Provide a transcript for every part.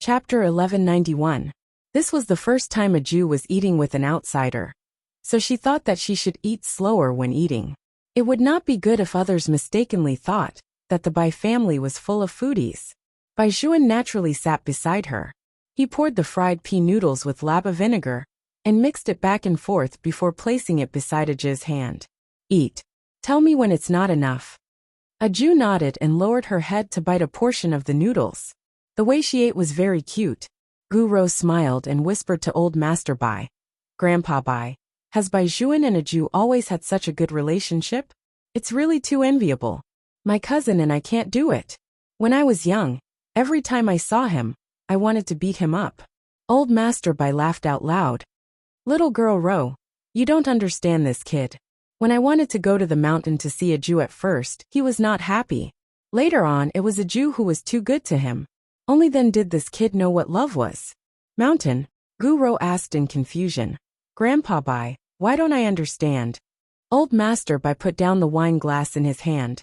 Chapter 1191. This was the first time a Jew was eating with an outsider. So she thought that she should eat slower when eating. It would not be good if others mistakenly thought that the Bai family was full of foodies. Bai Juan naturally sat beside her. He poured the fried pea noodles with lava vinegar and mixed it back and forth before placing it beside Aj's hand. Eat. Tell me when it's not enough. Aju nodded and lowered her head to bite a portion of the noodles. The way she ate was very cute. Guru smiled and whispered to old Master Bai. Grandpa Bai, has Bai Juan and Aju always had such a good relationship? It's really too enviable. My cousin and I can't do it. When I was young, every time I saw him, I wanted to beat him up. Old Master Bai laughed out loud. Little girl Ro, you don't understand this kid. When I wanted to go to the mountain to see Aju at first, he was not happy. Later on, it was Aju who was too good to him. Only then did this kid know what love was. Mountain? Guru asked in confusion. Grandpa Bai, why don't I understand? Old Master Bai put down the wine glass in his hand.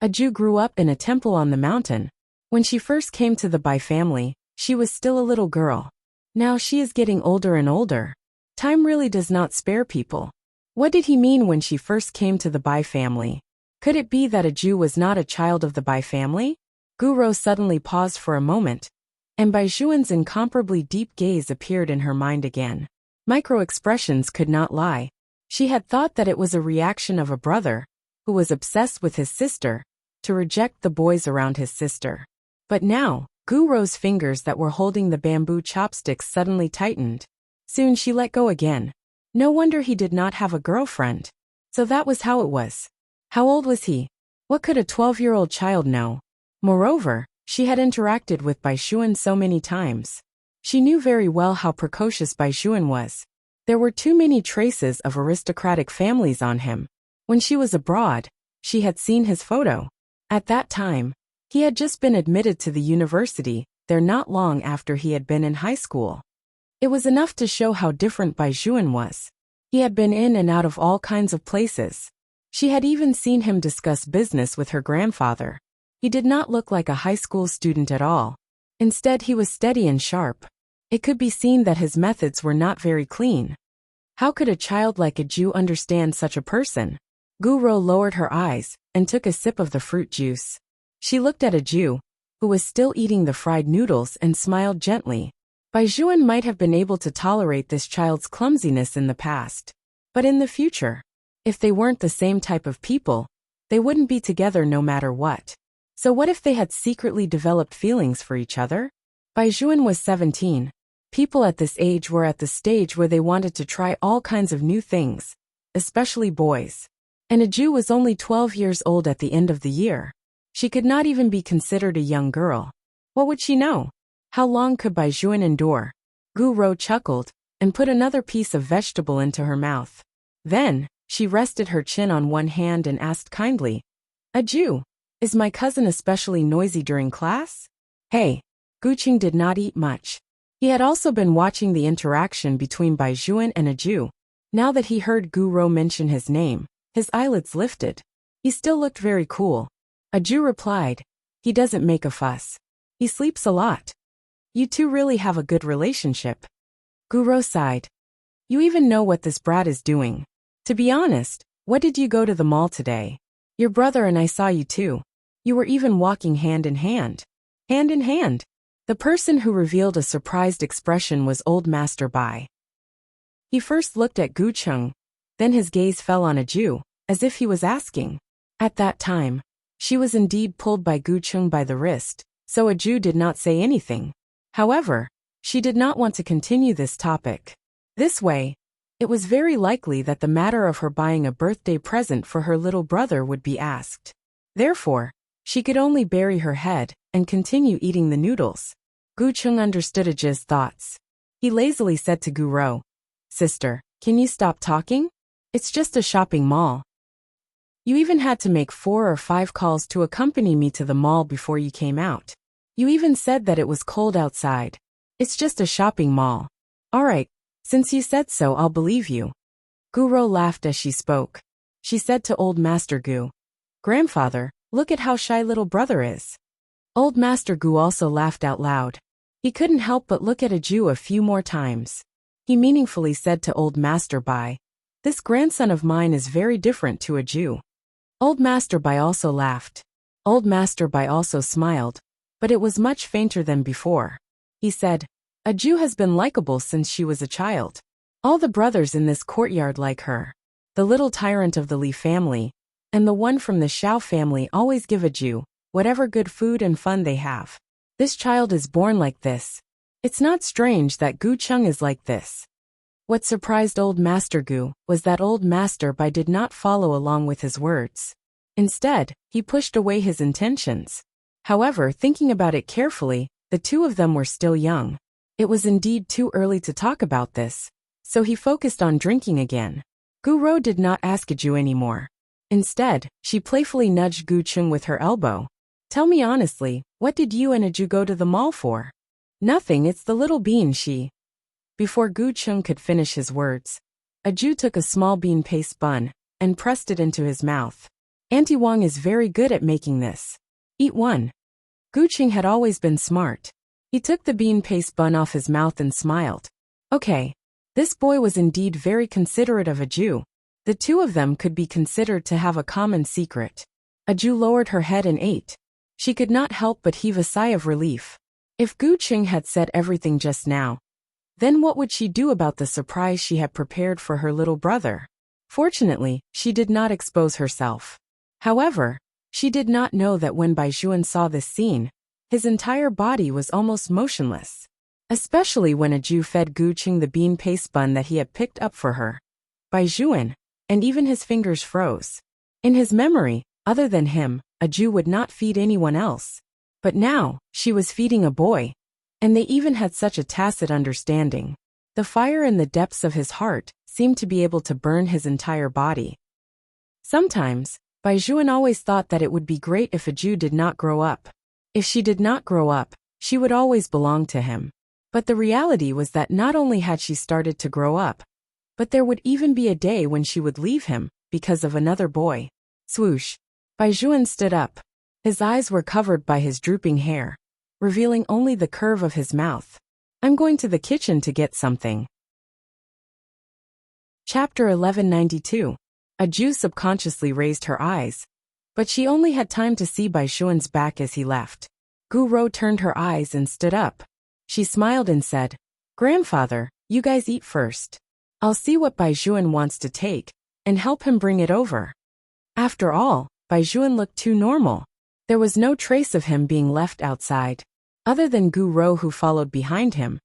Aju grew up in a temple on the mountain. When she first came to the Bai family, she was still a little girl. Now she is getting older and older. Time really does not spare people. What did he mean when she first came to the Bai family? Could it be that Aju was not a child of the Bai family? Guru suddenly paused for a moment, and Bai Juan's incomparably deep gaze appeared in her mind again. Micro-expressions could not lie. She had thought that it was a reaction of a brother, who was obsessed with his sister, to reject the boys around his sister. But now, Guru's fingers that were holding the bamboo chopsticks suddenly tightened. Soon she let go again. No wonder he did not have a girlfriend. So that was how it was. How old was he? What could a 12-year-old child know? Moreover, she had interacted with Bai Juan so many times. She knew very well how precocious Bai Juan was. There were too many traces of aristocratic families on him. When she was abroad, she had seen his photo. At that time, he had just been admitted to the university, there not long after he had been in high school. It was enough to show how different Bai Juan was. He had been in and out of all kinds of places. She had even seen him discuss business with her grandfather. He did not look like a high school student at all. Instead, he was steady and sharp. It could be seen that his methods were not very clean. How could a child like Aju understand such a person? Guru lowered her eyes and took a sip of the fruit juice. She looked at Aju, who was still eating the fried noodles, and smiled gently. Bai Juan might have been able to tolerate this child's clumsiness in the past. But in the future, if they weren't the same type of people, they wouldn't be together no matter what. So what if they had secretly developed feelings for each other? Bai Juan was 17. People at this age were at the stage where they wanted to try all kinds of new things, especially boys. And Aju was only 12 years old at the end of the year. She could not even be considered a young girl. What would she know? How long could Bai Juan endure? Guru chuckled and put another piece of vegetable into her mouth. Then, she rested her chin on one hand and asked kindly, Aju, is my cousin especially noisy during class? Hey, Guqing did not eat much. He had also been watching the interaction between Bai Juan and Aju. Now that he heard Guru mention his name, his eyelids lifted. He still looked very cool. Aju replied, he doesn't make a fuss. He sleeps a lot. You two really have a good relationship. Guru sighed. You even know what this brat is doing. To be honest, what did you go to the mall today? Your brother and I saw you too. You were even walking hand in hand. Hand in hand. The person who revealed a surprised expression was old Master Bai. He first looked at Gucheng, then his gaze fell on Aju, as if he was asking. At that time, she was indeed pulled by Gucheng by the wrist, so Aju did not say anything. However, she did not want to continue this topic. This way, it was very likely that the matter of her buying a birthday present for her little brother would be asked. Therefore, she could only bury her head and continue eating the noodles. Gucheng understood Aju's thoughts. He lazily said to Guru, Sister, can you stop talking? It's just a shopping mall. You even had to make 4 or 5 calls to accompany me to the mall before you came out. You even said that it was cold outside. It's just a shopping mall. Alright, since you said so, I'll believe you. Guru laughed as she spoke. She said to old Master Gu, Grandfather, look at how shy little brother is. Old Master Gu also laughed out loud. He couldn't help but look at Aju a few more times. He meaningfully said to Old Master Bai, "This grandson of mine is very different to Aju." Old Master Bai also laughed. Old Master Bai also smiled, but it was much fainter than before. He said, "Aju has been likable since she was a child. All the brothers in this courtyard like her. The little tyrant of the Li family, and the one from the Xiao family always give Aju whatever good food and fun they have. This child is born like this. It's not strange that Gu Cheng is like this." What surprised Old Master Gu was that Old Master Bai did not follow along with his words. Instead, he pushed away his intentions. However, thinking about it carefully, the two of them were still young. It was indeed too early to talk about this, so he focused on drinking again. Gu Rou did not ask Aju anymore. Instead, she playfully nudged Gu Cheng with her elbow. "Tell me honestly, what did you and Aju go to the mall for?" "Nothing, it's the little bean she." Before Gu Cheng could finish his words, Aju took a small bean paste bun and pressed it into his mouth. "Auntie Wang is very good at making this. Eat one." Gu Cheng had always been smart. He took the bean paste bun off his mouth and smiled. Okay. This boy was indeed very considerate of Aju. The two of them could be considered to have a common secret. Aju lowered her head and ate. She could not help but heave a sigh of relief. If Gu Cheng had said everything just now, then what would she do about the surprise she had prepared for her little brother? Fortunately, she did not expose herself. However, she did not know that when Bai Juan saw this scene, his entire body was almost motionless. Especially when Aju fed Gu Cheng the bean paste bun that he had picked up for her. Bai Juan, and even his fingers froze. In his memory, other than him, Aju would not feed anyone else. But now, she was feeding a boy. And they even had such a tacit understanding. The fire in the depths of his heart seemed to be able to burn his entire body. Sometimes, Bai Juan always thought that it would be great if Aju did not grow up. If she did not grow up, she would always belong to him. But the reality was that not only had she started to grow up, but there would even be a day when she would leave him because of another boy. Swoosh. Bai Juan stood up. His eyes were covered by his drooping hair, revealing only the curve of his mouth. "I'm going to the kitchen to get something." Chapter 1192. Aju subconsciously raised her eyes, but she only had time to see Bai Juan's back as he left. Gu Rou turned her eyes and stood up. She smiled and said, "Grandfather, you guys eat first. I'll see what Bai Juan wants to take, and help him bring it over." After all, Bai Juan looked too normal. There was no trace of him being left outside. Other than Gu Rou who followed behind him,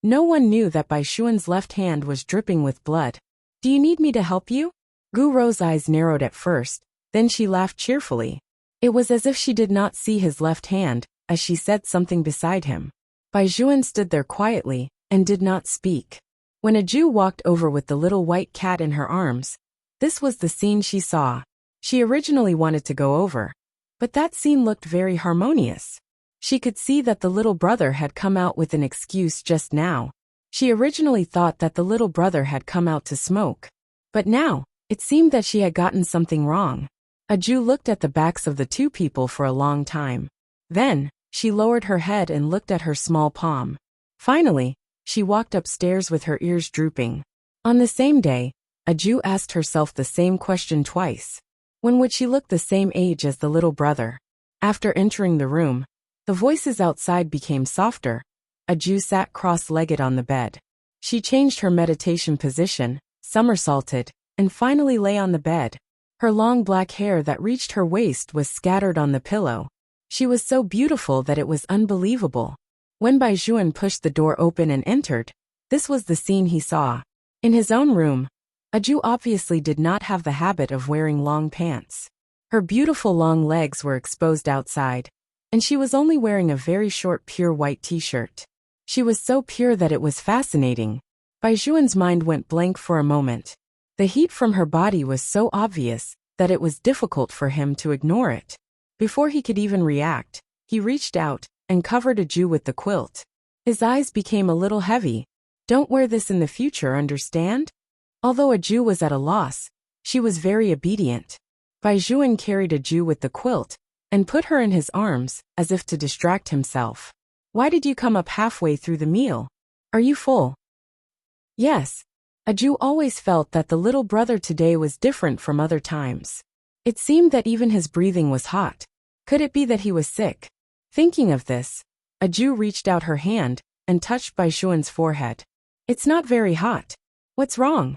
no one knew that Bai Juan's left hand was dripping with blood. "Do you need me to help you?" Gu Rou's eyes narrowed at first, then she laughed cheerfully. It was as if she did not see his left hand, as she said something beside him. Bai Juan stood there quietly, and did not speak. When Aju walked over with the little white cat in her arms, this was the scene she saw. She originally wanted to go over, but that scene looked very harmonious. She could see that the little brother had come out with an excuse just now. She originally thought that the little brother had come out to smoke. But now, it seemed that she had gotten something wrong. Aju looked at the backs of the two people for a long time. Then, she lowered her head and looked at her small palm. Finally, she walked upstairs with her ears drooping. On the same day, Aju asked herself the same question twice. When would she look the same age as the little brother? After entering the room, the voices outside became softer. Aju sat cross-legged on the bed. She changed her meditation position, somersaulted, and finally lay on the bed. Her long black hair that reached her waist was scattered on the pillow. She was so beautiful that it was unbelievable. When Bai Juan pushed the door open and entered, this was the scene he saw. In his own room, Aju obviously did not have the habit of wearing long pants. Her beautiful long legs were exposed outside, and she was only wearing a very short pure white t-shirt. She was so pure that it was fascinating. Bai Juan's mind went blank for a moment. The heat from her body was so obvious that it was difficult for him to ignore it. Before he could even react, he reached out and covered Aju with the quilt. His eyes became a little heavy. "Don't wear this in the future, understand?" Although Aju was at a loss, she was very obedient. Bai Juan carried Aju with the quilt and put her in his arms as if to distract himself. Why did you come up halfway through the meal? Are you full? Yes. Aju always felt that the little brother today was different from other times. It seemed that even his breathing was hot. Could it be that he was sick? Thinking of this, Aju reached out her hand and touched Baishuan's forehead. It's not very hot. What's wrong?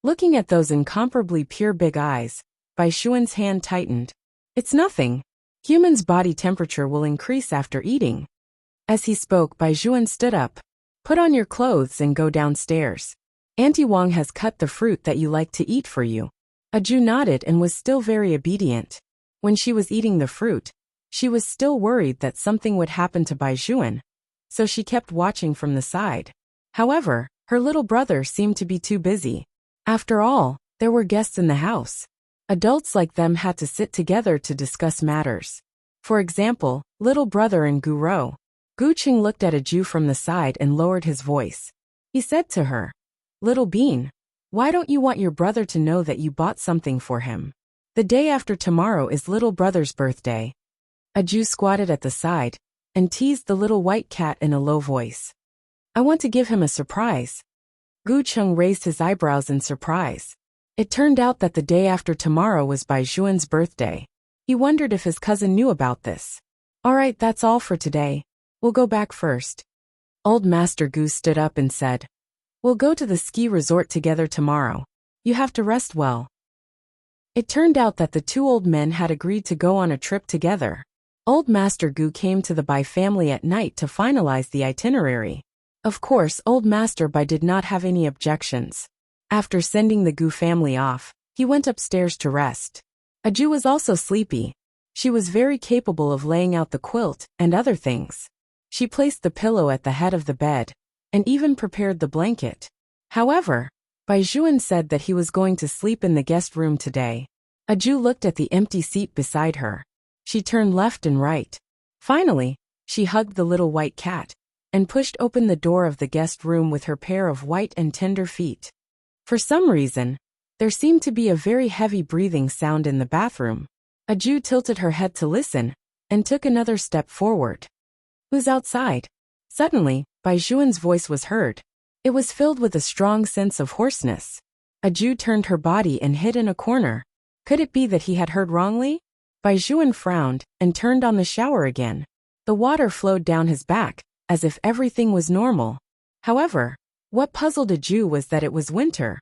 Looking at those incomparably pure big eyes, Baishuan's hand tightened. It's nothing. Human's body temperature will increase after eating. As he spoke, Baishuan stood up. Put on your clothes and go downstairs. Auntie Wang has cut the fruit that you like to eat for you. Aju nodded and was still very obedient. When she was eating the fruit, she was still worried that something would happen to Baishuan, so she kept watching from the side. However, her little brother seemed to be too busy. After all, there were guests in the house. Adults like them had to sit together to discuss matters. For example, little brother and Guro. Gu Qing looked at Aju from the side and lowered his voice. He said to her, Little Bean, why don't you want your brother to know that you bought something for him? The day after tomorrow is little brother's birthday. Aju squatted at the side and teased the little white cat in a low voice. I want to give him a surprise. Gu Qing raised his eyebrows in surprise. It turned out that the day after tomorrow was Baishuan's birthday. He wondered if his cousin knew about this. All right, that's all for today. We'll go back first. Old Master Gu stood up and said, We'll go to the ski resort together tomorrow. You have to rest well. It turned out that the two old men had agreed to go on a trip together. Old Master Gu came to the Bai family at night to finalize the itinerary. Of course, Old Master Bai did not have any objections. After sending the Gu family off, he went upstairs to rest. Aju was also sleepy. She was very capable of laying out the quilt and other things. She placed the pillow at the head of the bed, and even prepared the blanket. However, Baishuan said that he was going to sleep in the guest room today. Aju looked at the empty seat beside her. She turned left and right. Finally, she hugged the little white cat and pushed open the door of the guest room with her pair of white and tender feet. For some reason, there seemed to be a very heavy breathing sound in the bathroom. Aju tilted her head to listen and took another step forward. Who's outside? Suddenly, Baishuan's voice was heard. It was filled with a strong sense of hoarseness. Aju turned her body and hid in a corner. Could it be that he had heard wrongly? Baishuan frowned and turned on the shower again. The water flowed down his back, as if everything was normal. However, what puzzled Aju was that it was winter.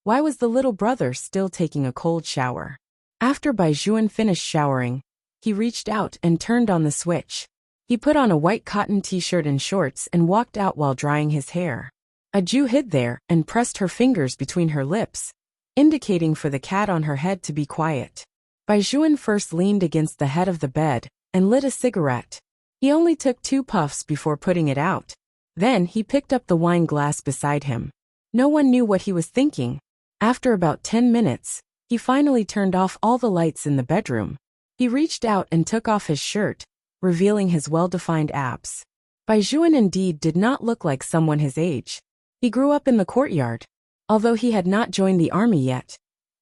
Why was the little brother still taking a cold shower? After Baishuan finished showering, he reached out and turned on the switch. He put on a white cotton t-shirt and shorts and walked out while drying his hair. Aju hid there and pressed her fingers between her lips, indicating for the cat on her head to be quiet. Baishuan first leaned against the head of the bed and lit a cigarette. He only took 2 puffs before putting it out. Then he picked up the wine glass beside him. No one knew what he was thinking. After about 10 minutes, he finally turned off all the lights in the bedroom. He reached out and took off his shirt, revealing his well-defined abs. Baishuan indeed did not look like someone his age. He grew up in the courtyard. Although he had not joined the army yet,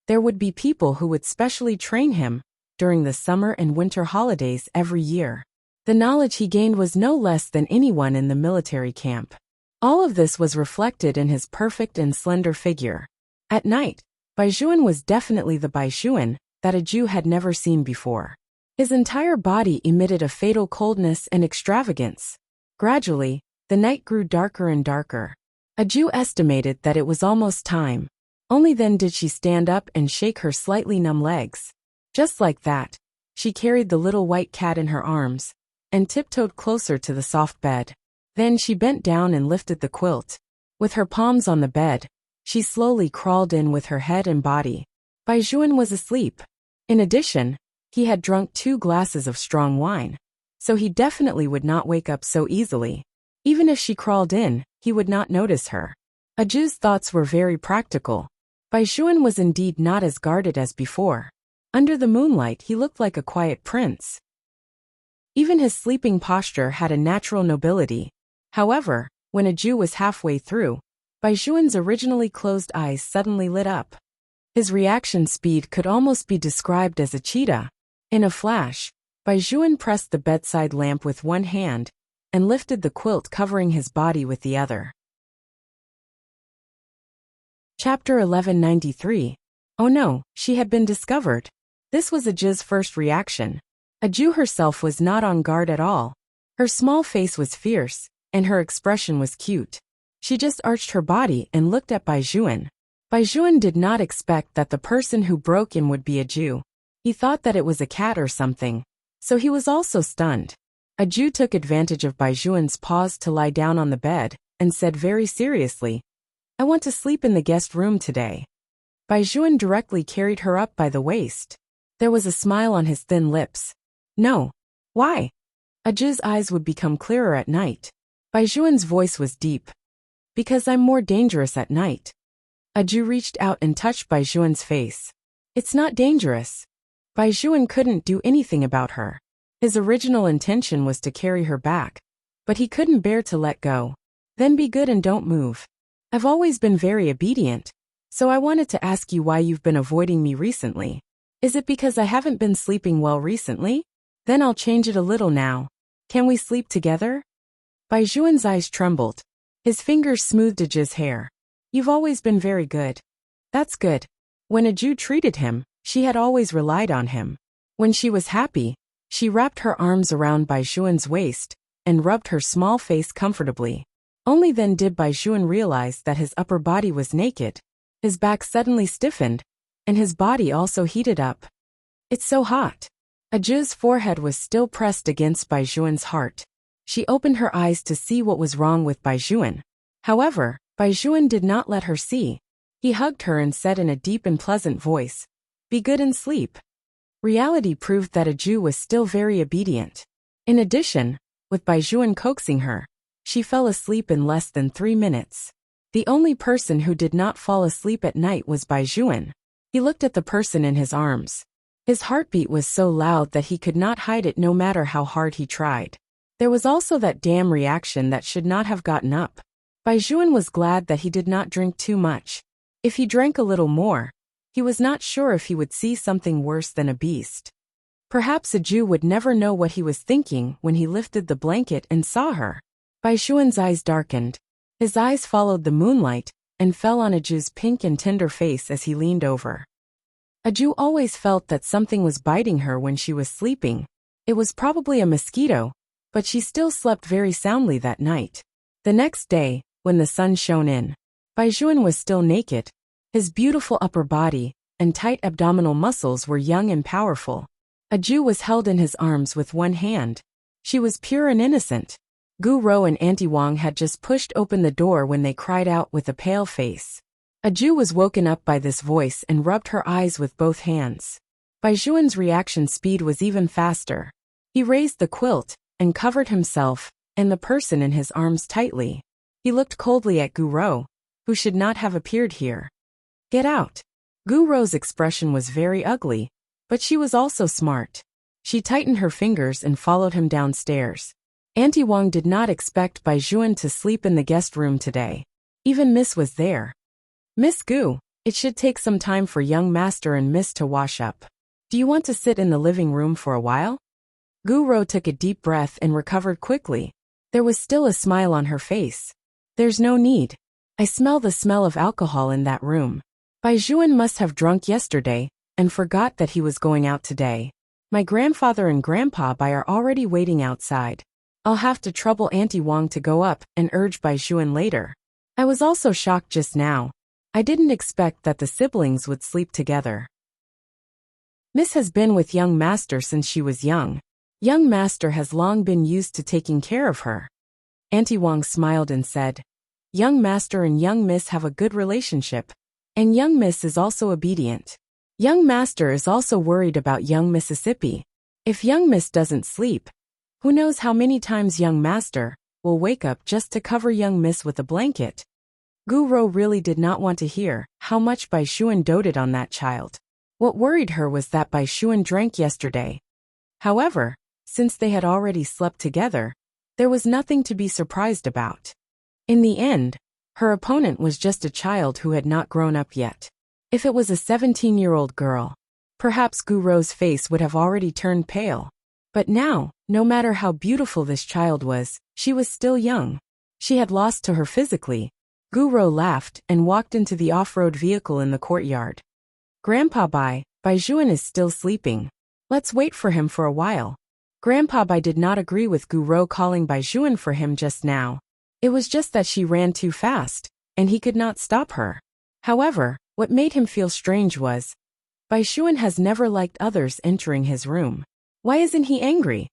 there would be people who would specially train him during the summer and winter holidays every year. The knowledge he gained was no less than anyone in the military camp. All of this was reflected in his perfect and slender figure. At night, Baishuan was definitely the Baishuan that Aju had never seen before. His entire body emitted a fatal coldness and extravagance. Gradually, the night grew darker and darker. Aju estimated that it was almost time. Only then did she stand up and shake her slightly numb legs. Just like that, she carried the little white cat in her arms and tiptoed closer to the soft bed. Then she bent down and lifted the quilt. With her palms on the bed, she slowly crawled in with her head and body. Baishuan was asleep. In addition, he had drunk 2 glasses of strong wine, so he definitely would not wake up so easily. Even if she crawled in, he would not notice her. Aju's thoughts were very practical. Baishuan was indeed not as guarded as before. Under the moonlight he looked like a quiet prince. Even his sleeping posture had a natural nobility. However, when Aju was halfway through, Baishuan's originally closed eyes suddenly lit up. His reaction speed could almost be described as a cheetah. In a flash, Baishuan pressed the bedside lamp with one hand and lifted the quilt covering his body with the other. Chapter 1193. Oh no, she had been discovered. This was Aju's first reaction. Aju herself was not on guard at all. Her small face was fierce, and her expression was cute. She just arched her body and looked at Baijuan. Baijuan did not expect that the person who broke in would be Aju. He thought that it was a cat or something, so he was also stunned. Aju took advantage of Baijuan's pause to lie down on the bed, and said very seriously, "I want to sleep in the guest room today." Baijuan directly carried her up by the waist. There was a smile on his thin lips. "No. Why?" Aju's eyes would become clearer at night. Baijuan's voice was deep. "Because I'm more dangerous at night." Aju reached out and touched Baijuan's face. "It's not dangerous." Baijuan couldn't do anything about her. His original intention was to carry her back, but he couldn't bear to let go. "Then be good and don't move. I've always been very obedient, so I wanted to ask you why you've been avoiding me recently. Is it because I haven't been sleeping well recently? Then I'll change it a little now. Can we sleep together?" Baijuan's eyes trembled. His fingers smoothed Aju's hair. "You've always been very good." "That's good." When Aju treated him, she had always relied on him. When she was happy, she wrapped her arms around Baijuan's waist and rubbed her small face comfortably. Only then did Baijuan realize that his upper body was naked. His back suddenly stiffened, and his body also heated up. "It's so hot." Aju's forehead was still pressed against Baijuan's heart. She opened her eyes to see what was wrong with Baijuan. However, Baijuan did not let her see. He hugged her and said in a deep and pleasant voice, "Be good and sleep." Reality proved that Aju was still very obedient. In addition, with Baijuan coaxing her, she fell asleep in less than 3 minutes. The only person who did not fall asleep at night was Baijuan. He looked at the person in his arms. His heartbeat was so loud that he could not hide it no matter how hard he tried. There was also that damn reaction that should not have gotten up. Baijuan was glad that he did not drink too much. If he drank a little more, he was not sure if he would see something worse than a beast. Perhaps Aju would never know what he was thinking when he lifted the blanket and saw her. Baijuan's eyes darkened. His eyes followed the moonlight and fell on Aju's pink and tender face as he leaned over. Aju always felt that something was biting her when she was sleeping. It was probably a mosquito, but she still slept very soundly that night. The next day, when the sun shone in, Baijuan was still naked. His beautiful upper body and tight abdominal muscles were young and powerful. Aju was held in his arms with one hand. She was pure and innocent. Gu Rou and Auntie Wang had just pushed open the door when they cried out with a pale face. Aju was woken up by this voice and rubbed her eyes with both hands. Baijuan's reaction speed was even faster. He raised the quilt and covered himself and the person in his arms tightly. He looked coldly at Gu Rou, who should not have appeared here. "Get out." Gu Rou's expression was very ugly, but she was also smart. She tightened her fingers and followed him downstairs. Auntie Wang did not expect Baijuan to sleep in the guest room today. Even Miss was there. "Miss Gu, it should take some time for young master and Miss to wash up. Do you want to sit in the living room for a while?" Gu Rou took a deep breath and recovered quickly. There was still a smile on her face. "There's no need. I smell the smell of alcohol in that room. Baijuan must have drunk yesterday and forgot that he was going out today. My grandfather and grandpa Bai are already waiting outside. I'll have to trouble Auntie Wang to go up and urge Baijuan later. I was also shocked just now. I didn't expect that the siblings would sleep together. Miss has been with young master since she was young. Young master has long been used to taking care of her." Auntie Wang smiled and said, "Young master and young Miss have a good relationship, and young Miss is also obedient. Young master is also worried about young Mississippi. If young Miss doesn't sleep, who knows how many times young master will wake up just to cover young Miss with a blanket." Gu Rou really did not want to hear how much Baijuan doted on that child. What worried her was that Baijuan drank yesterday. However, since they had already slept together, there was nothing to be surprised about. In the end, her opponent was just a child who had not grown up yet. If it was a 17-year-old girl, perhaps Gu Rou's face would have already turned pale. But now, No matter how beautiful this child was, she was still young. She had lost to her physically. Guro laughed and walked into the off-road vehicle in the courtyard. Grandpa Bai Juan is still sleeping. Let's wait for him for a while. Grandpa Bai did not agree with Guro calling Bai Juan for him just now. It was just that she ran too fast, and he could not stop her. However, what made him feel strange was, Bai Juan has never liked others entering his room. Why isn't he angry?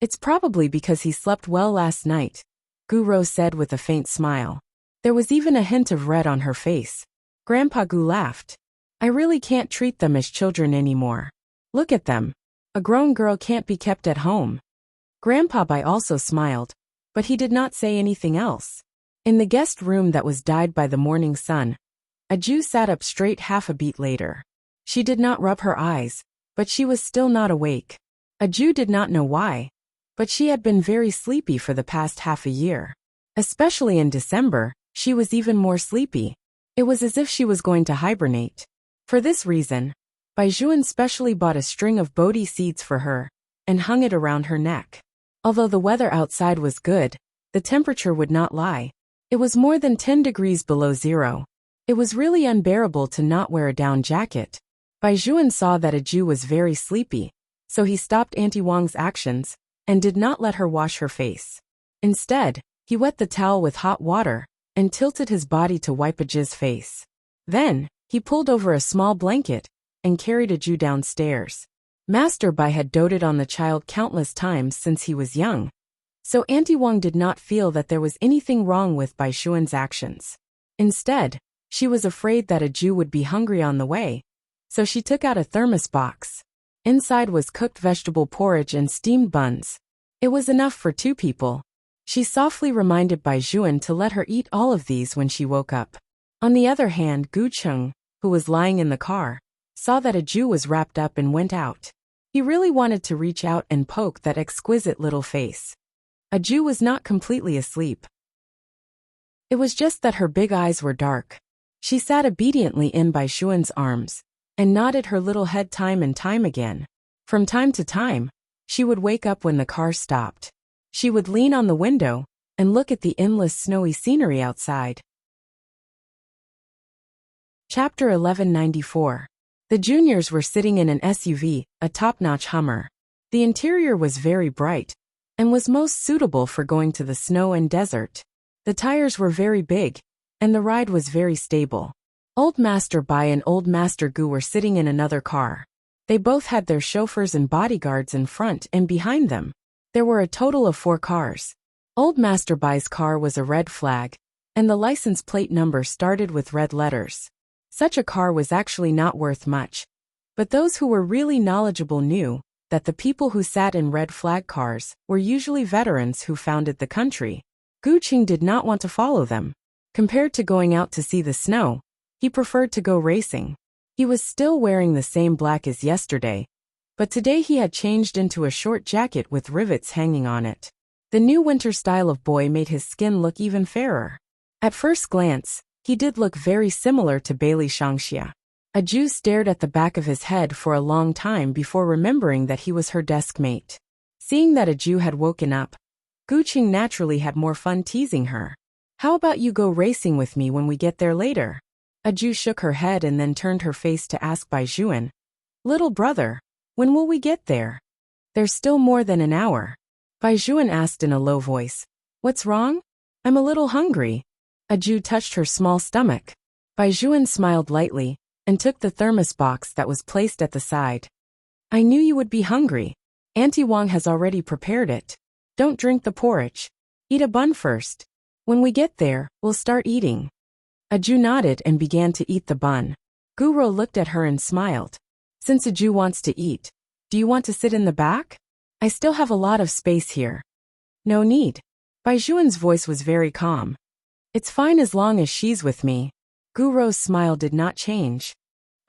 It's probably because he slept well last night, Guro said with a faint smile. There was even a hint of red on her face. Grandpa Gu laughed. I really can't treat them as children anymore. Look at them. A grown girl can't be kept at home. Grandpa Bai also smiled, but he did not say anything else. In the guest room that was dyed by the morning sun, a Jew sat up straight half a beat later. She did not rub her eyes, but she was still not awake. A Jew did not know why, but she had been very sleepy for the past half a year. Especially in December, she was even more sleepy. It was as if she was going to hibernate. For this reason, Bai Juan specially bought a string of Bodhi seeds for her and hung it around her neck. Although the weather outside was good, the temperature would not lie. It was more than 10 degrees below zero. It was really unbearable to not wear a down jacket. Bai Juan saw that a Jew was very sleepy, so he stopped Auntie Wang's actions and did not let her wash her face. Instead, he wet the towel with hot water and tilted his body to wipe a Jiz's face. Then, he pulled over a small blanket and carried a Jew downstairs. Master Bai had doted on the child countless times since he was young, so Auntie Wang did not feel that there was anything wrong with Bai Juan's actions. Instead, she was afraid that a Jew would be hungry on the way, so she took out a thermos box. Inside was cooked vegetable porridge and steamed buns. It was enough for 2 people. She softly reminded Bai Juan to let her eat all of these when she woke up. On the other hand, Gu Cheng, who was lying in the car, saw that a Jew was wrapped up and went out. He really wanted to reach out and poke that exquisite little face. A Jew was not completely asleep. It was just that her big eyes were dark. She sat obediently in Bai Juan's arms and nodded her little head time and time again. From time to time, she would wake up when the car stopped. She would lean on the window and look at the endless snowy scenery outside. Chapter 1194. The juniors were sitting in an SUV, a top-notch Hummer. The interior was very bright and was most suitable for going to the snow and desert. The tires were very big, and the ride was very stable. Old Master Bai and Old Master Gu were sitting in another car. They both had their chauffeurs and bodyguards in front and behind them. There were a total of 4 cars. Old Master Bai's car was a red flag, and the license plate number started with red letters. Such a car was actually not worth much, but those who were really knowledgeable knew that the people who sat in red flag cars were usually veterans who founded the country. Gu Qing did not want to follow them. Compared to going out to see the snow, he preferred to go racing. He was still wearing the same black as yesterday, but today he had changed into a short jacket with rivets hanging on it. The new winter style of boy made his skin look even fairer. At first glance, he did look very similar to Bailey Shangxia. A Jew stared at the back of his head for a long time before remembering that he was her desk mate. Seeing that a Jew had woken up, Gu Qing naturally had more fun teasing her. How about you go racing with me when we get there later? A Jew shook her head and then turned her face to ask Bai Juan, Little brother, when will we get there? There's still more than an hour. Bai Juan asked in a low voice. What's wrong? I'm a little hungry. A Jew touched her small stomach. Bai Juan smiled lightly and took the thermos box that was placed at the side. I knew you would be hungry. Auntie Wang has already prepared it. Don't drink the porridge. Eat a bun first. When we get there, we'll start eating. A Jew nodded and began to eat the bun. Guro looked at her and smiled. Since a Jew wants to eat, do you want to sit in the back? I still have a lot of space here. No need. Bai Juan's voice was very calm. It's fine as long as she's with me. Guro's smile did not change.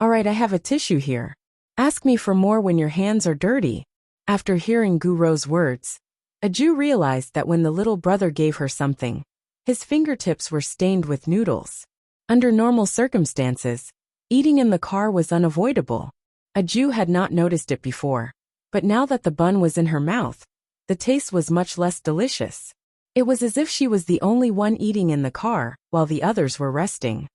Alright, I have a tissue here. Ask me for more when your hands are dirty. After hearing Guro's words, a Jew realized that when the little brother gave her something, his fingertips were stained with noodles. Under normal circumstances, eating in the car was unavoidable. A Jew had not noticed it before, but now that the bun was in her mouth, the taste was much less delicious. It was as if she was the only one eating in the car, while the others were resting.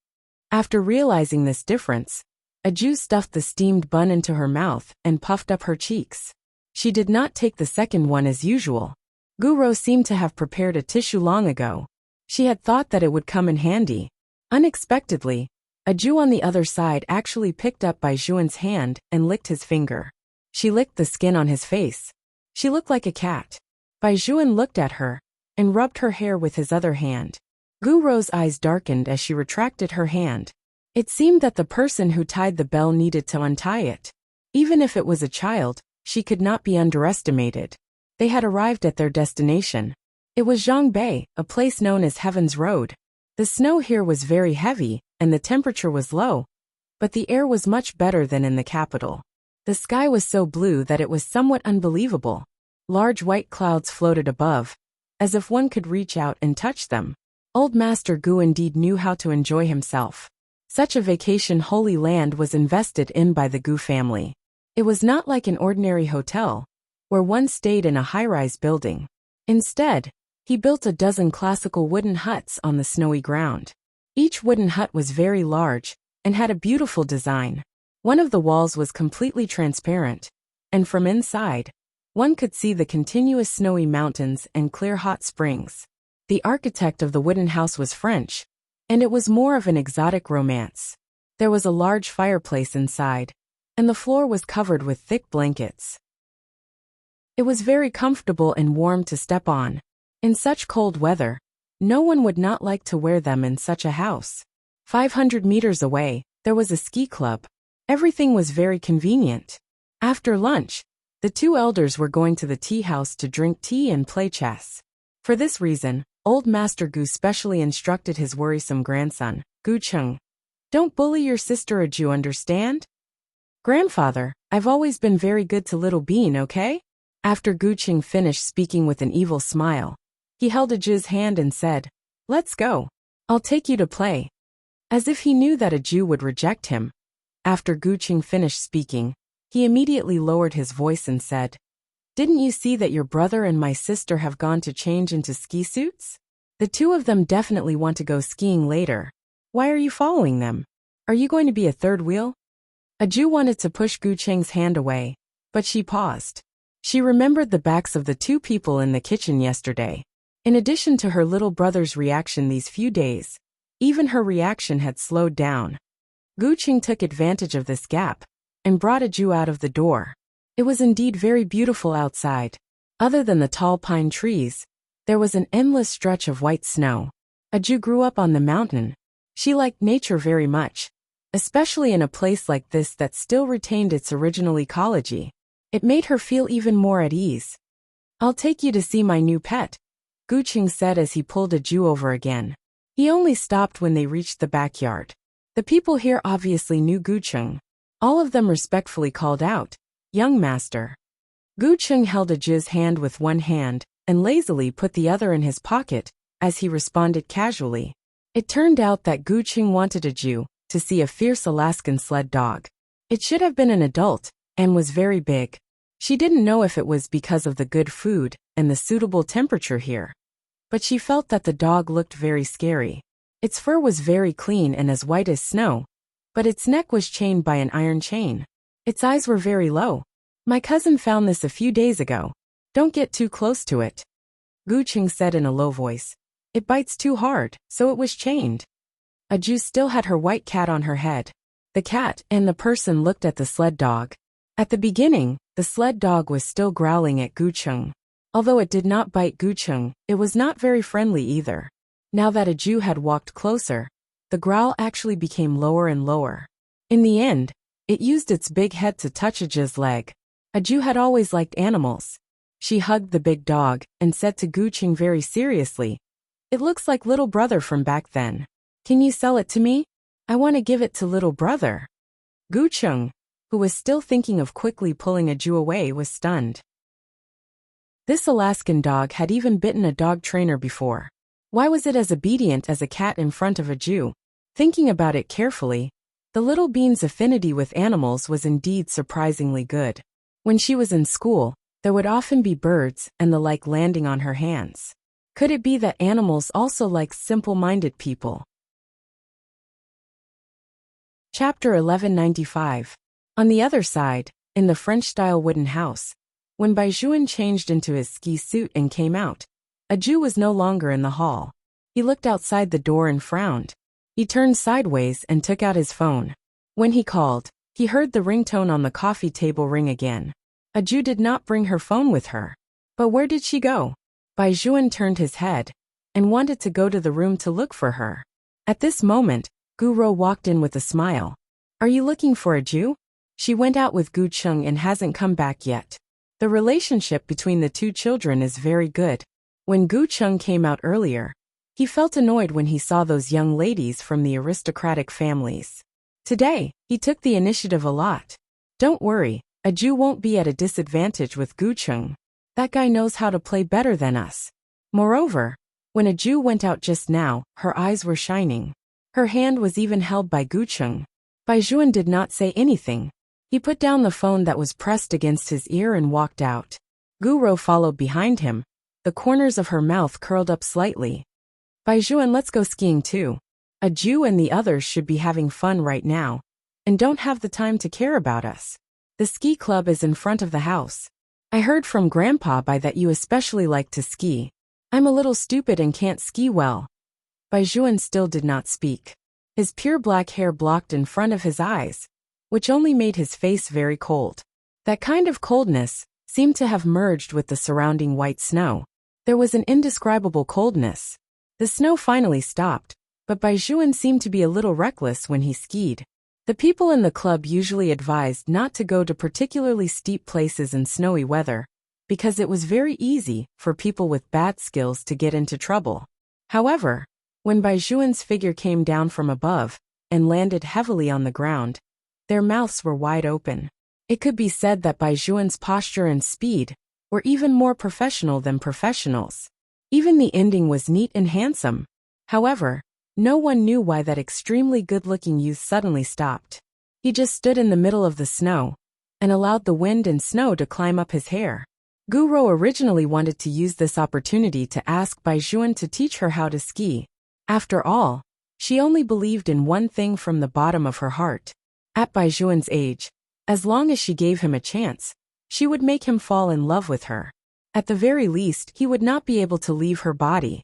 After realizing this difference, Aju stuffed the steamed bun into her mouth and puffed up her cheeks. She did not take the second one as usual. Guro seemed to have prepared a tissue long ago. She had thought that it would come in handy. Unexpectedly, Aju on the other side actually picked up Bai Juan's hand and licked his finger. She licked the skin on his face. She looked like a cat. Bai Juan looked at her and rubbed her hair with his other hand. Guro's eyes darkened as she retracted her hand. It seemed that the person who tied the bell needed to untie it. Even if it was a child, she could not be underestimated. They had arrived at their destination. It was Zhangbei, a place known as Heaven's Road. The snow here was very heavy, and the temperature was low, but the air was much better than in the capital. The sky was so blue that it was somewhat unbelievable. Large white clouds floated above, as if one could reach out and touch them. Old Master Gu indeed knew how to enjoy himself. Such a vacation Holy Land was invested in by the Gu family. It was not like an ordinary hotel, where one stayed in a high-rise building. Instead, he built a dozen classical wooden huts on the snowy ground. Each wooden hut was very large and had a beautiful design. One of the walls was completely transparent, and from inside, one could see the continuous snowy mountains and clear hot springs. The architect of the wooden house was French, and it was more of an exotic romance. There was a large fireplace inside, and the floor was covered with thick blankets. It was very comfortable and warm to step on. In such cold weather, no one would not like to wear them in such a house. 500 meters away, there was a ski club. Everything was very convenient. After lunch, the two elders were going to the tea house to drink tea and play chess. For this reason, old Master Gu specially instructed his worrisome grandson, Gu Cheng. Don't bully your sister, Aju, understand? Grandfather, I've always been very good to little Bean, okay? After Gu Cheng finished speaking with an evil smile, he held Aju's hand and said, Let's go. I'll take you to play. As if he knew that Aju would reject him. After Gu Cheng finished speaking, he immediately lowered his voice and said, Didn't you see that your brother and my sister have gone to change into ski suits? The two of them definitely want to go skiing later. Why are you following them? Are you going to be a third wheel? Aju wanted to push Gu Cheng's hand away, but she paused. She remembered the backs of the two people in the kitchen yesterday. In addition to her little brother's reaction these few days, even her reaction had slowed down. Gu Cheng took advantage of this gap and brought Aju out of the door. It was indeed very beautiful outside. Other than the tall pine trees, there was an endless stretch of white snow. Aju grew up on the mountain. She liked nature very much, especially in a place like this that still retained its original ecology. It made her feel even more at ease. I'll take you to see my new pet, Gu Cheng said as he pulled Aju over again. He only stopped when they reached the backyard. The people here obviously knew Gu Cheng. All of them respectfully called out, Young master. Gu Cheng held Aju's hand with one hand and lazily put the other in his pocket as he responded casually. It turned out that Gu Cheng wanted Aju to see a fierce Alaskan sled dog. It should have been an adult and was very big. She didn't know if it was because of the good food and the suitable temperature here, but she felt that the dog looked very scary. Its fur was very clean and as white as snow, but its neck was chained by an iron chain. Its eyes were very low. My cousin found this a few days ago. Don't get too close to it, Gu Cheng said in a low voice. It bites too hard, so it was chained. Aju still had her white cat on her head. The cat and the person looked at the sled dog. At the beginning, the sled dog was still growling at Gu Cheng. Although it did not bite Gu Cheng, it was not very friendly either. Now that Aju had walked closer, the growl actually became lower and lower. In the end, it used its big head to touch Aju's leg. Aju had always liked animals. She hugged the big dog and said to Gu Cheng very seriously, It looks like little brother from back then. Can you sell it to me? I want to give it to little brother. Gu Cheng, who was still thinking of quickly pulling Aju away, was stunned. This Alaskan dog had even bitten a dog trainer before. Why was it as obedient as a cat in front of Aju? Thinking about it carefully, the little bean's affinity with animals was indeed surprisingly good. When she was in school, There would often be birds and the like landing on her hands. Could it be that animals also like simple-minded people? Chapter 1195. On the other side, in the French-style wooden house, when Baizhuan changed into his ski suit and came out, a Jew was no longer in the hall. He looked outside the door and frowned. He turned sideways and took out his phone. When he called, he heard the ringtone on the coffee table ring again. A Jew did not bring her phone with her. But where did she go? Baizhuan turned his head and wanted to go to the room to look for her. At this moment, Gu Rou walked in with a smile. Are you looking for a Jew? She went out with Gu Cheng and hasn't come back yet. The relationship between the two children is very good. When Gu Cheng came out earlier, he felt annoyed when he saw those young ladies from the aristocratic families. Today, he took the initiative a lot. Don't worry, a Jew won't be at a disadvantage with Gu Cheng. That guy knows how to play better than us. Moreover, when a Jew went out just now, her eyes were shining. Her hand was even held by Gu Cheng. Baizhuan did not say anything. He put down the phone that was pressed against his ear and walked out. Gu Rou followed behind him. The corners of her mouth curled up slightly. Baizhuan, let's go skiing too. A Jew and the others should be having fun right now, and don't have the time to care about us. The ski club is in front of the house. I heard from Grandpa that you especially like to ski. I'm a little stupid and can't ski well. Baizhuan still did not speak. His pure black hair blocked in front of his eyes, which only made his face very cold. That kind of coldness seemed to have merged with the surrounding white snow. There was an indescribable coldness. The snow finally stopped, but Baizhuan seemed to be a little reckless when he skied. The people in the club usually advised not to go to particularly steep places in snowy weather, because it was very easy for people with bad skills to get into trouble. However, when Baizhuan's figure came down from above and landed heavily on the ground, their mouths were wide open. It could be said that Baizhuan's posture and speed were even more professional than professionals. Even the ending was neat and handsome. However, no one knew why that extremely good-looking youth suddenly stopped. He just stood in the middle of the snow and allowed the wind and snow to climb up his hair. Gu Rou originally wanted to use this opportunity to ask Baizhuan to teach her how to ski. After all, she only believed in one thing from the bottom of her heart. At Baizhuan's age, as long as she gave him a chance, she would make him fall in love with her. At the very least, he would not be able to leave her body.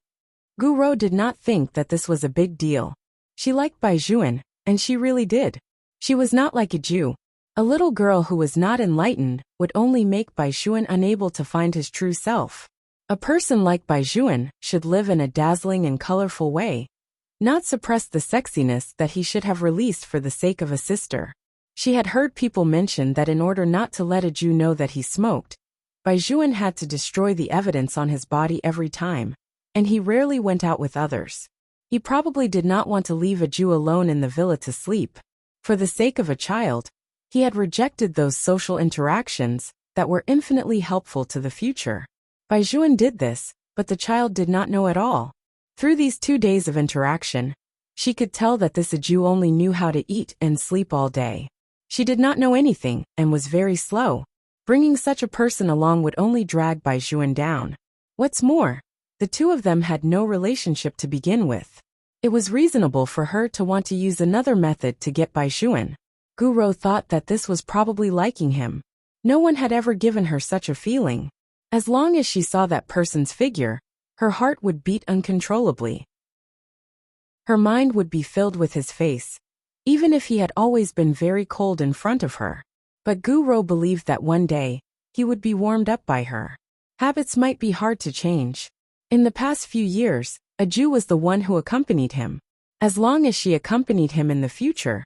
Gu Rou did not think that this was a big deal. She liked Baizhuan, and she really did. She was not like a Jew. A little girl who was not enlightened would only make Baizhuan unable to find his true self. A person like Baizhuan should live in a dazzling and colorful way, not suppress the sexiness that he should have released for the sake of a sister. She had heard people mention that in order not to let a Jew know that he smoked, Baizhuan had to destroy the evidence on his body every time, and he rarely went out with others. He probably did not want to leave a Jew alone in the villa to sleep. For the sake of a child, he had rejected those social interactions that were infinitely helpful to the future. Baizhuan did this, but the child did not know at all. Through these 2 days of interaction, she could tell that this Jew only knew how to eat and sleep all day. She did not know anything and was very slow. Bringing such a person along would only drag Baizhuan down. What's more, the two of them had no relationship to begin with. It was reasonable for her to want to use another method to get Baizhuan. Gu Rou thought that this was probably liking him. No one had ever given her such a feeling. As long as she saw that person's figure, her heart would beat uncontrollably. Her mind would be filled with his face, even if he had always been very cold in front of her. But Gu Rou believed that one day, he would be warmed up by her. Habits might be hard to change. In the past few years, a Jew was the one who accompanied him. As long as she accompanied him in the future,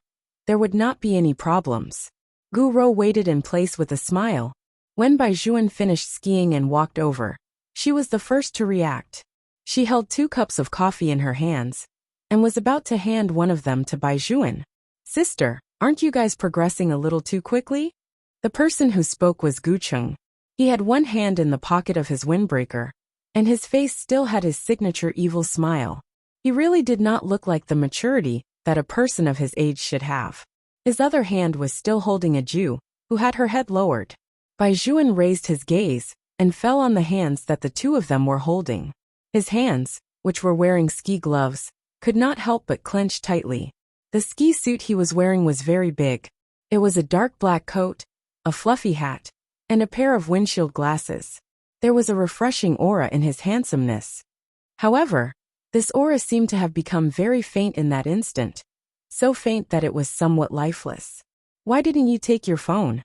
there would not be any problems. Gu Rou waited in place with a smile. When Baizhuan finished skiing and walked over, she was the first to react. She held 2 cups of coffee in her hands, and was about to hand one of them to Baizhuan. Sister, aren't you guys progressing a little too quickly? The person who spoke was Gu Cheng. He had one hand in the pocket of his windbreaker, and his face still had his signature evil smile. He really did not look like the maturity that a person of his age should have. His other hand was still holding a Jew, who had her head lowered. Baijuan raised his gaze and fell on the hands that the two of them were holding. His hands, which were wearing ski gloves, could not help but clench tightly. The ski suit he was wearing was very big. It was a dark black coat, a fluffy hat, and a pair of windshield glasses. There was a refreshing aura in his handsomeness. However, this aura seemed to have become very faint in that instant, so faint that it was somewhat lifeless. Why didn't you take your phone?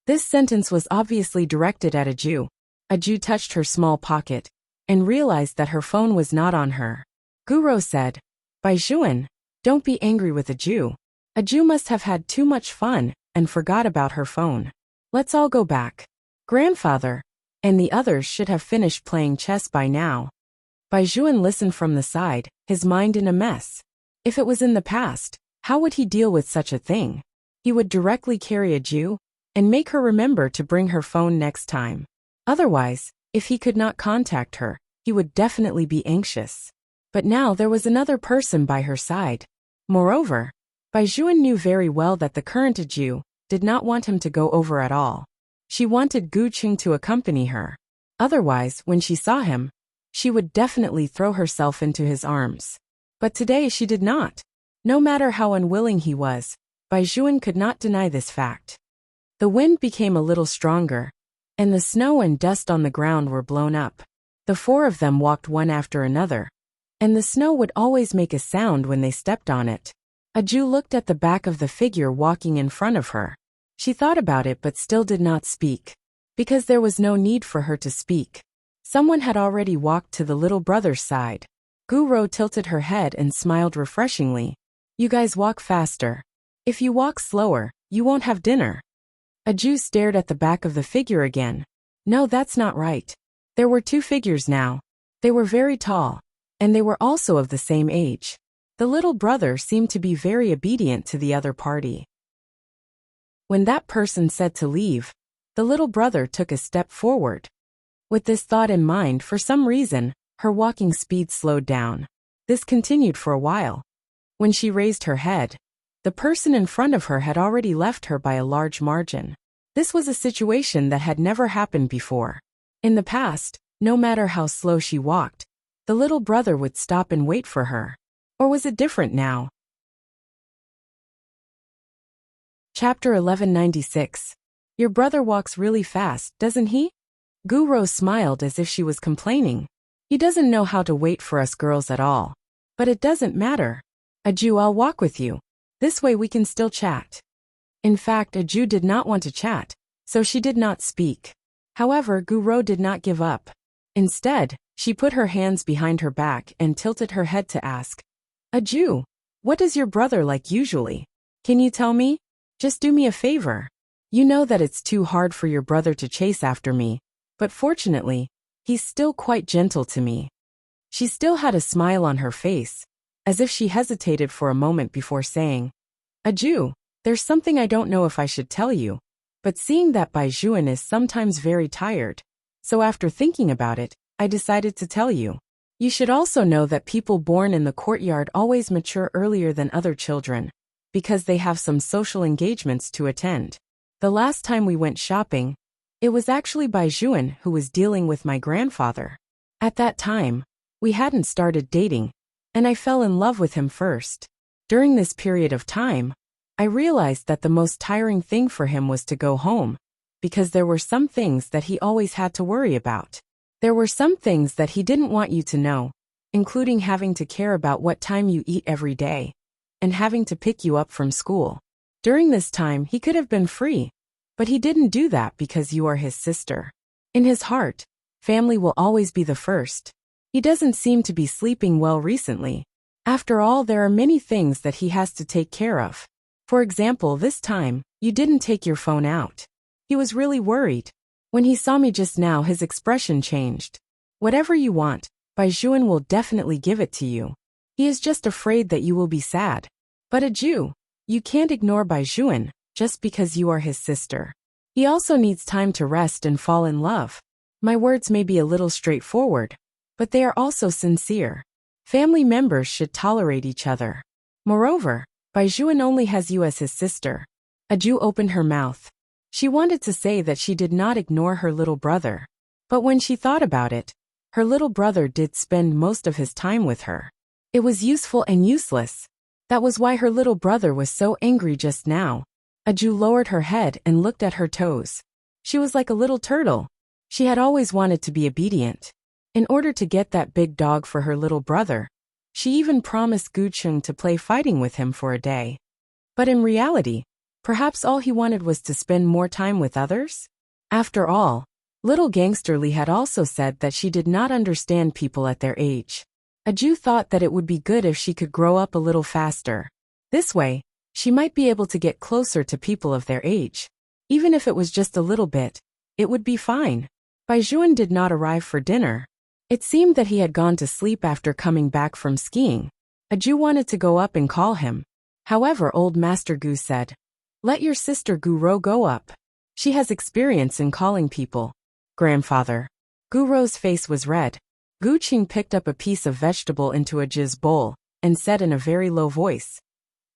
This sentence was obviously directed at Aju. Aju touched her small pocket and realized that her phone was not on her. Guro said, Baijuan, don't be angry with Aju. Aju must have had too much fun and forgot about her phone. Let's all go back. Grandfather and the others should have finished playing chess by now. Baijuan listened from the side, his mind in a mess. If it was in the past, how would he deal with such a thing? He would directly carry Aju and make her remember to bring her phone next time. Otherwise, if he could not contact her, he would definitely be anxious. But now there was another person by her side. Moreover, Baijuan knew very well that the current Aju did not want him to go over at all. She wanted Gu Qing to accompany her. Otherwise, when she saw him, she would definitely throw herself into his arms. But today she did not. No matter how unwilling he was, Baijuan could not deny this fact. The wind became a little stronger, and the snow and dust on the ground were blown up. The four of them walked one after another, and the snow would always make a sound when they stepped on it. Aju looked at the back of the figure walking in front of her. She thought about it but still did not speak, because there was no need for her to speak. Someone had already walked to the little brother's side. Guro tilted her head and smiled refreshingly. You guys walk faster. If you walk slower, you won't have dinner. Aju stared at the back of the figure again. No, that's not right. There were two figures now. They were very tall, and they were also of the same age. The little brother seemed to be very obedient to the other party. When that person said to leave, the little brother took a step forward. With this thought in mind, for some reason, her walking speed slowed down. This continued for a while. When she raised her head, the person in front of her had already left her by a large margin. This was a situation that had never happened before. In the past, no matter how slow she walked, the little brother would stop and wait for her. Or was it different now? Chapter 1196. Your brother walks really fast, doesn't he? Guro smiled as if she was complaining. He doesn't know how to wait for us girls at all. But it doesn't matter. Aju, I'll walk with you. This way we can still chat. In fact, Aju did not want to chat, so she did not speak. However, Guro did not give up. Instead, she put her hands behind her back and tilted her head to ask, Aju, what is your brother like usually? Can you tell me? Just do me a favor. You know that it's too hard for your brother to chase after me, but fortunately, he's still quite gentle to me. She still had a smile on her face, as if she hesitated for a moment before saying, Aju, there's something I don't know if I should tell you, but seeing that Baijuan is sometimes very tired, so after thinking about it, I decided to tell you. You should also know that people born in the courtyard always mature earlier than other children, because they have some social engagements to attend. The last time we went shopping, it was actually Baijuan who was dealing with my grandfather. At that time, we hadn't started dating, and I fell in love with him first. During this period of time, I realized that the most tiring thing for him was to go home, because there were some things that he always had to worry about. There were some things that he didn't want you to know, including having to care about what time you eat every day, and having to pick you up from school. During this time, he could have been free, but he didn't do that because you are his sister. In his heart, family will always be the first. He doesn't seem to be sleeping well recently. After all, there are many things that he has to take care of. For example, this time, you didn't take your phone out. He was really worried. When he saw me just now, his expression changed. Whatever you want, Baijuan will definitely give it to you. He is just afraid that you will be sad. But Aju, you can't ignore Baijuan just because you are his sister. He also needs time to rest and fall in love. My words may be a little straightforward, but they are also sincere. Family members should tolerate each other. Moreover, Baijuan only has you as his sister. Aju opened her mouth, She wanted to say that she did not ignore her little brother. But when she thought about it, her little brother did spend most of his time with her. It was useful and useless. That was why her little brother was so angry just now. Aju lowered her head and looked at her toes. She was like a little turtle. She had always wanted to be obedient. In order to get that big dog for her little brother, she even promised Gucheng to play fighting with him for a day. But in reality, perhaps all he wanted was to spend more time with others? After all, little Gangsterly had also said that she did not understand people at their age. Aju thought that it would be good if she could grow up a little faster. This way, she might be able to get closer to people of their age. Even if it was just a little bit, it would be fine. Baijuan did not arrive for dinner. It seemed that he had gone to sleep after coming back from skiing. Aju wanted to go up and call him. However, old Master Gu said, "Let your sister Gu Ro go up. She has experience in calling people." Grandfather. Gu Ro's face was red. Gu Qing picked up a piece of vegetable into Aju's bowl and said in a very low voice,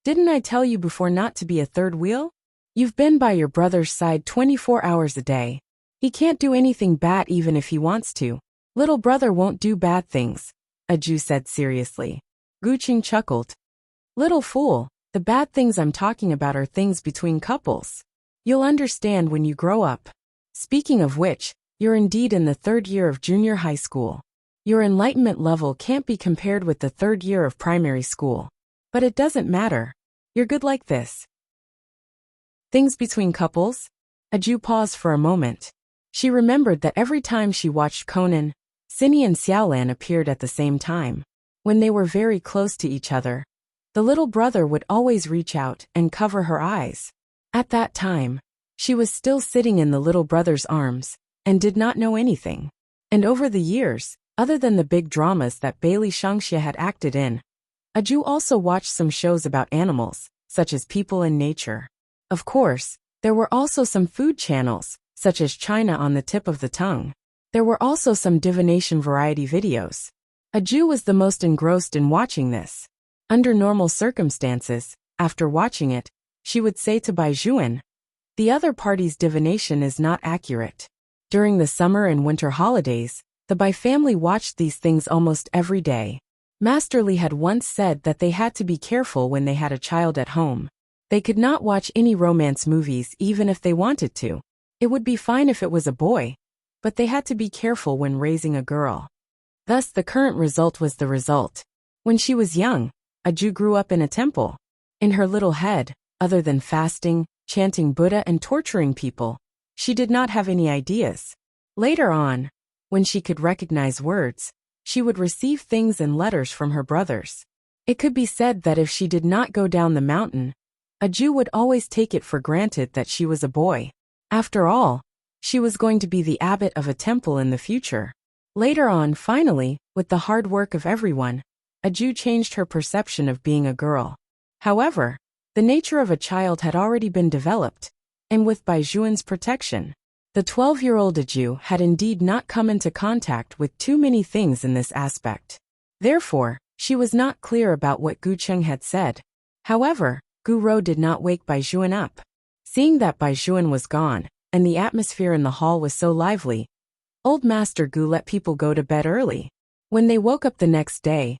"Didn't I tell you before not to be a third wheel? You've been by your brother's side 24 hours a day. He can't do anything bad even if he wants to. Little brother won't do bad things," Aju said seriously. Gu Qing chuckled. "Little fool, the bad things I'm talking about are things between couples. You'll understand when you grow up. Speaking of which, you're indeed in the third year of junior high school. Your enlightenment level can't be compared with the third year of primary school. But it doesn't matter. You're good like this." Things between couples? Aju paused for a moment. She remembered that every time she watched Conan, Cindy and Xiaolan appeared at the same time. When they were very close to each other, the little brother would always reach out and cover her eyes. At that time, she was still sitting in the little brother's arms and did not know anything. And over the years, other than the big dramas that Bailey Shangxia had acted in, Aju also watched some shows about animals, such as People and Nature. Of course, there were also some food channels, such as China on the tip of the tongue. There were also some divination variety videos. Aju was the most engrossed in watching this. Under normal circumstances, after watching it, she would say to Baijuan, "The other party's divination is not accurate." During the summer and winter holidays, the Bai family watched these things almost every day. Master Li had once said that they had to be careful when they had a child at home. They could not watch any romance movies even if they wanted to. It would be fine if it was a boy, but they had to be careful when raising a girl. Thus the current result was the result. When she was young, Aju grew up in a temple. In her little head, other than fasting, chanting Buddha and torturing people, she did not have any ideas. Later on, when she could recognize words, she would receive things and letters from her brothers. It could be said that if she did not go down the mountain, Aju would always take it for granted that she was a boy. After all, she was going to be the abbot of a temple in the future. Later on, finally, with the hard work of everyone, Aju changed her perception of being a girl. However, the nature of a child had already been developed, and with Baijuan's protection, the 12-year-old Aju had indeed not come into contact with too many things in this aspect. Therefore, she was not clear about what Gu Cheng had said. However, Gu Ro did not wake Baijuan up. Seeing that Baijuan was gone, and the atmosphere in the hall was so lively, old Master Gu let people go to bed early. When they woke up the next day,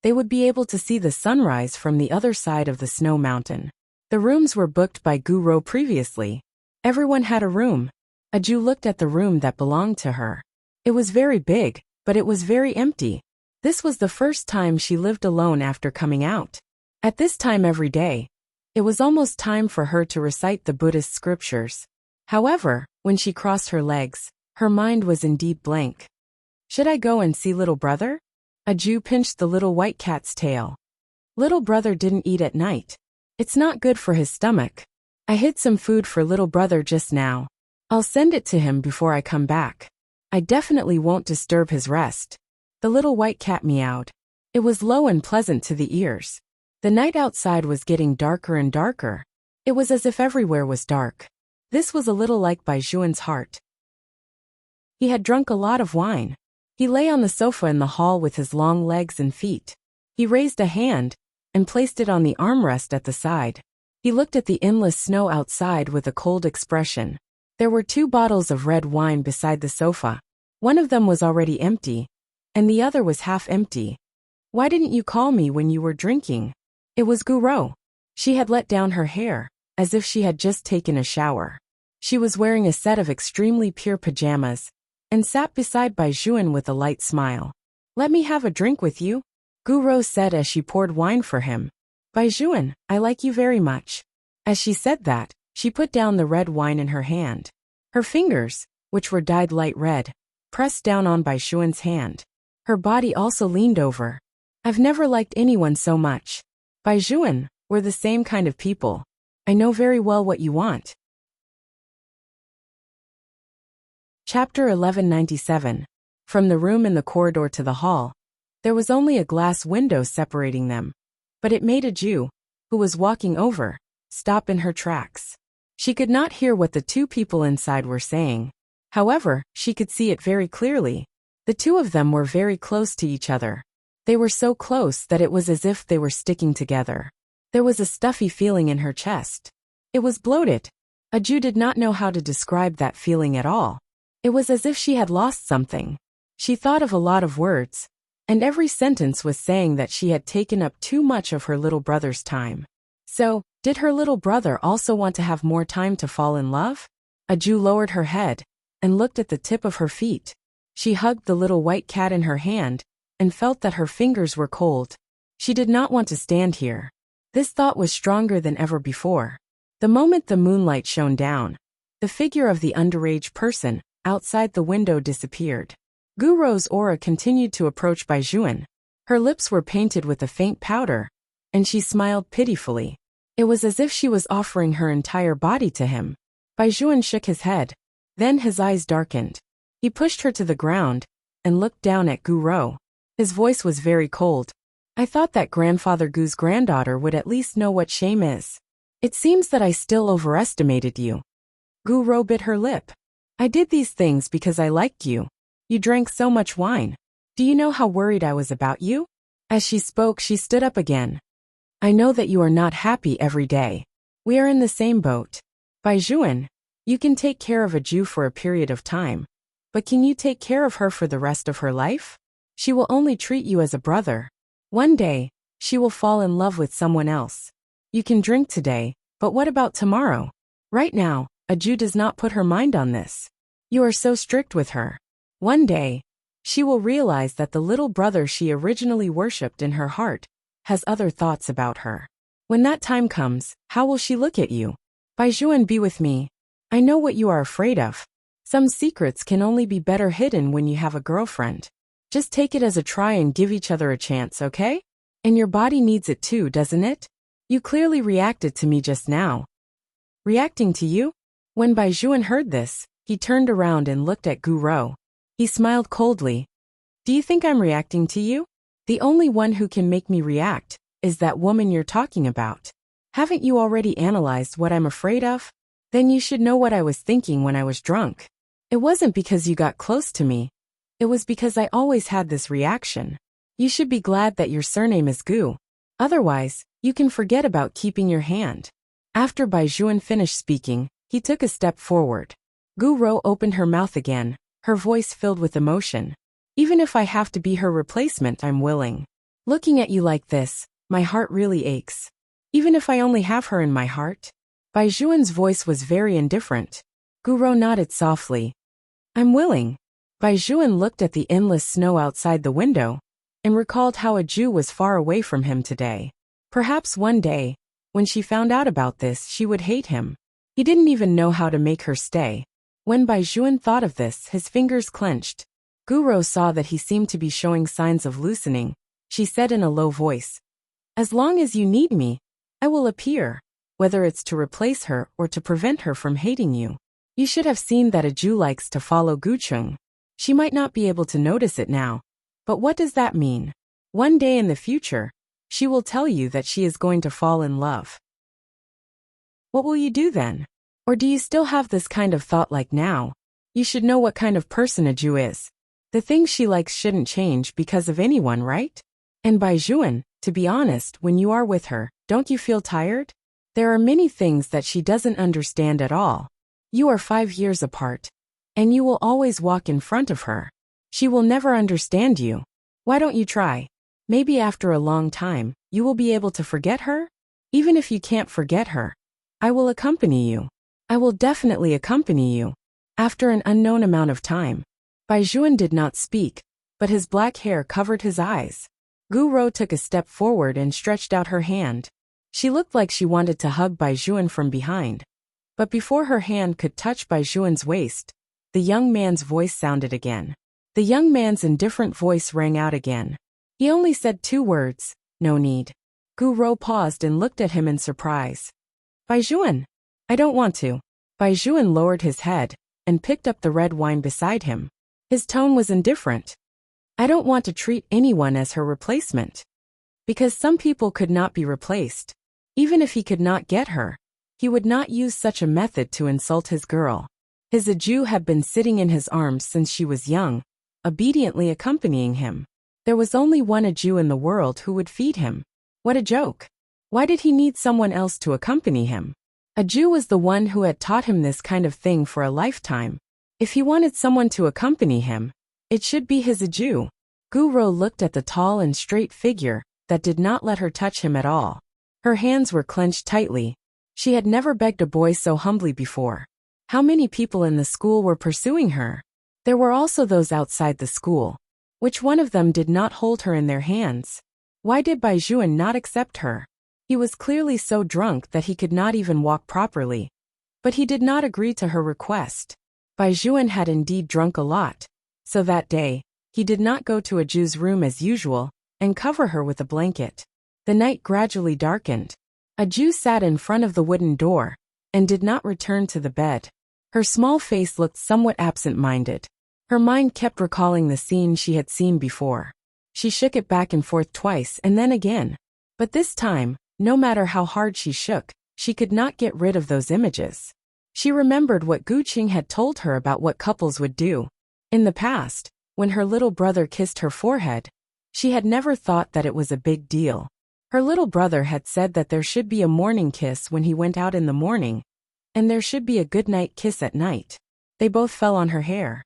they would be able to see the sunrise from the other side of the snow mountain. The rooms were booked by Gu Ro previously. Everyone had a room. Aju looked at the room that belonged to her. It was very big, but it was very empty. This was the first time she lived alone after coming out. At this time every day, it was almost time for her to recite the Buddhist scriptures. However, when she crossed her legs, her mind was indeed blank. Should I go and see little brother? Aju pinched the little white cat's tail. Little brother didn't eat at night. It's not good for his stomach. I hid some food for little brother just now. I'll send it to him before I come back. I definitely won't disturb his rest. The little white cat meowed. It was low and pleasant to the ears. The night outside was getting darker and darker. It was as if everywhere was dark. This was a little like Baijuan's heart. He had drunk a lot of wine. He lay on the sofa in the hall with his long legs and feet. He raised a hand and placed it on the armrest at the side. He looked at the endless snow outside with a cold expression. There were 2 bottles of red wine beside the sofa. One of them was already empty, and the other was half empty. Why didn't you call me when you were drinking? It was Guro. She had let down her hair, as if she had just taken a shower. She was wearing a set of extremely pure pajamas, and sat beside Bai Juan with a light smile. Let me have a drink with you, Guro said as she poured wine for him. Bai Juan, I like you very much. As she said that, she put down the red wine in her hand. Her fingers, which were dyed light red, pressed down on Bai Juan's hand. Her body also leaned over. I've never liked anyone so much. Bai Juan, we're the same kind of people. I know very well what you want. Chapter 1197. From the room in the corridor to the hall, there was only a glass window separating them. But it made a Jew, who was walking over, stop in her tracks. She could not hear what the 2 people inside were saying. However, she could see it very clearly. The 2 of them were very close to each other. They were so close that it was as if they were sticking together. There was a stuffy feeling in her chest. It was bloated. A Jew did not know how to describe that feeling at all. It was as if she had lost something. She thought of a lot of words, and every sentence was saying that she had taken up too much of her little brother's time. So, did her little brother also want to have more time to fall in love? A Jew lowered her head and looked at the tip of her feet. She hugged the little white cat in her hand and felt that her fingers were cold. She did not want to stand here. This thought was stronger than ever before. The moment the moonlight shone down, the figure of the underage person outside the window disappeared. Guro's aura continued to approach Bai Juan. Her lips were painted with a faint powder, and she smiled pitifully. It was as if she was offering her entire body to him. Bai Juan shook his head. Then his eyes darkened. He pushed her to the ground and looked down at Guro. His voice was very cold. I thought that Grandfather Gu's granddaughter would at least know what shame is. It seems that I still overestimated you. Guro bit her lip. I did these things because I liked you. You drank so much wine. Do you know how worried I was about you? As she spoke, she stood up again. I know that you are not happy every day. We are in the same boat. Bai Juan, you can take care of a Jew for a period of time. But can you take care of her for the rest of her life? She will only treat you as a brother. One day, she will fall in love with someone else. You can drink today, but what about tomorrow? Right now, a Jew does not put her mind on this. You are so strict with her. One day, she will realize that the little brother she originally worshipped in her heart has other thoughts about her. When that time comes, how will she look at you? Bai Juan, be with me. I know what you are afraid of. Some secrets can only be better hidden when you have a girlfriend. Just take it as a try and give each other a chance, okay? And your body needs it too, doesn't it? You clearly reacted to me just now. Reacting to you? When Bai Juan heard this, he turned around and looked at Guro. He smiled coldly. Do you think I'm reacting to you? The only one who can make me react is that woman you're talking about. Haven't you already analyzed what I'm afraid of? Then you should know what I was thinking when I was drunk. It wasn't because you got close to me. It was because I always had this reaction. You should be glad that your surname is Gu. Otherwise, you can forget about keeping your hand. After Bai Juan finished speaking, he took a step forward. Guro opened her mouth again, her voice filled with emotion. Even if I have to be her replacement, I'm willing. Looking at you like this, my heart really aches. Even if I only have her in my heart. Bai Juan's voice was very indifferent. Guro nodded softly. I'm willing. Bai Juan looked at the endless snow outside the window and recalled how a Jew was far away from him today. Perhaps one day, when she found out about this, she would hate him. He didn't even know how to make her stay. When Bai Juan thought of this, his fingers clenched. Guro saw that he seemed to be showing signs of loosening. She said in a low voice, as long as you need me, I will appear, whether it's to replace her or to prevent her from hating you. You should have seen that a Jew likes to follow Guchung. She might not be able to notice it now. But what does that mean? One day in the future, she will tell you that she is going to fall in love. What will you do then? Or do you still have this kind of thought like now? You should know what kind of person a Jew is. The things she likes shouldn't change because of anyone, right? And Bai Juan, to be honest, when you are with her, don't you feel tired? There are many things that she doesn't understand at all. You are 5 years apart, and you will always walk in front of her. She will never understand you. Why don't you try? Maybe after a long time, you will be able to forget her? Even if you can't forget her, I will accompany you. I will definitely accompany you. After an unknown amount of time, Bai Juan did not speak, but his black hair covered his eyes. Gu Rou took a step forward and stretched out her hand. She looked like she wanted to hug Bai Juan from behind. But before her hand could touch Bai Juan's waist, the young man's voice sounded again. The young man's indifferent voice rang out again. He only said 2 words, "No need." Gu Rou paused and looked at him in surprise. Bai Juan, I don't want to. Bai Juan lowered his head and picked up the red wine beside him. His tone was indifferent. I don't want to treat anyone as her replacement. Because some people could not be replaced. Even if he could not get her, he would not use such a method to insult his girl. His Aju had been sitting in his arms since she was young, obediently accompanying him. There was only one Aju in the world who would feed him. What a joke. Why did he need someone else to accompany him? Aju was the one who had taught him this kind of thing for a lifetime. If he wanted someone to accompany him, it should be his Aju. Gu Rou looked at the tall and straight figure that did not let her touch him at all. Her hands were clenched tightly. She had never begged a boy so humbly before. How many people in the school were pursuing her? There were also those outside the school. Which one of them did not hold her in their hands? Why did Bai Juan not accept her? He was clearly so drunk that he could not even walk properly. But he did not agree to her request. Bai Juan had indeed drunk a lot. So that day, he did not go to Aju's room as usual and cover her with a blanket. The night gradually darkened. Aju sat in front of the wooden door and did not return to the bed. Her small face looked somewhat absent-minded. Her mind kept recalling the scene she had seen before. She shook it back and forth twice and then again. But this time, no matter how hard she shook, she could not get rid of those images. She remembered what Gu Qing had told her about what couples would do. In the past, when her little brother kissed her forehead, she had never thought that it was a big deal. Her little brother had said that there should be a morning kiss when he went out in the morning, and there should be a goodnight kiss at night. They both fell on her hair.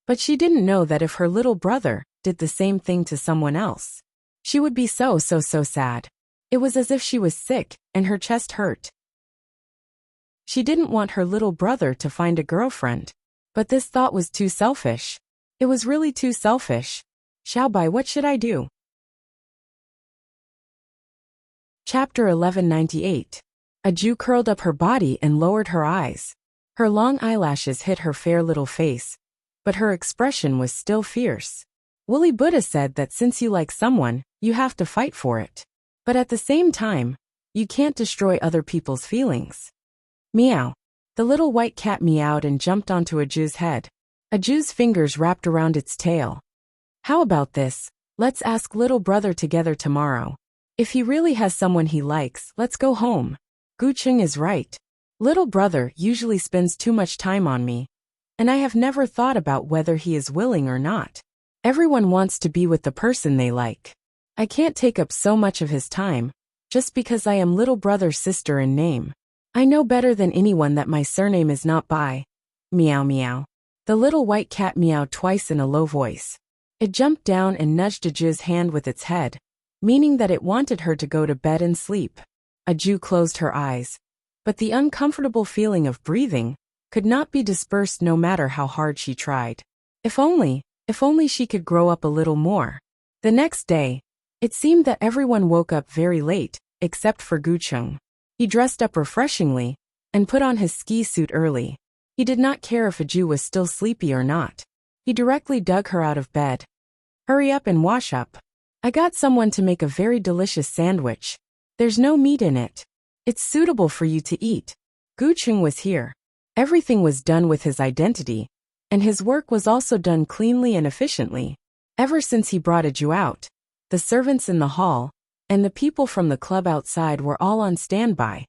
But she didn't know that if her little brother did the same thing to someone else, she would be so sad. It was as if she was sick and her chest hurt. She didn't want her little brother to find a girlfriend. But this thought was too selfish. It was really too selfish. Xiaobai, what should I do? Chapter 1198. Aju curled up her body and lowered her eyes. Her long eyelashes hid her fair little face, but her expression was still fierce. Woolly Buddha said that since you like someone, you have to fight for it. But at the same time, you can't destroy other people's feelings. Meow. The little white cat meowed and jumped onto Aju's head. Aju's fingers wrapped around its tail. How about this? Let's ask little brother together tomorrow. If he really has someone he likes, let's go home. Gu Qing is right. Little brother usually spends too much time on me, and I have never thought about whether he is willing or not. Everyone wants to be with the person they like. I can't take up so much of his time, just because I am little brother's sister in name. I know better than anyone that my surname is not Bai. Meow meow. The little white cat meowed twice in a low voice. It jumped down and nudged Aju's hand with its head, meaning that it wanted her to go to bed and sleep. Aju closed her eyes, but the uncomfortable feeling of breathing could not be dispersed no matter how hard she tried. If only she could grow up a little more. The next day, it seemed that everyone woke up very late, except for Gu Qing. He dressed up refreshingly and put on his ski suit early. He did not care if Aju was still sleepy or not. He directly dug her out of bed. Hurry up and wash up. I got someone to make a very delicious sandwich. There's no meat in it. It's suitable for you to eat. Gu Qing was here. Everything was done with his identity, and his work was also done cleanly and efficiently. Ever since he brought Aju out, the servants in the hall and the people from the club outside were all on standby,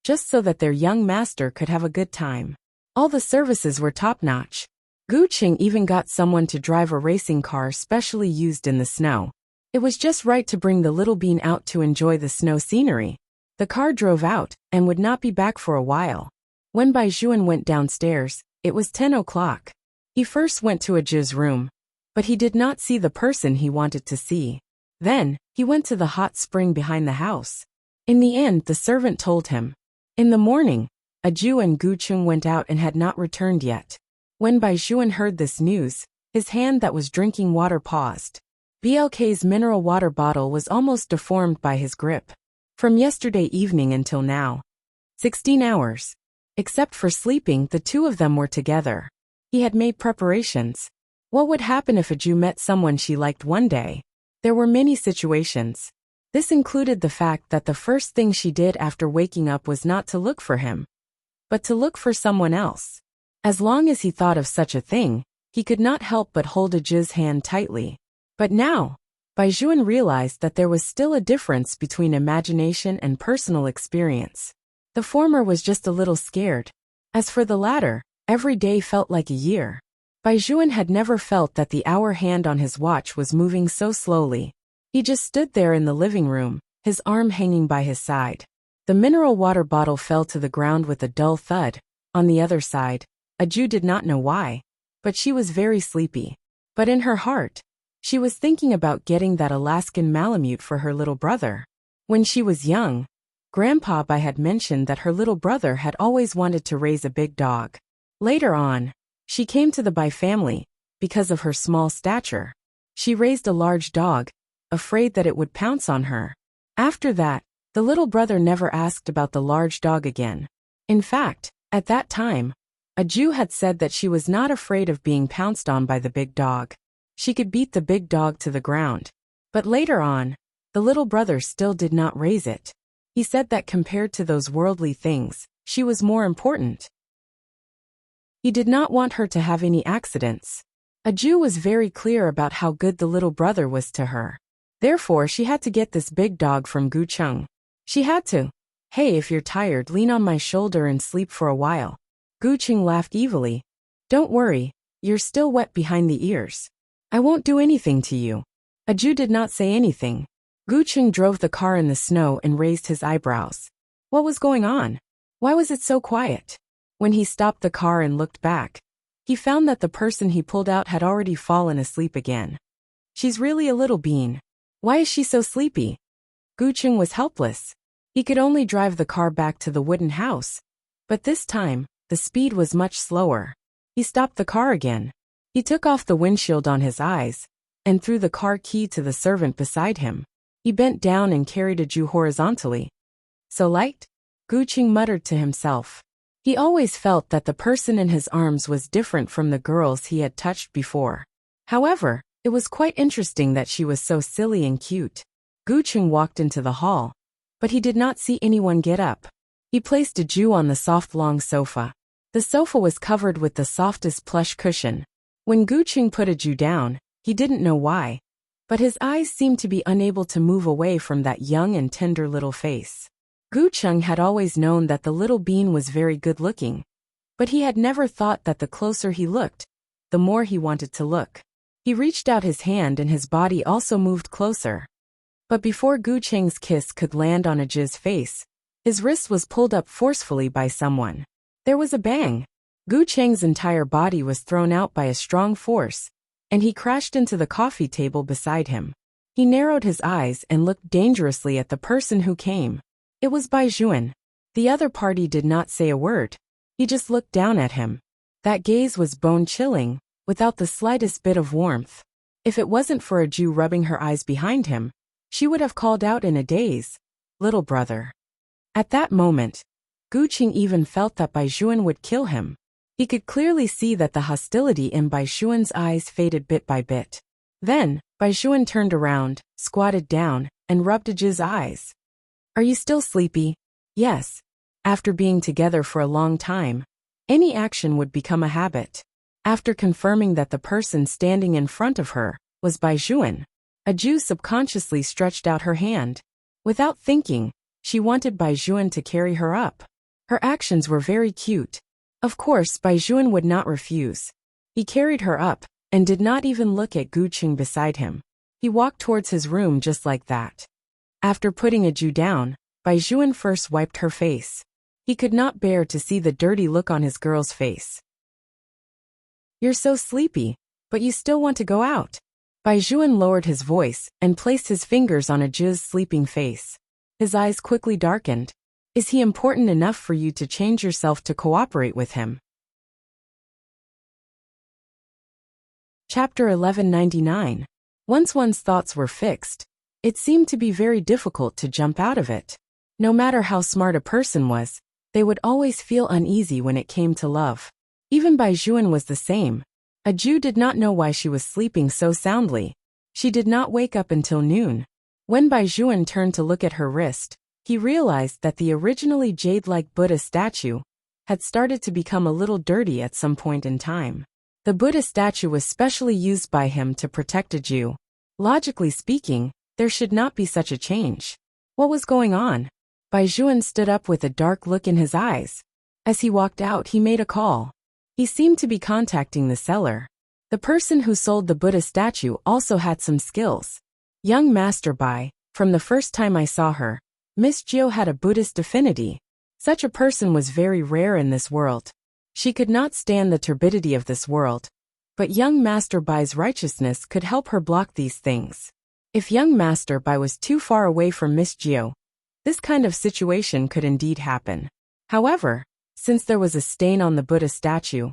just so that their young master could have a good time. All the services were top-notch. Gu Qing even got someone to drive a racing car specially used in the snow. It was just right to bring the little bean out to enjoy the snow scenery. The car drove out and would not be back for a while. When Bai Juan went downstairs, it was 10 o'clock. He first went to Aju's room, but he did not see the person he wanted to see. Then, he went to the hot spring behind the house. In the end, the servant told him. In the morning, Aju and Gu Chung went out and had not returned yet. When Bai Juan heard this news, his hand that was drinking water paused. BLK's mineral water bottle was almost deformed by his grip. From yesterday evening until now. 16 hours. Except for sleeping, the two of them were together. He had made preparations. What would happen if Aju met someone she liked one day? There were many situations. This included the fact that the first thing she did after waking up was not to look for him, but to look for someone else. As long as he thought of such a thing, he could not help but hold Aju's hand tightly. But now, Bai Juan realized that there was still a difference between imagination and personal experience. The former was just a little scared. As for the latter, every day felt like a year. Bai Juan had never felt that the hour hand on his watch was moving so slowly. He just stood there in the living room, his arm hanging by his side. The mineral water bottle fell to the ground with a dull thud. On the other side, Aju did not know why, but she was very sleepy. But in her heart, she was thinking about getting that Alaskan Malamute for her little brother. When she was young, Grandpa Bai had mentioned that her little brother had always wanted to raise a big dog. Later on, she came to the Bai family because of her small stature. She raised a large dog, afraid that it would pounce on her. After that, the little brother never asked about the large dog again. In fact, at that time, Aju had said that she was not afraid of being pounced on by the big dog. She could beat the big dog to the ground. But later on, the little brother still did not raise it. He said that compared to those worldly things, she was more important. He did not want her to have any accidents. Aju was very clear about how good the little brother was to her. Therefore, she had to get this big dog from Gu Chung. She had to. Hey, if you're tired, lean on my shoulder and sleep for a while. Gu Chung laughed evilly. Don't worry, you're still wet behind the ears. I won't do anything to you. Aju did not say anything. Gu Chung drove the car in the snow and raised his eyebrows. What was going on? Why was it so quiet? When he stopped the car and looked back, he found that the person he pulled out had already fallen asleep again. She's really a little bean. Why is she so sleepy? Gu Chung was helpless. He could only drive the car back to the wooden house. But this time, the speed was much slower. He stopped the car again. He took off the windshield on his eyes, and threw the car key to the servant beside him. He bent down and carried Aju horizontally. So light? Gu Chung muttered to himself. He always felt that the person in his arms was different from the girls he had touched before. However, it was quite interesting that she was so silly and cute. Gu Chung walked into the hall, but he did not see anyone get up. He placed Aju on the soft long sofa. The sofa was covered with the softest plush cushion. When Gu Chung put Aju down, he didn't know why, but his eyes seemed to be unable to move away from that young and tender little face. Gu Chung had always known that the little bean was very good-looking, but he had never thought that the closer he looked, the more he wanted to look. He reached out his hand and his body also moved closer. But before Gu Cheng's kiss could land on Aju's face, his wrist was pulled up forcefully by someone. There was a bang. Gu Cheng's entire body was thrown out by a strong force, and he crashed into the coffee table beside him. He narrowed his eyes and looked dangerously at the person who came. It was Bai Juan. The other party did not say a word. He just looked down at him. That gaze was bone-chilling, without the slightest bit of warmth. If it wasn't for Aju rubbing her eyes behind him, she would have called out in a daze, "Little brother." At that moment, Gu Chung even felt that Bai Juan would kill him. He could clearly see that the hostility in Bai Juan's eyes faded bit by bit. Then, Bai Juan turned around, squatted down, and rubbed Aju's eyes. Are you still sleepy? Yes. After being together for a long time, any action would become a habit. After confirming that the person standing in front of her was Bai Juan, Aju subconsciously stretched out her hand. Without thinking, she wanted Bai Juan to carry her up. Her actions were very cute. Of course, Bai Juan would not refuse. He carried her up, and did not even look at Gu Chung beside him. He walked towards his room just like that. After putting Aju down, Bai Juan first wiped her face. He could not bear to see the dirty look on his girl's face. You're so sleepy, but you still want to go out. Bai Juan lowered his voice and placed his fingers on Aju's sleeping face. His eyes quickly darkened. Is he important enough for you to change yourself to cooperate with him? Chapter 1199. Once one's thoughts were fixed, it seemed to be very difficult to jump out of it. No matter how smart a person was, they would always feel uneasy when it came to love. Even Bai Juan was the same. Aju did not know why she was sleeping so soundly. She did not wake up until noon. When Bai Juan turned to look at her wrist, he realized that the originally jade-like Buddha statue had started to become a little dirty at some point in time. The Buddha statue was specially used by him to protect Aju. Logically speaking, there should not be such a change. What was going on? Bai Juan stood up with a dark look in his eyes. As he walked out, he made a call. He seemed to be contacting the seller. The person who sold the Buddha statue also had some skills. Young Master Bai, from the first time I saw her, Miss Jio had a Buddhist affinity. Such a person was very rare in this world. She could not stand the turbidity of this world. But young Master Bai's righteousness could help her block these things. If young Master Bai was too far away from Miss Jio, this kind of situation could indeed happen. However, since there was a stain on the Buddha statue,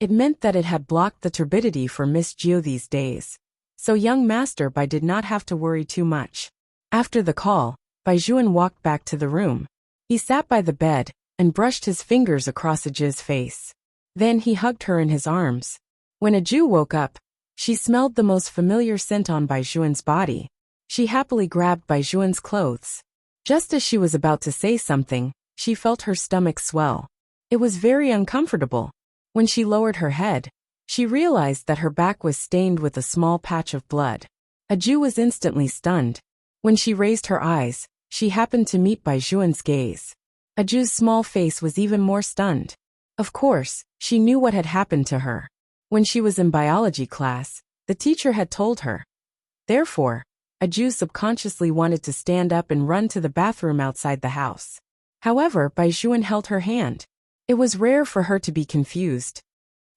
it meant that it had blocked the turbidity for Miss Jio these days. So young Master Bai did not have to worry too much. After the call, Bai Juan walked back to the room. He sat by the bed and brushed his fingers across Aju's face. Then he hugged her in his arms. When Aju woke up, she smelled the most familiar scent on Bai Juan's body. She happily grabbed Bai Juan's clothes. Just as she was about to say something, she felt her stomach swell. It was very uncomfortable. When she lowered her head, she realized that her back was stained with a small patch of blood. Aju was instantly stunned. When she raised her eyes, she happened to meet Bai Juan's gaze. Aju's small face was even more stunned. Of course, she knew what had happened to her. When she was in biology class, the teacher had told her. Therefore, Aju subconsciously wanted to stand up and run to the bathroom outside the house. However, Bai Juan held her hand. It was rare for her to be confused.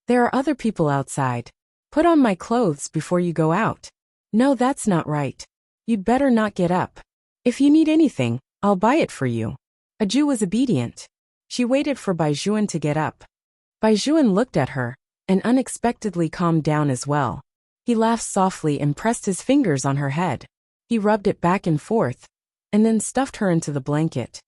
There are other people outside. Put on my clothes before you go out. No, that's not right. You'd better not get up. If you need anything, I'll buy it for you. Aju was obedient. She waited for Bai Juan to get up. Bai Juan looked at her and unexpectedly calmed down as well. He laughed softly and pressed his fingers on her head. He rubbed it back and forth, and then stuffed her into the blanket.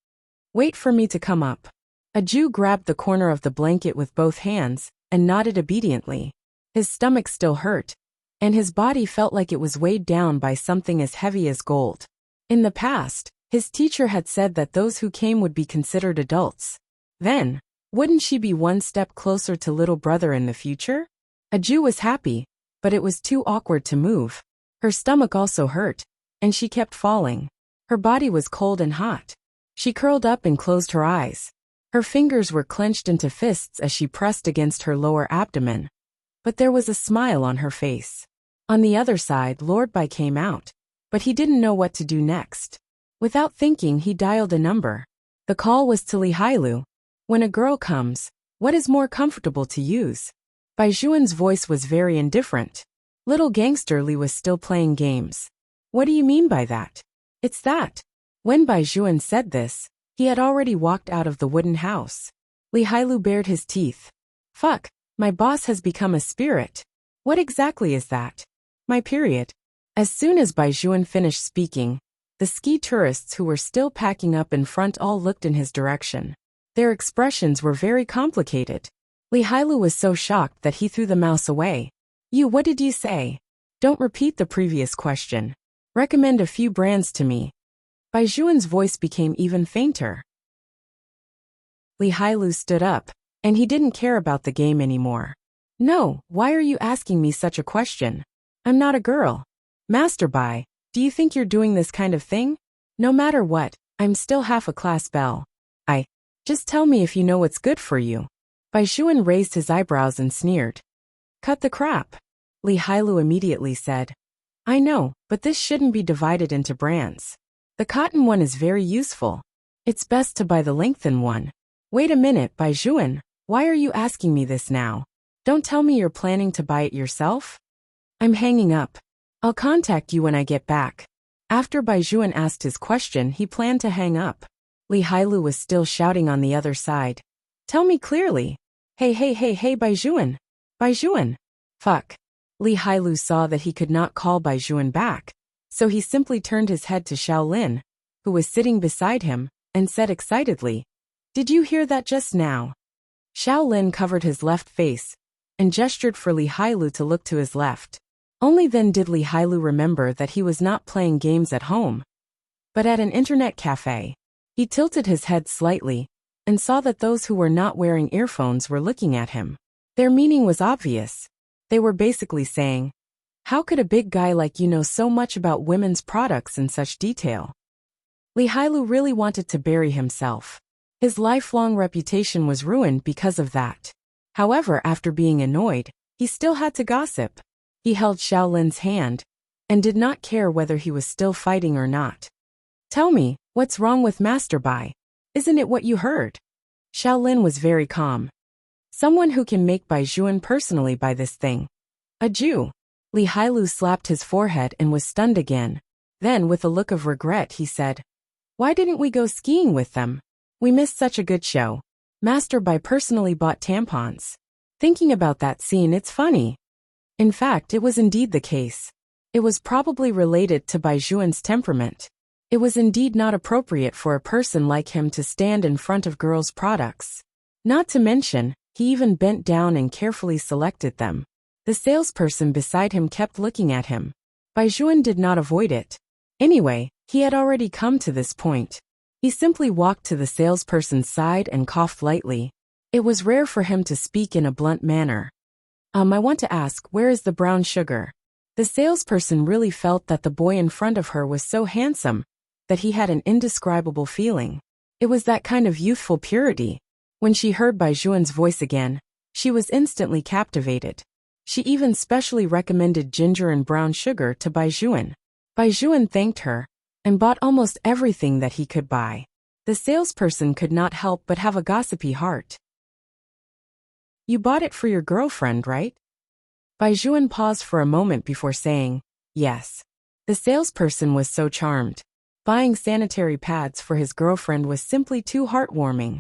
Wait for me to come up. Aju grabbed the corner of the blanket with both hands and nodded obediently. His stomach still hurt, and his body felt like it was weighed down by something as heavy as gold. In the past, his teacher had said that those who came would be considered adults. Then, wouldn't she be one step closer to little brother in the future? Aju was happy, but it was too awkward to move. Her stomach also hurt, and she kept falling. Her body was cold and hot. She curled up and closed her eyes. Her fingers were clenched into fists as she pressed against her lower abdomen. But there was a smile on her face. On the other side, Lord Bai came out, but he didn't know what to do next. Without thinking, he dialed a number. The call was to Li Hailu. When a girl comes, what is more comfortable to use? Bai Juan's voice was very indifferent. Little gangster Li was still playing games. What do you mean by that? It's that. When Bai Juan said this, he had already walked out of the wooden house. Li Hailu bared his teeth. Fuck, my boss has become a spirit. What exactly is that? My period. As soon as Bai Juan finished speaking, the ski tourists who were still packing up in front all looked in his direction. Their expressions were very complicated. Li Hailu was so shocked that he threw the mouse away. What did you say? Don't repeat the previous question. Recommend a few brands to me. Bai Juan's voice became even fainter. Li Hailu stood up, and he didn't care about the game anymore. No, why are you asking me such a question? I'm not a girl. Master Bai, do you think you're doing this kind of thing? No matter what, I'm still half a class belle. Just tell me if you know what's good for you. Bai Juan raised his eyebrows and sneered. Cut the crap. Li Hailu immediately said. I know, but this shouldn't be divided into brands. The cotton one is very useful. It's best to buy the lengthened one. Wait a minute, Bai Juan, why are you asking me this now? Don't tell me you're planning to buy it yourself? I'm hanging up. I'll contact you when I get back. After Bai Juan asked his question, he planned to hang up. Li Hailu was still shouting on the other side. Tell me clearly. Hey, Bai Juan. Bai Juan. Fuck. Li Hailu saw that he could not call Bai Juan back, so he simply turned his head to Xiaolin, who was sitting beside him, and said excitedly, Did you hear that just now? Xiaolin covered his left face and gestured for Li Hailu to look to his left. Only then did Li Hailu remember that he was not playing games at home, but at an internet cafe. He tilted his head slightly and saw that those who were not wearing earphones were looking at him. Their meaning was obvious. They were basically saying, How could a big guy like you know so much about women's products in such detail? Li Hailu really wanted to bury himself. His lifelong reputation was ruined because of that. However, after being annoyed, he still had to gossip. He held Xiaolin's hand and did not care whether he was still fighting or not. Tell me, what's wrong with Master Bai? Isn't it what you heard? Xiaolin was very calm. Someone who can make Bai Juan personally buy this thing. A Jew. Li Hailu slapped his forehead and was stunned again. Then, with a look of regret, he said, Why didn't we go skiing with them? We missed such a good show. Master Bai personally bought tampons. Thinking about that scene, it's funny. In fact, it was indeed the case. It was probably related to Bai Juan's temperament. It was indeed not appropriate for a person like him to stand in front of girls' products. Not to mention, he even bent down and carefully selected them. The salesperson beside him kept looking at him. Bai Juan did not avoid it. Anyway, he had already come to this point. He simply walked to the salesperson's side and coughed lightly. It was rare for him to speak in a blunt manner. I want to ask, where is the brown sugar? The salesperson really felt that the boy in front of her was so handsome that he had an indescribable feeling. It was that kind of youthful purity. When she heard Bai Juan's voice again, she was instantly captivated. She even specially recommended ginger and brown sugar to Bai Juan. Bai Juan thanked her and bought almost everything that he could buy. The salesperson could not help but have a gossipy heart. You bought it for your girlfriend, right? Bai Juan paused for a moment before saying, Yes. The salesperson was so charmed. Buying sanitary pads for his girlfriend was simply too heartwarming.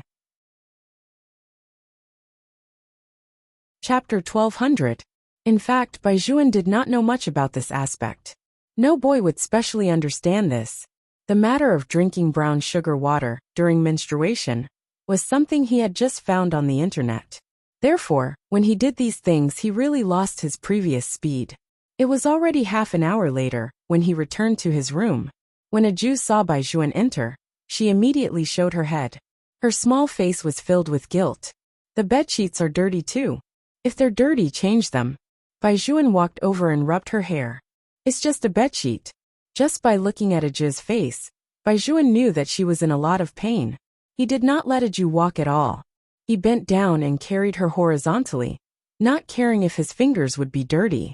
Chapter 1200. In fact, Bai Juan did not know much about this aspect. No boy would specially understand this. The matter of drinking brown sugar water during menstruation was something he had just found on the internet. Therefore, when he did these things, he really lost his previous speed. It was already half an hour later when he returned to his room. When a Jew saw Bai Juan enter, she immediately showed her head. Her small face was filled with guilt. The bedsheets are dirty too. If they're dirty, change them. Bai Juan walked over and rubbed her hair. It's just a bedsheet. Just by looking at Aju's face, Bai Juan knew that she was in a lot of pain. He did not let Aju walk at all. He bent down and carried her horizontally, not caring if his fingers would be dirty.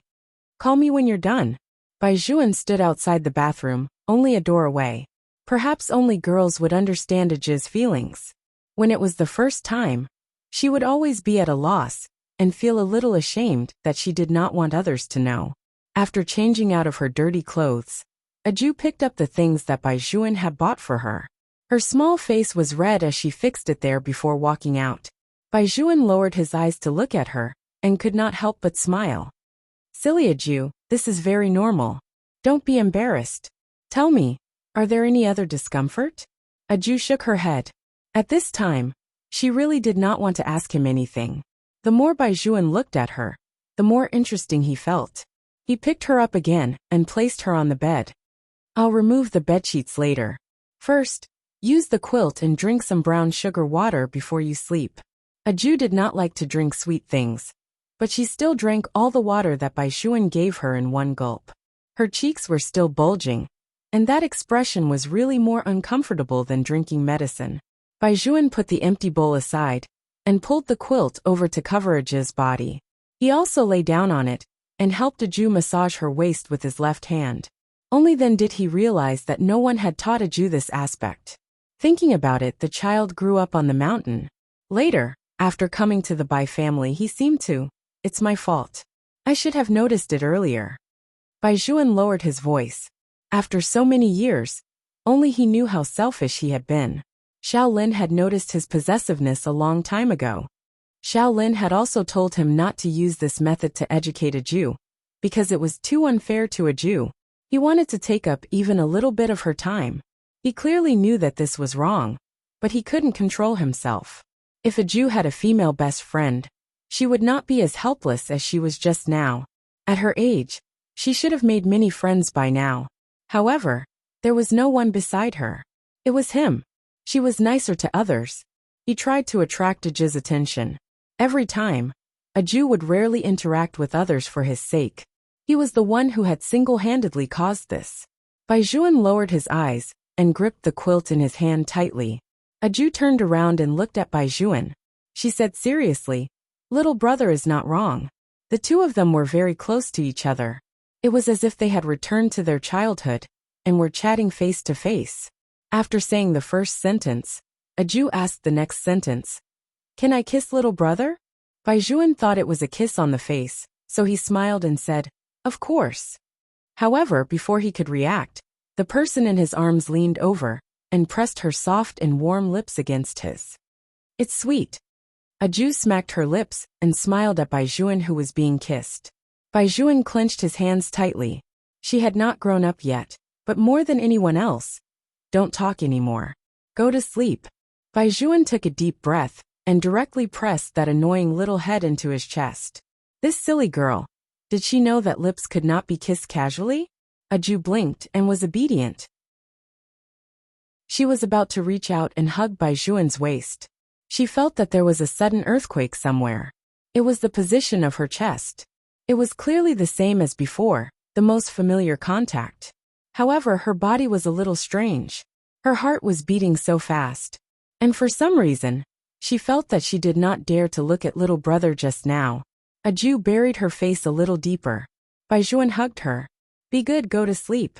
Call me when you're done. Bai Juan stood outside the bathroom, only a door away. Perhaps only girls would understand Aju's feelings. When it was the first time, she would always be at a loss and feel a little ashamed that she did not want others to know. After changing out of her dirty clothes, Aju picked up the things that Bai Juan had bought for her. Her small face was red as she fixed it there before walking out. Bai Juan lowered his eyes to look at her and could not help but smile. Silly Aju, this is very normal. Don't be embarrassed. Tell me, are there any other discomfort? Aju shook her head. At this time, she really did not want to ask him anything. The more Bai Juan looked at her, the more interesting he felt. He picked her up again and placed her on the bed. I'll remove the bedsheets later. First, use the quilt and drink some brown sugar water before you sleep. Aju did not like to drink sweet things, but she still drank all the water that Bai Juan gave her in one gulp. Her cheeks were still bulging, and that expression was really more uncomfortable than drinking medicine. Bai Juan put the empty bowl aside and pulled the quilt over to cover Aju's body. He also lay down on it and helped Aju massage her waist with his left hand. Only then did he realize that no one had taught Aju this aspect. Thinking about it, the child grew up on the mountain. Later, after coming to the Bai family, he seemed to. It's my fault. I should have noticed it earlier. Bai Juan lowered his voice. After so many years, only he knew how selfish he had been. Xiao Lin had noticed his possessiveness a long time ago. Xiao Lin had also told him not to use this method to educate a Jew, because it was too unfair to a Jew. He wanted to take up even a little bit of her time. He clearly knew that this was wrong, but he couldn't control himself. If a Jew had a female best friend, she would not be as helpless as she was just now. At her age, she should have made many friends by now. However, there was no one beside her. It was him. She was nicer to others. He tried to attract a Jew's attention. Every time, a Jew would rarely interact with others for his sake. He was the one who had single-handedly caused this. Bai Juan lowered his eyes and gripped the quilt in his hand tightly. A Jew turned around and looked at Bai Juan. She said seriously, "Little brother is not wrong." The two of them were very close to each other. It was as if they had returned to their childhood and were chatting face to face. After saying the first sentence, a Jew asked the next sentence, "Can I kiss little brother?" Bai Juan thought it was a kiss on the face, so he smiled and said, "Of course." However, before he could react, the person in his arms leaned over and pressed her soft and warm lips against his. "It's sweet." A Jew smacked her lips and smiled at Bai Juan, who was being kissed. Bai Juan clenched his hands tightly. She had not grown up yet, but more than anyone else. "Don't talk anymore. Go to sleep." Bai Juan took a deep breath and directly pressed that annoying little head into his chest. This silly girl. Did she know that lips could not be kissed casually? A Jew blinked and was obedient. She was about to reach out and hug Bai Juan's waist. She felt that there was a sudden earthquake somewhere. It was the position of her chest. It was clearly the same as before, the most familiar contact. However, her body was a little strange. Her heart was beating so fast. And for some reason, she felt that she did not dare to look at little brother just now. A Jew buried her face a little deeper. Bai Juan hugged her. "Be good, go to sleep."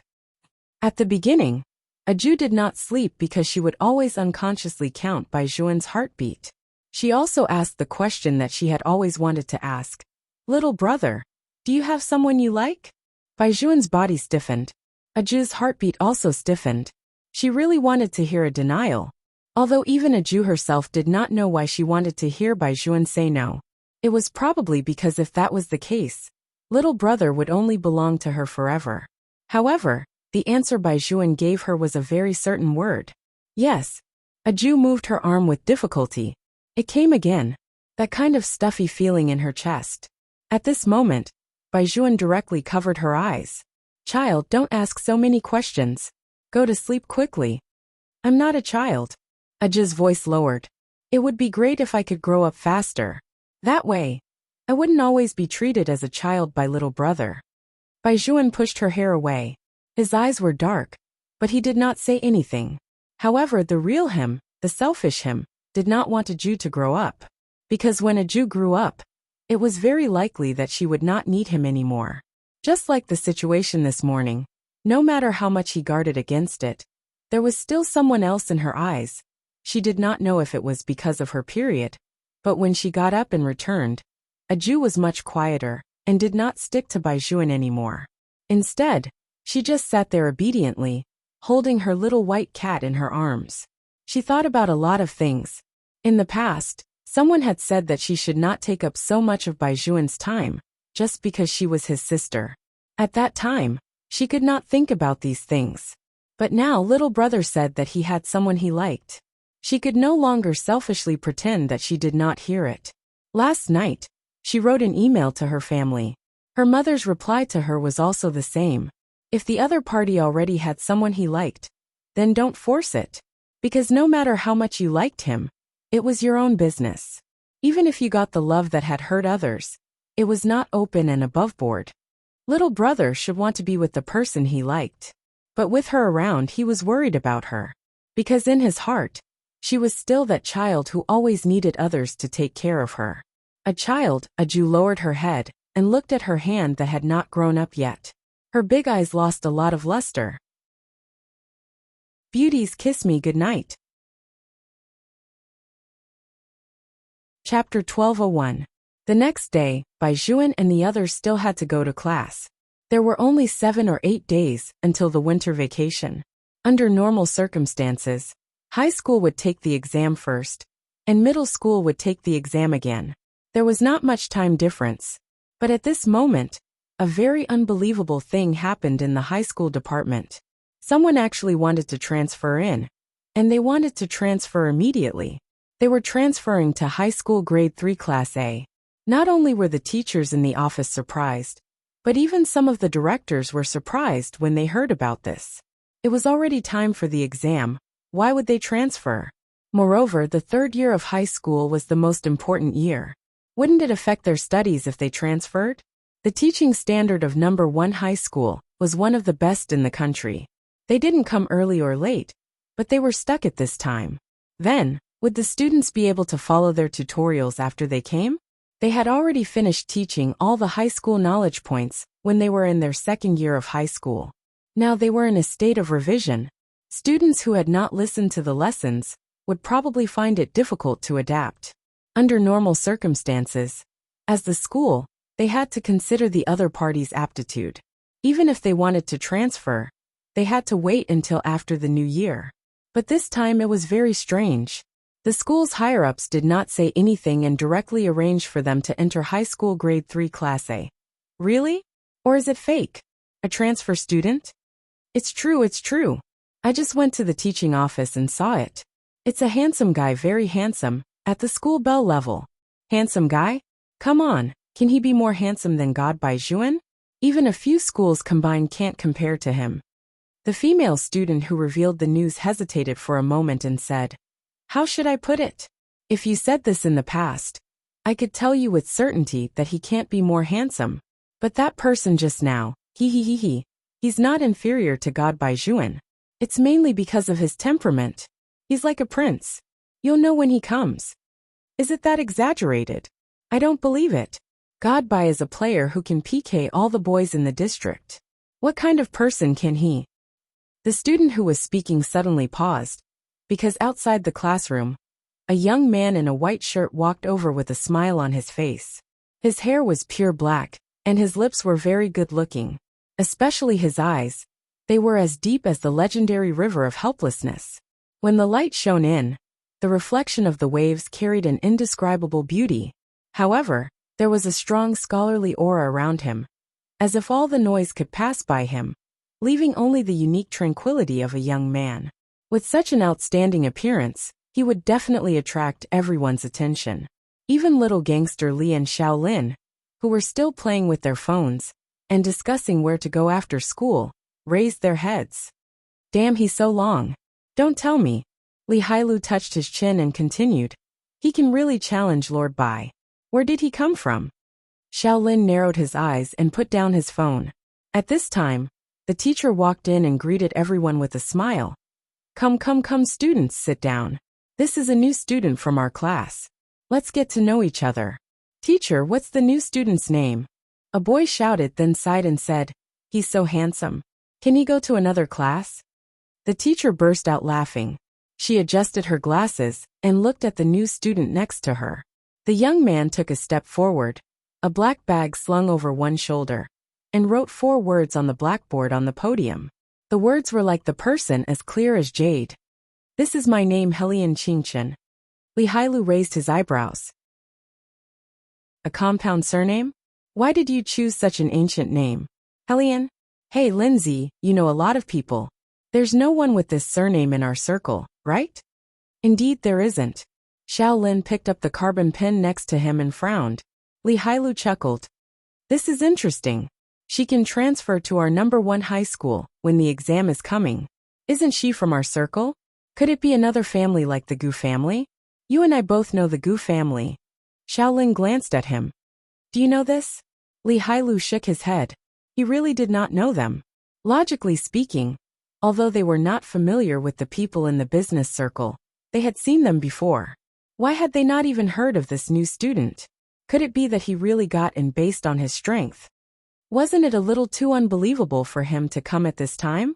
At the beginning, a Jew did not sleep because she would always unconsciously count Bai Juan's heartbeat. She also asked the question that she had always wanted to ask. "Little brother, do you have someone you like?" Bai Juan's body stiffened. A Jew's heartbeat also stiffened. She really wanted to hear a denial. Although even a Jew herself did not know why she wanted to hear Bai Juan say no. It was probably because if that was the case, little brother would only belong to her forever. However, the answer Bai Juan gave her was a very certain word. Yes. A Jew moved her arm with difficulty. It came again. That kind of stuffy feeling in her chest. At this moment, Bai Juan directly covered her eyes. "Child, don't ask so many questions. Go to sleep quickly." "I'm not a child." A Jew's voice lowered. "It would be great if I could grow up faster. That way, I wouldn't always be treated as a child by little brother." Bai Juan pushed her hair away. His eyes were dark, but he did not say anything. However, the real him, the selfish him, did not want a Jew to grow up. Because when a Jew grew up, it was very likely that she would not need him anymore. Just like the situation this morning, no matter how much he guarded against it, there was still someone else in her eyes. She did not know if it was because of her period, but when she got up and returned, a Jew was much quieter and did not stick to Bai Juan anymore. Instead, she just sat there obediently, holding her little white cat in her arms. She thought about a lot of things. In the past, someone had said that she should not take up so much of Bai Juan's time, just because she was his sister. At that time, she could not think about these things. But now little brother said that he had someone he liked. She could no longer selfishly pretend that she did not hear it. Last night, she wrote an email to her family. Her mother's reply to her was also the same. If the other party already had someone he liked, then don't force it. Because no matter how much you liked him, it was your own business. Even if you got the love that had hurt others, it was not open and above board. Little brother should want to be with the person he liked. But with her around, he was worried about her. Because in his heart, she was still that child who always needed others to take care of her. A child, a Jew lowered her head and looked at her hand that had not grown up yet. Her big eyes lost a lot of luster. "Beauties, kiss me good night." Chapter 1201. The next day, Bai Juan and the others still had to go to class. There were only 7 or 8 days until the winter vacation. Under normal circumstances, high school would take the exam first, and middle school would take the exam again. There was not much time difference. But at this moment, a very unbelievable thing happened in the high school department. Someone actually wanted to transfer in, and they wanted to transfer immediately. They were transferring to high school grade 3 class A. Not only were the teachers in the office surprised, but even some of the directors were surprised when they heard about this. It was already time for the exam. Why would they transfer? Moreover, the 3rd year of high school was the most important year. Wouldn't it affect their studies if they transferred? The teaching standard of number 1 high school was one of the best in the country. They didn't come early or late, but they were stuck at this time. Then, would the students be able to follow their tutorials after they came? They had already finished teaching all the high school knowledge points when they were in their 2nd year of high school. Now they were in a state of revision. Students who had not listened to the lessons would probably find it difficult to adapt. Under normal circumstances, as the school, they had to consider the other party's aptitude. Even if they wanted to transfer, they had to wait until after the new year. But this time it was very strange. The school's higher-ups did not say anything and directly arranged for them to enter high school grade 3 class A. Really? Or is it fake? A transfer student? It's true. I just went to the teaching office and saw it. It's a handsome guy, very handsome, at the school bell level. Handsome guy? Come on, can he be more handsome than God Bai Juan? Even a few schools combined can't compare to him. The female student who revealed the news hesitated for a moment and said, "How should I put it? If you said this in the past, I could tell you with certainty that he can't be more handsome. But that person just now, he's not inferior to God Bai Juan. It's mainly because of his temperament. He's like a prince. You'll know when he comes." Is it that exaggerated? I don't believe it. God Bai is a player who can PK all the boys in the district. What kind of person can he? The student who was speaking suddenly paused, because outside the classroom, a young man in a white shirt walked over with a smile on his face. His hair was pure black, and his lips were very good-looking. Especially his eyes. They were as deep as the legendary river of helplessness. When the light shone in, the reflection of the waves carried an indescribable beauty. However, there was a strong scholarly aura around him, as if all the noise could pass by him, leaving only the unique tranquility of a young man. With such an outstanding appearance, he would definitely attract everyone's attention. Even little gangster Li and Xiaolin, who were still playing with their phones and discussing where to go after school, raised their heads. Damn, he's so long. Don't tell me. Li Hailu touched his chin and continued. He can really challenge Lord Bai. Where did he come from? Xiaolin narrowed his eyes and put down his phone. At this time, the teacher walked in and greeted everyone with a smile. Come, students, sit down. This is a new student from our class. Let's get to know each other. Teacher, what's the new student's name? A boy shouted, then sighed and said, "He's so handsome. Can he go to another class?" The teacher burst out laughing. She adjusted her glasses and looked at the new student next to her. The young man took a step forward, a black bag slung over one shoulder, and wrote 4 words on the blackboard on the podium. The words were like the person as clear as jade. "This is my name, Helian Qingchen." Li Hailu raised his eyebrows. "A compound surname? Why did you choose such an ancient name? Helian? Hey, Lindsay, you know a lot of people. There's no one with this surname in our circle, right?" "Indeed there isn't." Xiaolin picked up the carbon pen next to him and frowned. Li Hailu chuckled. "This is interesting. She can transfer to our number 1 high school when the exam is coming. Isn't she from our circle? Could it be another family like the Gu family? You and I both know the Gu family." Xiaolin glanced at him. "Do you know this?" Li Hailu shook his head. He really did not know them. Logically speaking, although they were not familiar with the people in the business circle, they had seen them before. Why had they not even heard of this new student? Could it be that he really got in based on his strength? Wasn't it a little too unbelievable for him to come at this time?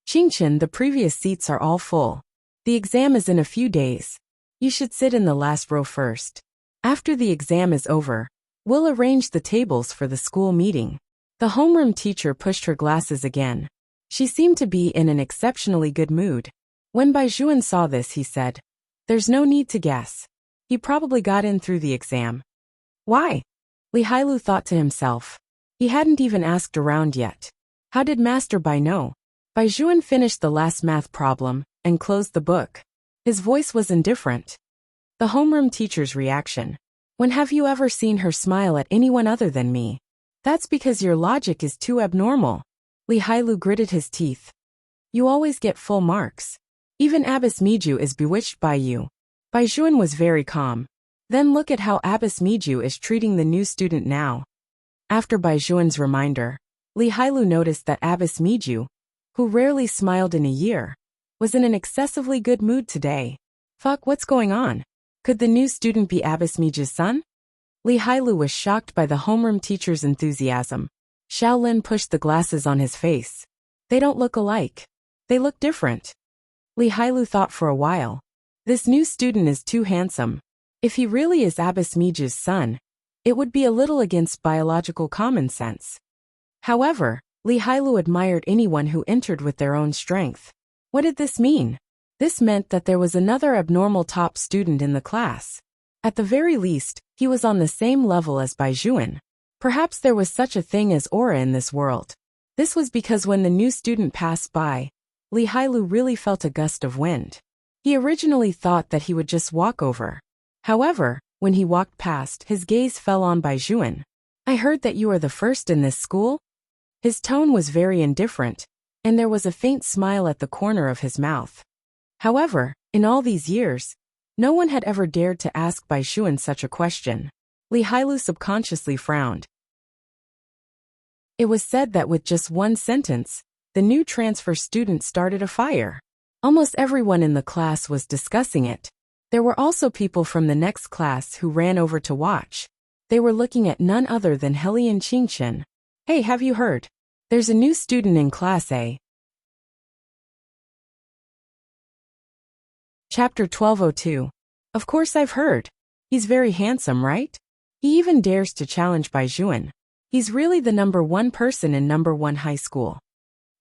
"Qingchen, the previous seats are all full. The exam is in a few days. You should sit in the last row first." After the exam is over, we'll arrange the tables for the school meeting. The homeroom teacher pushed her glasses again. She seemed to be in an exceptionally good mood. When Baizhuan saw this, he said, "There's no need to guess. He probably got in through the exam." Why? Li Hailu thought to himself. He hadn't even asked around yet. How did Master Bai know? Baizhuan finished the last math problem and closed the book. His voice was indifferent. The homeroom teacher's reaction. When have you ever seen her smile at anyone other than me? That's because your logic is too abnormal. Li Hailu gritted his teeth. You always get full marks. Even Abbess Miju is bewitched by you. Baizhuan was very calm. Then look at how Abbess Miju is treating the new student now. After Baizhuan's reminder, Li Hailu noticed that Abbess Miju, who rarely smiled in a year, was in an excessively good mood today. Fuck, what's going on? Could the new student be Abbess Miju's son? Li Hailu was shocked by the homeroom teacher's enthusiasm. Shaolin pushed the glasses on his face. They don't look alike. They look different. Li Hailu thought for a while. This new student is too handsome. If he really is Abbess Miju's son, it would be a little against biological common sense. However, Li Hailu admired anyone who entered with their own strength. What did this mean? This meant that there was another abnormal top student in the class. At the very least, he was on the same level as Baizhuan. Perhaps there was such a thing as aura in this world. This was because when the new student passed by, Li Hailu really felt a gust of wind. He originally thought that he would just walk over. However, when he walked past, his gaze fell on Baizhuan. I heard that you are the first in this school? His tone was very indifferent, and there was a faint smile at the corner of his mouth. However, in all these years, no one had ever dared to ask Baizhuan such a question. Li Hailu subconsciously frowned. It was said that with just one sentence, the new transfer student started a fire. Almost everyone in the class was discussing it. There were also people from the next class who ran over to watch. They were looking at none other than Helian Qingchen. Hey, have you heard? There's a new student in Class A. Chapter 1202. Of course I've heard. He's very handsome, right? He even dares to challenge Baizhuan. He's really the #1 person in #1 high school.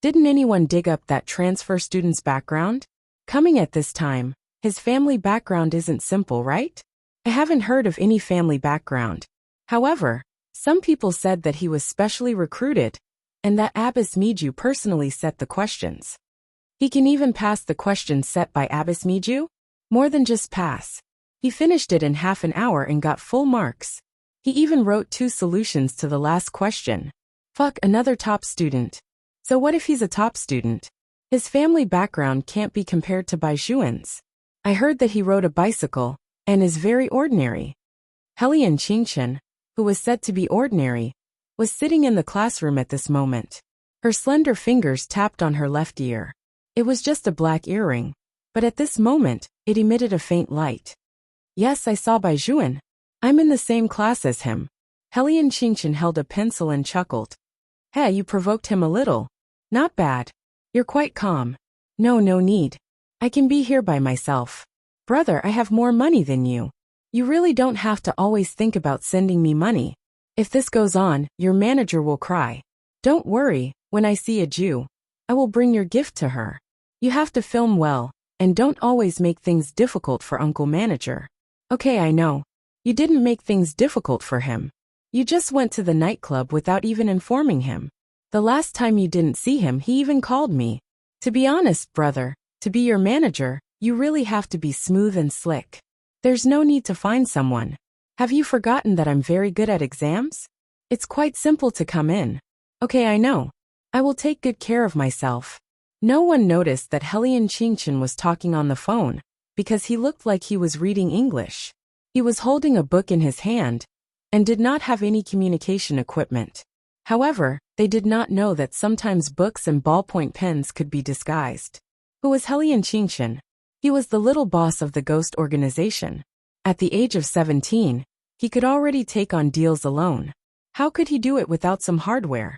Didn't anyone dig up that transfer student's background? Coming at this time, his family background isn't simple, right? I haven't heard of any family background. However, some people said that he was specially recruited, and that Abbess Miju personally set the questions. He can even pass the questions set by Abbess Miju? More than just pass. He finished it in half an hour and got full marks. He even wrote 2 solutions to the last question. Fuck, another top student. So what if he's a top student? His family background can't be compared to Baizhuan's. I heard that he rode a bicycle, and is very ordinary. Helian Qingchen, who was said to be ordinary, was sitting in the classroom at this moment. Her slender fingers tapped on her left ear. It was just a black earring, but at this moment, it emitted a faint light. Yes, I saw Baizhuan. I'm in the same class as him. Helian Qingchen held a pencil and chuckled. Hey, you provoked him a little. Not bad. You're quite calm. No need. I can be here by myself. Brother, I have more money than you. You really don't have to always think about sending me money. If this goes on, your manager will cry. Don't worry, when I see a Jew, I will bring your gift to her. You have to film well, and don't always make things difficult for Uncle Manager. Okay, I know. You didn't make things difficult for him. You just went to the nightclub without even informing him. The last time you didn't see him, he even called me. To be honest, brother, to be your manager, you really have to be smooth and slick. There's no need to find someone. Have you forgotten that I'm very good at exams? It's quite simple to come in. Okay, I know. I will take good care of myself. No one noticed that Helian Qingchen was talking on the phone, because he looked like he was reading English. He was holding a book in his hand, and did not have any communication equipment. However, they did not know that sometimes books and ballpoint pens could be disguised. Who was Helian Qingchen? He was the little boss of the ghost organization. At the age of 17, he could already take on deals alone. How could he do it without some hardware?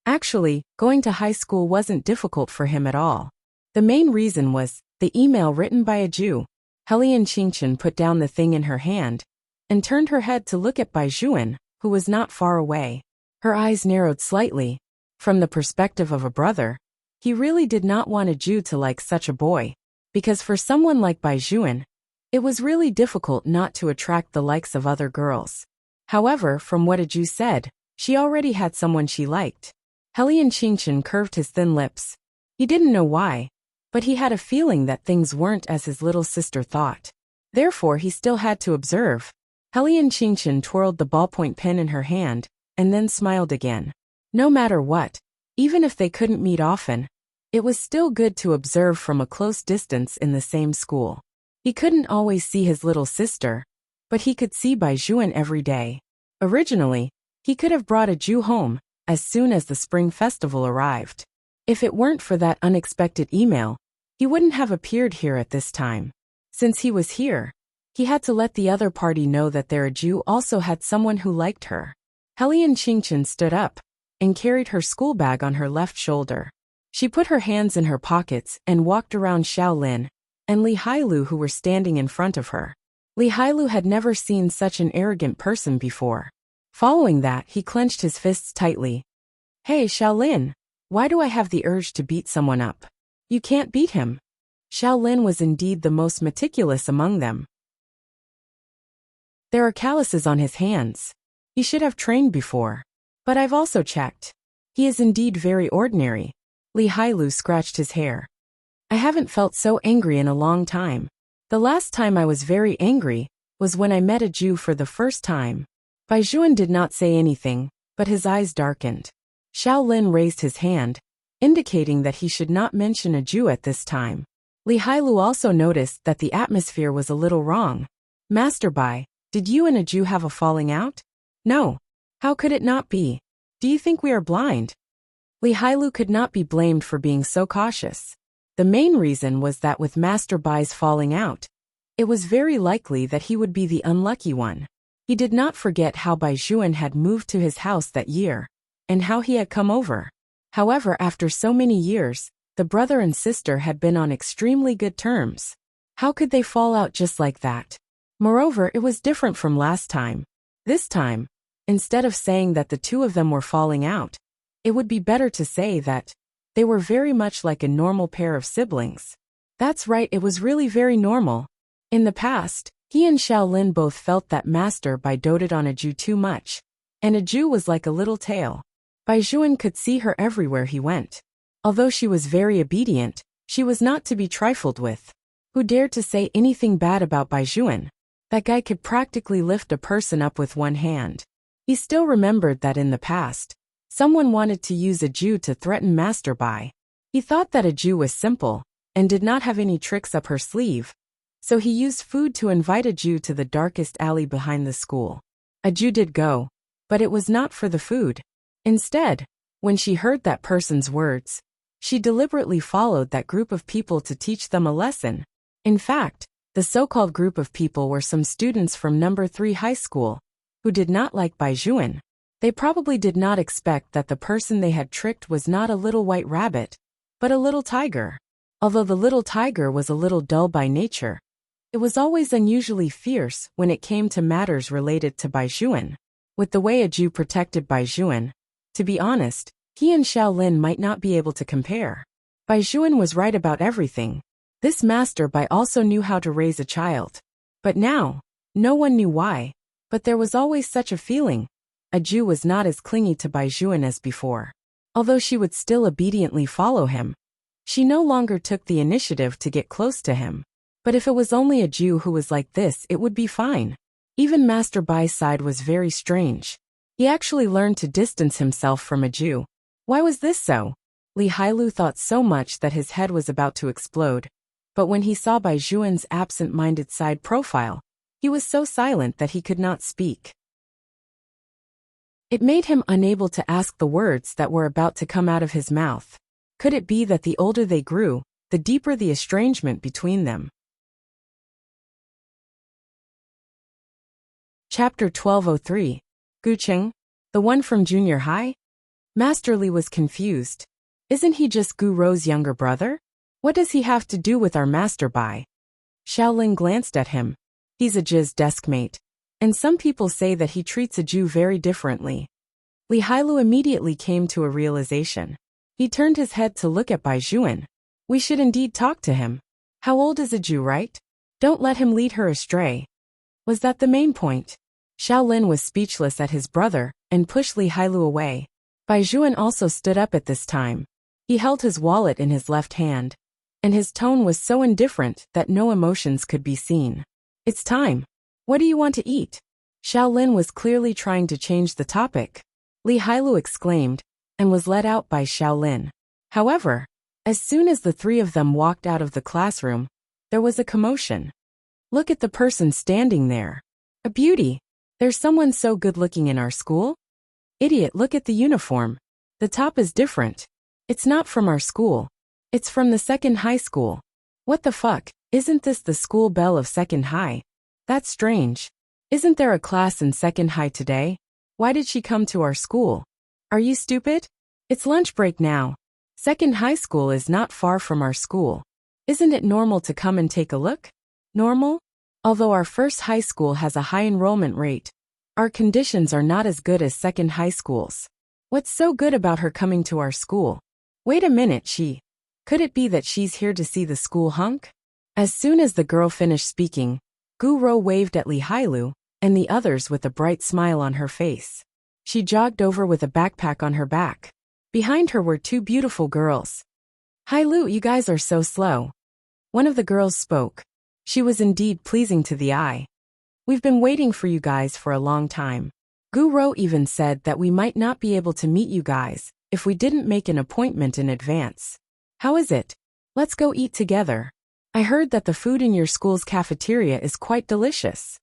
Actually, going to high school wasn't difficult for him at all. The main reason was the email written by a Jew. Helian Qingchen put down the thing in her hand and turned her head to look at Bai Juan, who was not far away. Her eyes narrowed slightly. From the perspective of a brother, he really did not want a Jew to like such a boy, because for someone like Bai Juan, it was really difficult not to attract the likes of other girls. However, from what a Jew said, she already had someone she liked. Helian Qingshan curved his thin lips. He didn't know why, but he had a feeling that things weren't as his little sister thought. Therefore, he still had to observe. Helian Qingshan twirled the ballpoint pen in her hand, and then smiled again. No matter what, even if they couldn't meet often, it was still good to observe from a close distance in the same school. He couldn't always see his little sister, but he could see Bai Juan every day. Originally, he could have brought a Jew home as soon as the spring festival arrived. If it weren't for that unexpected email, he wouldn't have appeared here at this time. Since he was here, he had to let the other party know that their Jew also had someone who liked her. Helian Qingshan stood up and carried her school bag on her left shoulder. She put her hands in her pockets and walked around Xiaolin and Li Hailu, who were standing in front of her. Li Hailu had never seen such an arrogant person before. Following that, he clenched his fists tightly. Hey, Xiaolin, why do I have the urge to beat someone up? You can't beat him. Xiaolin was indeed the most meticulous among them. There are calluses on his hands. He should have trained before. But I've also checked. He is indeed very ordinary. Li Hailu scratched his hair. I haven't felt so angry in a long time. The last time I was very angry was when I met a Jew for the first time. Bai Juan did not say anything, but his eyes darkened. Xiaolin raised his hand, indicating that he should not mention a Jew at this time. Li Hailu also noticed that the atmosphere was a little wrong. Master Bai, did you and a Jew have a falling out? No. How could it not be? Do you think we are blind? Li Hailu could not be blamed for being so cautious. The main reason was that with Master Bai's falling out, it was very likely that he would be the unlucky one. He did not forget how Bai Juan had moved to his house that year, and how he had come over. However, after so many years, the brother and sister had been on extremely good terms. How could they fall out just like that? Moreover, it was different from last time. This time, instead of saying that the two of them were falling out, it would be better to say that they were very much like a normal pair of siblings. That's right, it was really very normal. In the past, he and Xiaolin both felt that Master Bai doted on a Jew too much, and a Jew was like a little tail. Bai Juan could see her everywhere he went. Although she was very obedient, she was not to be trifled with. Who dared to say anything bad about Bai Juan? That guy could practically lift a person up with one hand. He still remembered that in the past, someone wanted to use a Jew to threaten Master Bai. He thought that a Jew was simple and did not have any tricks up her sleeve, so he used food to invite a Jew to the darkest alley behind the school. A Jew did go, but it was not for the food. Instead, when she heard that person's words, she deliberately followed that group of people to teach them a lesson. In fact, the so-called group of people were some students from number 3 high school, who did not like Bai Juan. They probably did not expect that the person they had tricked was not a little white rabbit, but a little tiger. Although the little tiger was a little dull by nature, it was always unusually fierce when it came to matters related to Bai Juan. With the way a Jew protected Bai Juan, to be honest, he and Xiaolin might not be able to compare. Bai Juan was right about everything. This Master Bai also knew how to raise a child. But now, no one knew why, but there was always such a feeling. A Jew was not as clingy to Bai Juan as before. Although she would still obediently follow him, she no longer took the initiative to get close to him. But if it was only a Jew who was like this, it would be fine. Even Master Bai's side was very strange. He actually learned to distance himself from a Jew. Why was this so? Li Hailu thought so much that his head was about to explode. But when he saw Bai Juan's absent-minded side profile, he was so silent that he could not speak. It made him unable to ask the words that were about to come out of his mouth. Could it be that the older they grew, the deeper the estrangement between them? Chapter 1203. Gucheng? The one from junior high? Master Li was confused. Isn't he just Gu Rou's younger brother? What does he have to do with our Master Bai? Xiaolin glanced at him. He's a Jiz's desk mate. and some people say that he treats a Jew very differently. Li Hailu immediately came to a realization. He turned his head to look at Bai Juan. We should indeed talk to him. How old is a Jew, right? Don't let him lead her astray. Was that the main point? Shaolin was speechless at his brother and pushed Li Hailu away. Bai Juan also stood up at this time. He held his wallet in his left hand, and his tone was so indifferent that no emotions could be seen. It's time. What do you want to eat? Shaolin was clearly trying to change the topic. Li Hailu exclaimed, and was led out by Shaolin. However, as soon as the three of them walked out of the classroom, there was a commotion. Look at the person standing there. A beauty. There's someone so good-looking in our school? Idiot, look at the uniform. The top is different. It's not from our school. It's from the second high school. What the fuck? Isn't this the school bell of second high? That's strange. Isn't there a class in second high today? Why did she come to our school? Are you stupid? It's lunch break now. Second high school is not far from our school. Isn't it normal to come and take a look? Normal? Although our first high school has a high enrollment rate, our conditions are not as good as second high schools. What's so good about her coming to our school? Wait a minute, could it be that she's here to see the school hunk? As soon as the girl finished speaking, Gu Rou waved at Li Hailu and the others with a bright smile on her face. She jogged over with a backpack on her back. Behind her were two beautiful girls. Hailu, you guys are so slow. One of the girls spoke. She was indeed pleasing to the eye. We've been waiting for you guys for a long time. Gu Rou even said that we might not be able to meet you guys if we didn't make an appointment in advance. How is it? Let's go eat together. I heard that the food in your school's cafeteria is quite delicious.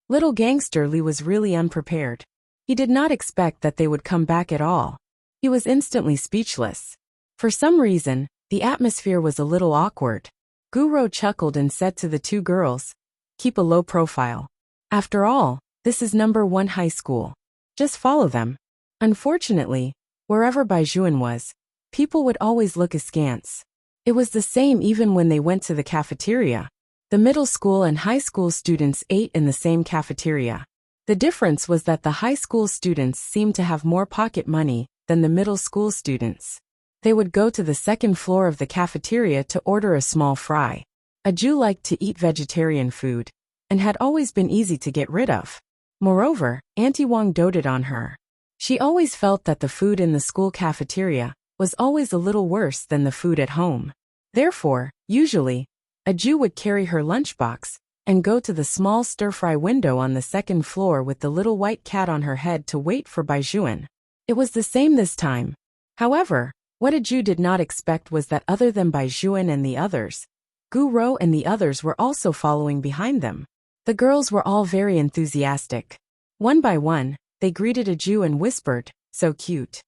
Little gangster Li was really unprepared. He did not expect that they would come back at all. He was instantly speechless. For some reason, the atmosphere was a little awkward. Gu Rou chuckled and said to the two girls, keep a low profile. After all, this is number 1 high school. Just follow them. Unfortunately, wherever Bai Juan was, people would always look askance. It was the same even when they went to the cafeteria. The middle school and high school students ate in the same cafeteria. The difference was that the high school students seemed to have more pocket money than the middle school students. They would go to the second floor of the cafeteria to order a small fry. A Jew liked to eat vegetarian food, and had always been easy to get rid of. Moreover, Auntie Wang doted on her. She always felt that the food in the school cafeteria was always a little worse than the food at home. Therefore, usually, a Jew would carry her lunchbox and go to the small stir-fry window on the second floor with the little white cat on her head to wait for Bai Juan. It was the same this time. However, what a Jew did not expect was that other than Bai Juan and the others, Gu Rou and the others were also following behind them. The girls were all very enthusiastic. One by one, they greeted a Jew and whispered, so cute.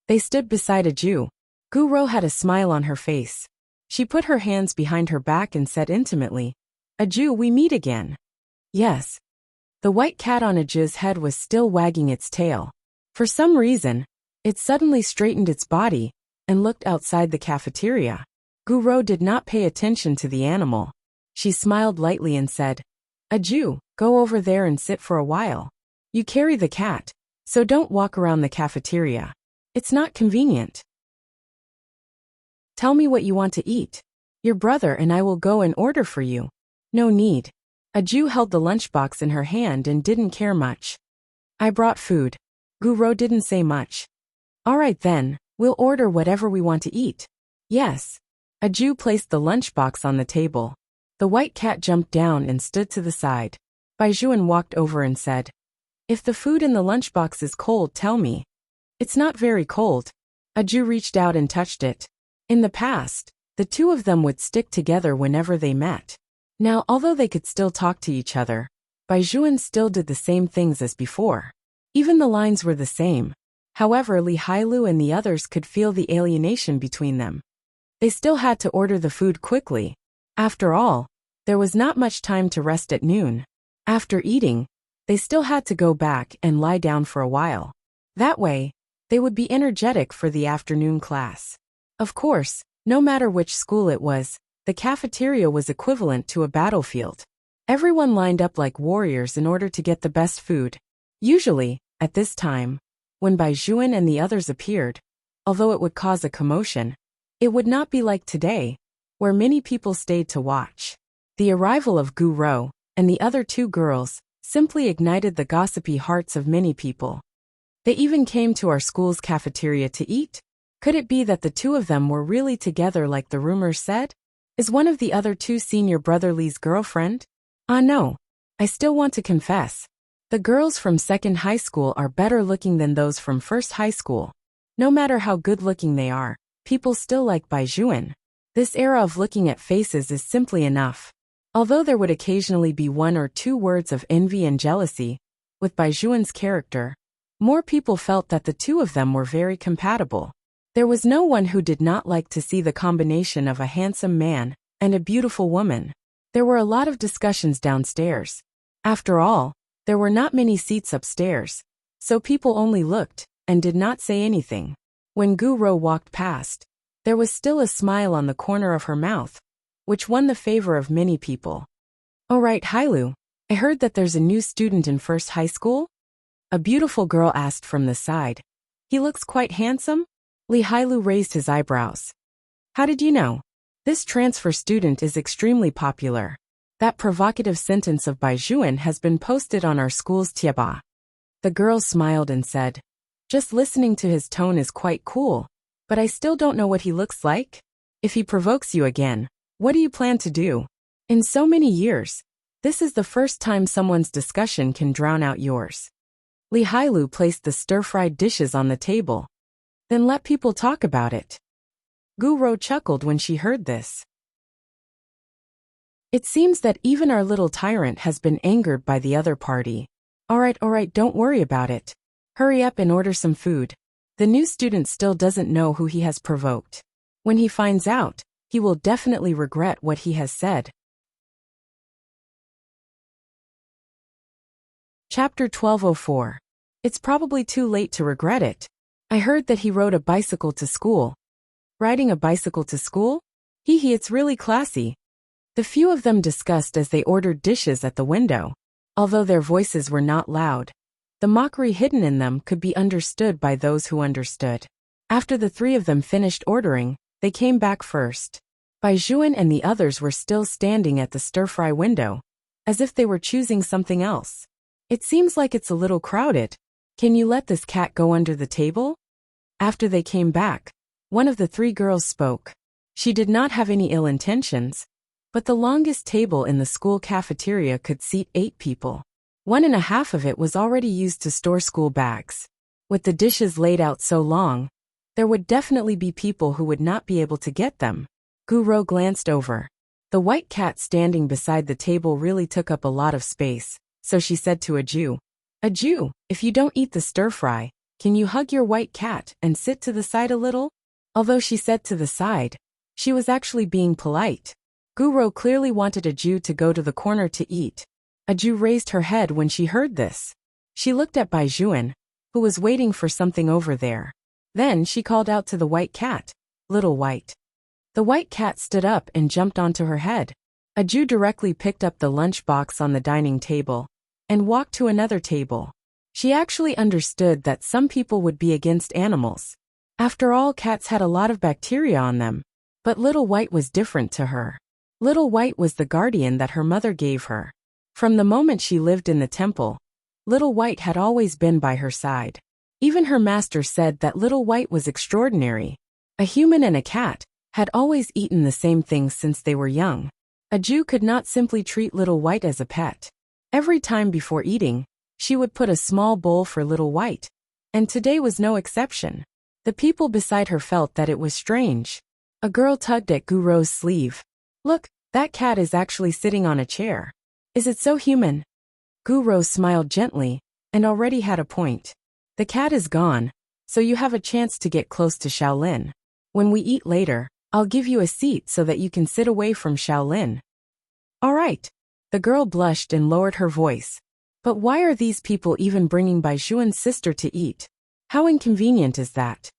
They stood beside a Jew. Gu Rou had a smile on her face. She put her hands behind her back and said intimately, a Jew, we meet again. Yes. The white cat on a Jew's head was still wagging its tail. For some reason, it suddenly straightened its body and looked outside the cafeteria. Gu Rou did not pay attention to the animal. She smiled lightly and said, a Jew, go over there and sit for a while. You carry the cat, so don't walk around the cafeteria. It's not convenient. Tell me what you want to eat. Your brother and I will go and order for you. No need. A Jew held the lunchbox in her hand and didn't care much. I brought food. Gu Rou didn't say much. All right then, we'll order whatever we want to eat. Yes. A Jew placed the lunchbox on the table. The white cat jumped down and stood to the side. Bai Juan walked over and said, if the food in the lunchbox is cold, tell me. It's not very cold. A Jew reached out and touched it. In the past, the two of them would stick together whenever they met. Now, although they could still talk to each other, Bai Juan still did the same things as before. Even the lines were the same. However, Li Hailu and the others could feel the alienation between them. They still had to order the food quickly. After all, there was not much time to rest at noon. After eating, they still had to go back and lie down for a while. That way, they would be energetic for the afternoon class. Of course, no matter which school it was, the cafeteria was equivalent to a battlefield. Everyone lined up like warriors in order to get the best food. Usually, at this time, when Bai Juan and the others appeared, although it would cause a commotion, it would not be like today, where many people stayed to watch. The arrival of Gu Rou and the other two girls simply ignited the gossipy hearts of many people. They even came to our school's cafeteria to eat. Could it be that the two of them were really together like the rumors said? Is one of the other two senior brother Li's girlfriend? No. I still want to confess. The girls from second high school are better looking than those from first high school. No matter how good looking they are, people still like Bai Juan. This era of looking at faces is simply enough. Although there would occasionally be one or two words of envy and jealousy, with Bai Juan's character, more people felt that the two of them were very compatible. There was no one who did not like to see the combination of a handsome man and a beautiful woman. There were a lot of discussions downstairs. After all, there were not many seats upstairs, so people only looked and did not say anything. When Gu Rou walked past, there was still a smile on the corner of her mouth, which won the favor of many people. "Oh right, Hailu, I heard that there's a new student in first high school?" A beautiful girl asked from the side. "He looks quite handsome?" Li Hailu raised his eyebrows. "How did you know? This transfer student is extremely popular. That provocative sentence of Bai Juan has been posted on our school's Tieba." The girl smiled and said, "Just listening to his tone is quite cool, but I still don't know what he looks like. If he provokes you again, what do you plan to do? In so many years, this is the first time someone's discussion can drown out yours." Li Hailu placed the stir-fried dishes on the table. "Then let people talk about it." Gu Rou chuckled when she heard this. "It seems that even our little tyrant has been angered by the other party. All right, don't worry about it. Hurry up and order some food. The new student still doesn't know who he has provoked. When he finds out, he will definitely regret what he has said." Chapter 1204. It's probably too late to regret it. I heard that he rode a bicycle to school. Riding a bicycle to school? Hee, it's really classy. The few of them discussed as they ordered dishes at the window. Although their voices were not loud, the mockery hidden in them could be understood by those who understood. After the three of them finished ordering, they came back first. Bai Juan and the others were still standing at the stir-fry window, as if they were choosing something else. "It seems like it's a little crowded. Can you let this cat go under the table?" After they came back, one of the three girls spoke. She did not have any ill intentions, but the longest table in the school cafeteria could seat 8 people. 1.5 of it was already used to store school bags. With the dishes laid out so long, there would definitely be people who would not be able to get them. Gu Rou glanced over. The white cat standing beside the table really took up a lot of space, so she said to Aju, if you don't eat the stir-fry, can you hug your white cat and sit to the side a little?" Although she said to the side, she was actually being polite. Gu Rou clearly wanted Aju to go to the corner to eat. Aju raised her head when she heard this. She looked at Bai Juan, who was waiting for something over there. Then she called out to the white cat, "Little White." The white cat stood up and jumped onto her head. Aju directly picked up the lunch box on the dining table and walked to another table. She actually understood that some people would be against animals. After all, cats had a lot of bacteria on them. But Little White was different to her. Little White was the guardian that her mother gave her. From the moment she lived in the temple, Little White had always been by her side. Even her master said that Little White was extraordinary. A human and a cat had always eaten the same things since they were young. Aju could not simply treat Little White as a pet. Every time before eating, she would put a small bowl for Little White, and today was no exception. The people beside her felt that it was strange. A girl tugged at Gu Rou's sleeve. "Look, that cat is actually sitting on a chair. Is it so human?" Gu Rou smiled gently, and already had a point. "The cat is gone, so you have a chance to get close to Shaolin. When we eat later, I'll give you a seat so that you can sit away from Shaolin." "All right." The girl blushed and lowered her voice. "But why are these people even bringing Bai Juan's sister to eat? How inconvenient is that?"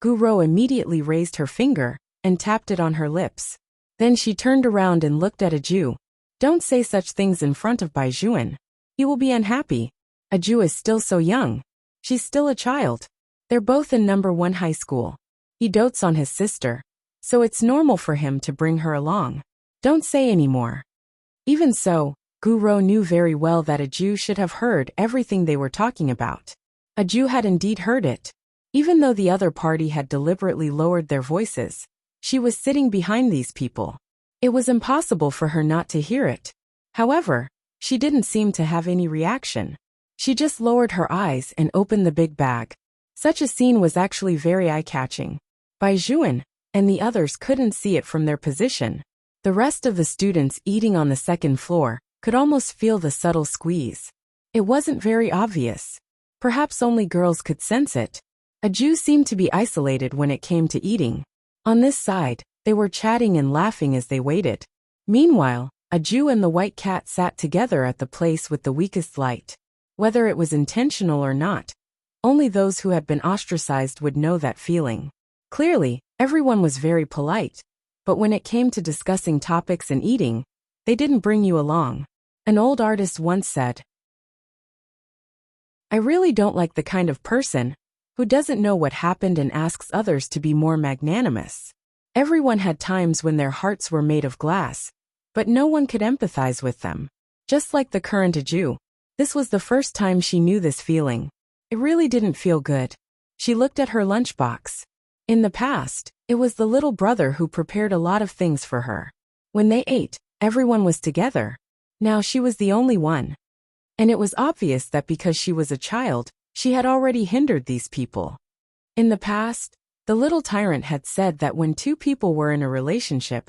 Gu Rou immediately raised her finger and tapped it on her lips. Then she turned around and looked at Aju. Don't say such things in front of Baijuan. He will be unhappy. Aju is still so young. She's still a child. They're both in number 1 high school. He dotes on his sister, so it's normal for him to bring her along. Don't say any more. Even so, Guro knew very well that Aju should have heard everything they were talking about. Aju had indeed heard it. Even though the other party had deliberately lowered their voices, she was sitting behind these people. It was impossible for her not to hear it. However, she didn't seem to have any reaction. She just lowered her eyes and opened the big bag. Such a scene was actually very eye-catching. Baijuan and the others couldn't see it from their position. The rest of the students eating on the second floor could almost feel the subtle squeeze. It wasn't very obvious. Perhaps only girls could sense it. Aju seemed to be isolated when it came to eating. On this side, they were chatting and laughing as they waited. Meanwhile, Aju and the white cat sat together at the place with the weakest light. Whether it was intentional or not, only those who had been ostracized would know that feeling. Clearly, everyone was very polite, but when it came to discussing topics and eating, they didn't bring you along. An old artist once said, "I really don't like the kind of person who doesn't know what happened and asks others to be more magnanimous." Everyone had times when their hearts were made of glass, but no one could empathize with them. Just like the current Aju, this was the first time she knew this feeling. It really didn't feel good. She looked at her lunchbox. In the past, it was the little brother who prepared a lot of things for her. When they ate, everyone was together. Now she was the only one. And it was obvious that because she was a child, she had already hindered these people. In the past, the little tyrant had said that when two people were in a relationship,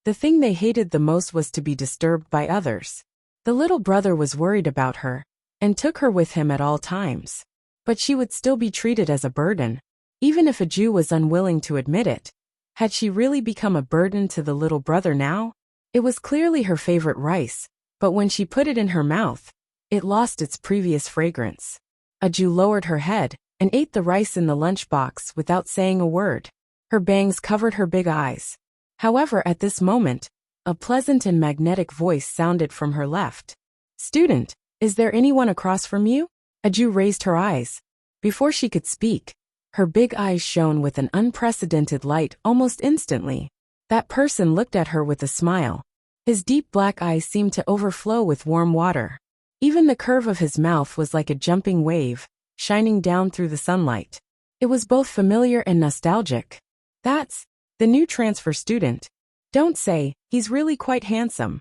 the thing they hated the most was to be disturbed by others. The little brother was worried about her and took her with him at all times. But she would still be treated as a burden, even if Aju was unwilling to admit it. Had she really become a burden to the little brother now? It was clearly her favorite rice, but when she put it in her mouth, it lost its previous fragrance. Aju lowered her head and ate the rice in the lunchbox without saying a word. Her bangs covered her big eyes. However, at this moment, a pleasant and magnetic voice sounded from her left. "Student, is there anyone across from you?" Aju raised her eyes. Before she could speak, her big eyes shone with an unprecedented light almost instantly. That person looked at her with a smile. His deep black eyes seemed to overflow with warm water. Even the curve of his mouth was like a jumping wave, shining down through the sunlight. It was both familiar and nostalgic. "That's the new transfer student. Don't say, he's really quite handsome.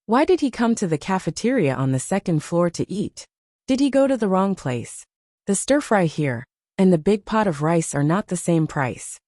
Why did he come to the cafeteria on the second floor to eat? Did he go to the wrong place? The stir-fry here and the big pot of rice are not the same price."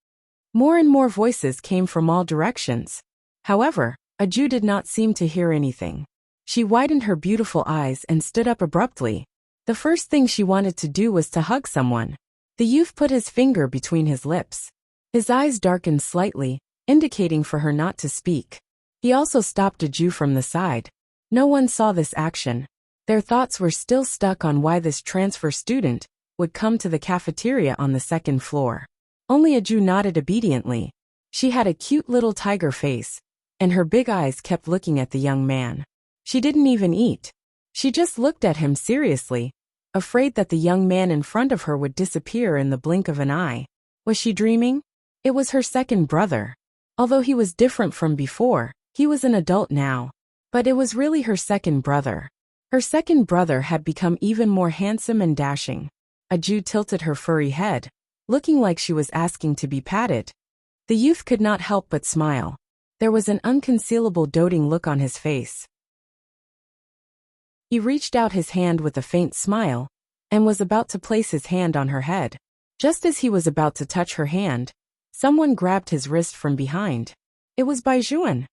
More and more voices came from all directions. However, Aju did not seem to hear anything. She widened her beautiful eyes and stood up abruptly. The first thing she wanted to do was to hug someone. The youth put his finger between his lips. His eyes darkened slightly, indicating for her not to speak. He also stopped Aju from the side. No one saw this action. Their thoughts were still stuck on why this transfer student would come to the cafeteria on the second floor. Only Aju nodded obediently. She had a cute little tiger face, and her big eyes kept looking at the young man. She didn't even eat. She just looked at him seriously, afraid that the young man in front of her would disappear in the blink of an eye. Was she dreaming? It was her second brother. Although he was different from before, he was an adult now. But it was really her second brother. Her second brother had become even more handsome and dashing. Aju tilted her furry head, looking like she was asking to be patted. The youth could not help but smile. There was an unconcealable doting look on his face. He reached out his hand with a faint smile, and was about to place his hand on her head. Just as he was about to touch her hand, someone grabbed his wrist from behind. It was Baijuan.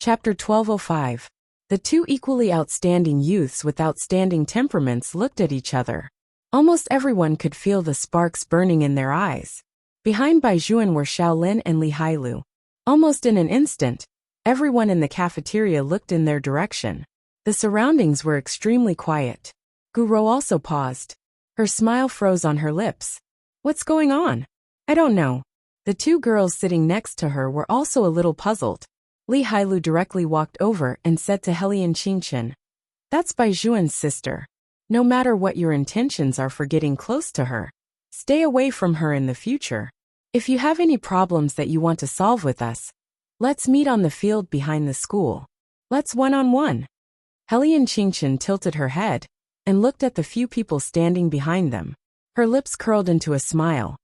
Chapter 1205. The two equally outstanding youths with outstanding temperaments looked at each other. Almost everyone could feel the sparks burning in their eyes. Behind Baijuan were Shaolin and Li Hailu. Almost in an instant, everyone in the cafeteria looked in their direction. The surroundings were extremely quiet. Guro also paused. Her smile froze on her lips. "What's going on?" "I don't know. The two girls sitting next to her were also a little puzzled. Li Hailu directly walked over and said to Helian Qingchen, "That's Bai Zhuan's sister. No matter what your intentions are for getting close to her, stay away from her in the future. If you have any problems that you want to solve with us, let's meet on the field behind the school. Let's one-on-one." Helian Qingchen tilted her head and looked at the few people standing behind them. Her lips curled into a smile.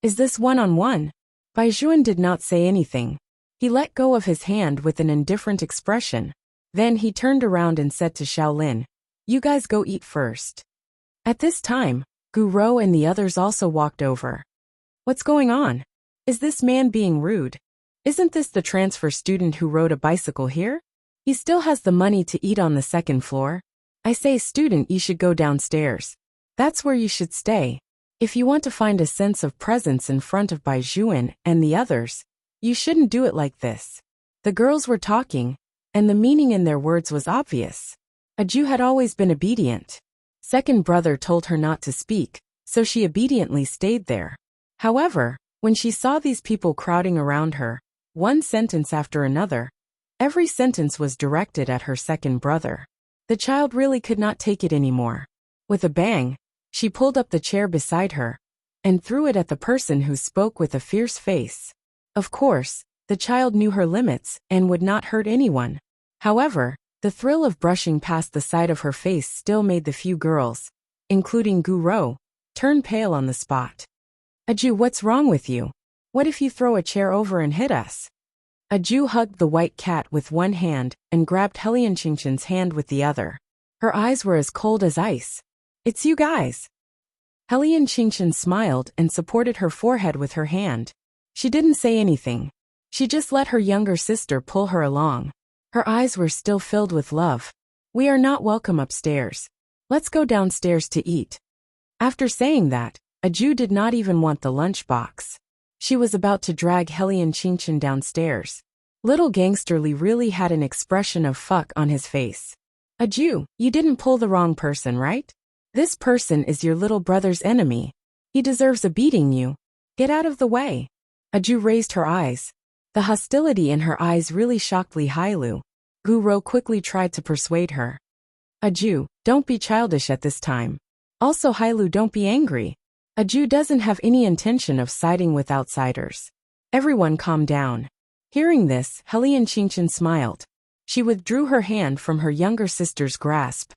"Is this one-on-one?" Bai Zhuan did not say anything. He let go of his hand with an indifferent expression. Then he turned around and said to Shaolin, "You guys go eat first." At this time, Gu Rou and the others also walked over. "What's going on? Is this man being rude? Isn't this the transfer student who rode a bicycle here? He still has the money to eat on the second floor. I say, student, you should go downstairs. That's where you should stay. If you want to find a sense of presence in front of Bai Zhuan and the others, you shouldn't do it like this." The girls were talking, and the meaning in their words was obvious. Aju had always been obedient. Second brother told her not to speak, so she obediently stayed there. However, when she saw these people crowding around her, one sentence after another, every sentence was directed at her second brother. The child really could not take it anymore. With a bang, she pulled up the chair beside her and threw it at the person who spoke with a fierce face. Of course, the child knew her limits and would not hurt anyone. However, the thrill of brushing past the side of her face still made the few girls, including Gu Rou, turn pale on the spot. "Aju, what's wrong with you? What if you throw a chair over and hit us?" Aju hugged the white cat with one hand and grabbed Helian Qingchen's hand with the other. Her eyes were as cold as ice. "It's you guys." Helian Qingchen smiled and supported her forehead with her hand. She didn't say anything. She just let her younger sister pull her along. Her eyes were still filled with love. "We are not welcome upstairs. Let's go downstairs to eat." After saying that, Aju did not even want the lunchbox. She was about to drag Helian Qingchen downstairs. Little Gangster Li really had an expression of fuck on his face. "Aju, you didn't pull the wrong person, right? This person is your little brother's enemy. He deserves a beating you. Get out of the way." Aju raised her eyes. The hostility in her eyes really shocked Li Hailu. Gu Rou quickly tried to persuade her. "Aju, don't be childish at this time. Also, Hailu, don't be angry. Aju doesn't have any intention of siding with outsiders. Everyone calm down." Hearing this, Helian Qingchen smiled. She withdrew her hand from her younger sister's grasp.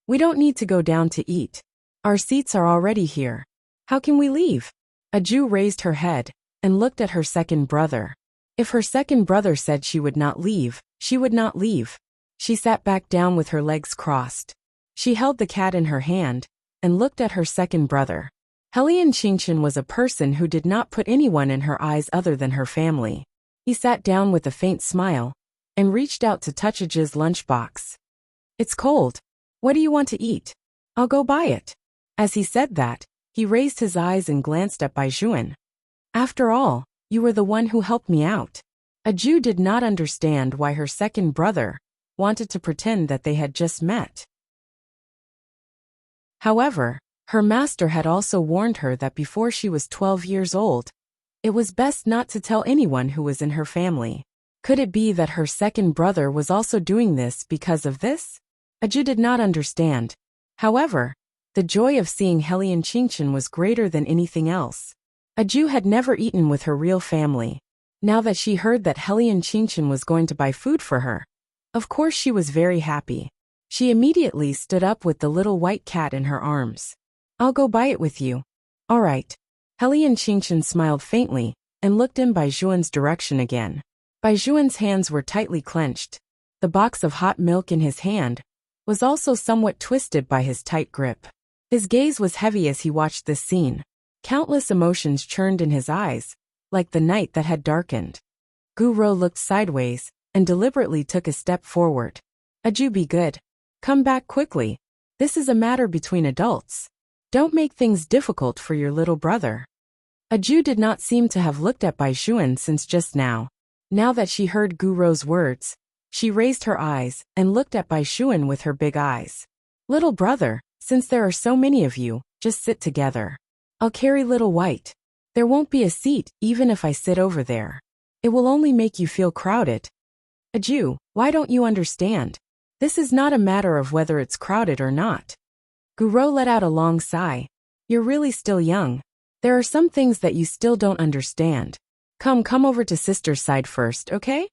"We don't need to go down to eat. Our seats are already here. How can we leave?" Aju raised her head and looked at her second brother. If her second brother said she would not leave, she would not leave. She sat back down with her legs crossed. She held the cat in her hand and looked at her second brother. Helian Qingchen was a person who did not put anyone in her eyes other than her family. He sat down with a faint smile and reached out to touch Aju's lunchbox. "It's cold. What do you want to eat? I'll go buy it." As he said that, he raised his eyes and glanced at Bai Zhuan. "After all, you were the one who helped me out." Aju did not understand why her second brother wanted to pretend that they had just met. However, her master had also warned her that before she was 12 years old, it was best not to tell anyone who was in her family. Could it be that her second brother was also doing this because of this? Aju did not understand. However, the joy of seeing Helian Qingchen was greater than anything else. Aju had never eaten with her real family. Now that she heard that Helian Qingchen was going to buy food for her, of course she was very happy. She immediately stood up with the little white cat in her arms. "I'll go buy it with you." "All right." Helian Qingchen smiled faintly and looked in Bai Zhuan's direction again. Bai Zhuan's hands were tightly clenched. The box of hot milk in his hand was also somewhat twisted by his tight grip. His gaze was heavy as he watched this scene. Countless emotions churned in his eyes, like the night that had darkened. Gu Rou looked sideways and deliberately took a step forward. "Aju, be good. Come back quickly. This is a matter between adults. Don't make things difficult for your little brother." Aju did not seem to have looked at Bai Zhuan since just now. Now that she heard Gu Rou's words, she raised her eyes and looked at Bai Zhuan with her big eyes. "Little brother, since there are so many of you, just sit together. I'll carry Little White." There won't be a seat even if I sit over there. It will only make you feel crowded. Aju, why don't you understand? This is not a matter of whether it's crowded or not. Guro let out a long sigh. You're really still young. There are some things that you still don't understand. Come over to sister's side first, okay?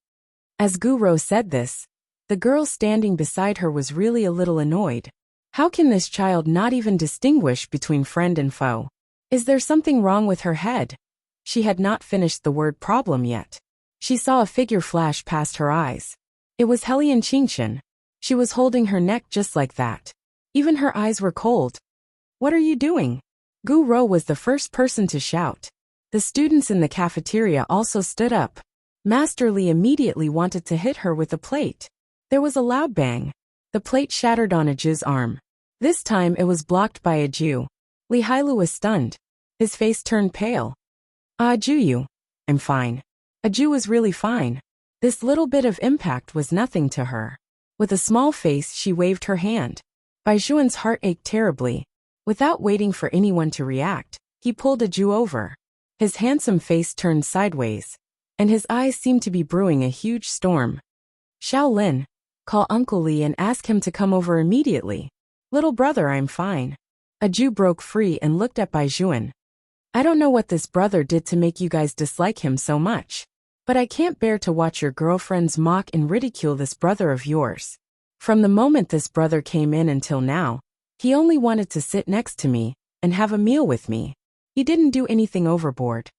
As Guro said this, the girl standing beside her was really a little annoyed. How can this child not even distinguish between friend and foe? Is there something wrong with her head? She had not finished the word problem yet. She saw a figure flash past her eyes. It was Helian Qingshan. She was holding her neck just like that. Even her eyes were cold. What are you doing? Guro was the first person to shout. The students in the cafeteria also stood up. Master Li immediately wanted to hit her with a plate. There was a loud bang. The plate shattered on Aju's arm. This time it was blocked by Aju. Li Hailu was stunned. His face turned pale. Aju, I'm fine. Aju was really fine. This little bit of impact was nothing to her. With a small face she waved her hand. Baijuan's heart ached terribly. Without waiting for anyone to react, he pulled Aju over. His handsome face turned sideways, and his eyes seemed to be brewing a huge storm. Shaolin, call Uncle Li and ask him to come over immediately. Little brother, I'm fine. Aju broke free and looked at Baijuan. I don't know what this brother did to make you guys dislike him so much, but I can't bear to watch your girlfriends mock and ridicule this brother of yours. From the moment this brother came in until now, he only wanted to sit next to me and have a meal with me. He didn't do anything overboard.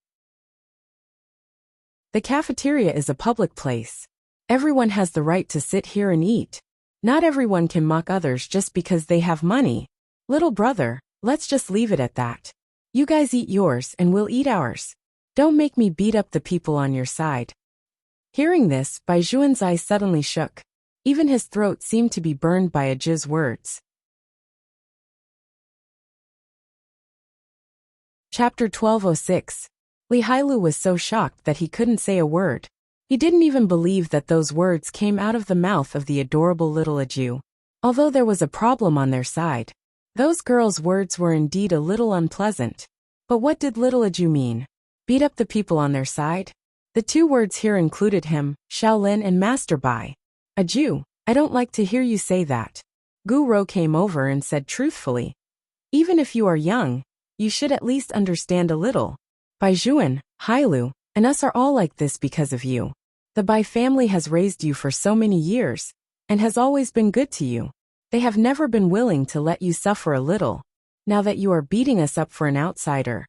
The cafeteria is a public place. Everyone has the right to sit here and eat. Not everyone can mock others just because they have money. Little brother, let's just leave it at that. You guys eat yours and we'll eat ours. Don't make me beat up the people on your side. Hearing this, Baijuan's eyes suddenly shook. Even his throat seemed to be burned by Aju's words. Chapter 1206. Li Hailu was so shocked that he couldn't say a word. He didn't even believe that those words came out of the mouth of the adorable little Aju. Although there was a problem on their side, those girls' words were indeed a little unpleasant. But what did little Aju mean? Beat up the people on their side? The two words here included him, Shaolin and Master Bai. Aju, I don't like to hear you say that. Guro came over and said truthfully. Even if you are young, you should at least understand a little. Baijuan, Hailu, and us are all like this because of you. The Bai family has raised you for so many years, and has always been good to you. They have never been willing to let you suffer a little. Now that you are beating us up for an outsider,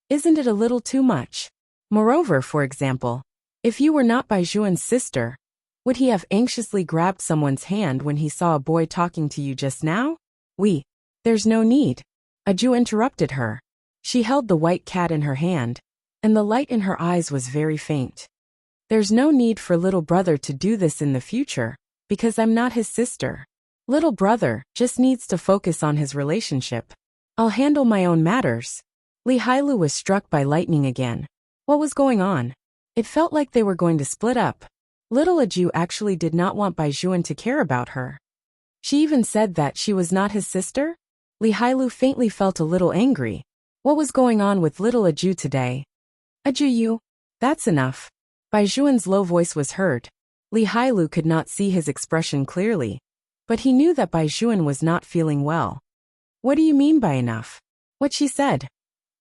isn't it a little too much? Moreover, for example, if you were not Baijuan's sister, would he have anxiously grabbed someone's hand when he saw a boy talking to you just now? There's no need. Aju interrupted her. She held the white cat in her hand, and the light in her eyes was very faint. There's no need for little brother to do this in the future, because I'm not his sister. Little brother just needs to focus on his relationship. I'll handle my own matters. Li Hailu was struck by lightning again. What was going on? It felt like they were going to split up. Little Aju actually did not want Baijuan to care about her. She even said that she was not his sister? Li Hailu faintly felt a little angry. What was going on with little Aju today? Aju, that's enough. Baijuan's low voice was heard. Li Hailu could not see his expression clearly, but he knew that Baijuan was not feeling well. What do you mean by enough? What she said?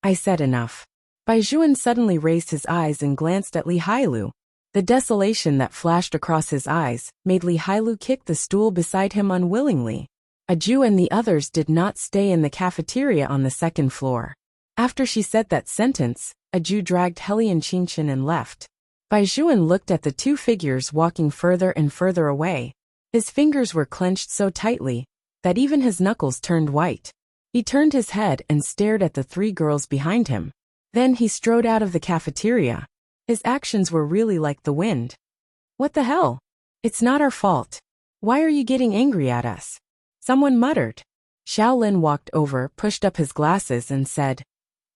I said enough. Baijuan suddenly raised his eyes and glanced at Li Hailu. The desolation that flashed across his eyes made Li Hailu kick the stool beside him unwillingly. Aju and the others did not stay in the cafeteria on the second floor. After she said that sentence, Aju dragged Helian Qingshan and left. Baijuan looked at the two figures walking further and further away. His fingers were clenched so tightly that even his knuckles turned white. He turned his head and stared at the three girls behind him. Then he strode out of the cafeteria. His actions were really like the wind. What the hell? It's not our fault. Why are you getting angry at us? Someone muttered. Shaolin walked over, pushed up his glasses and said,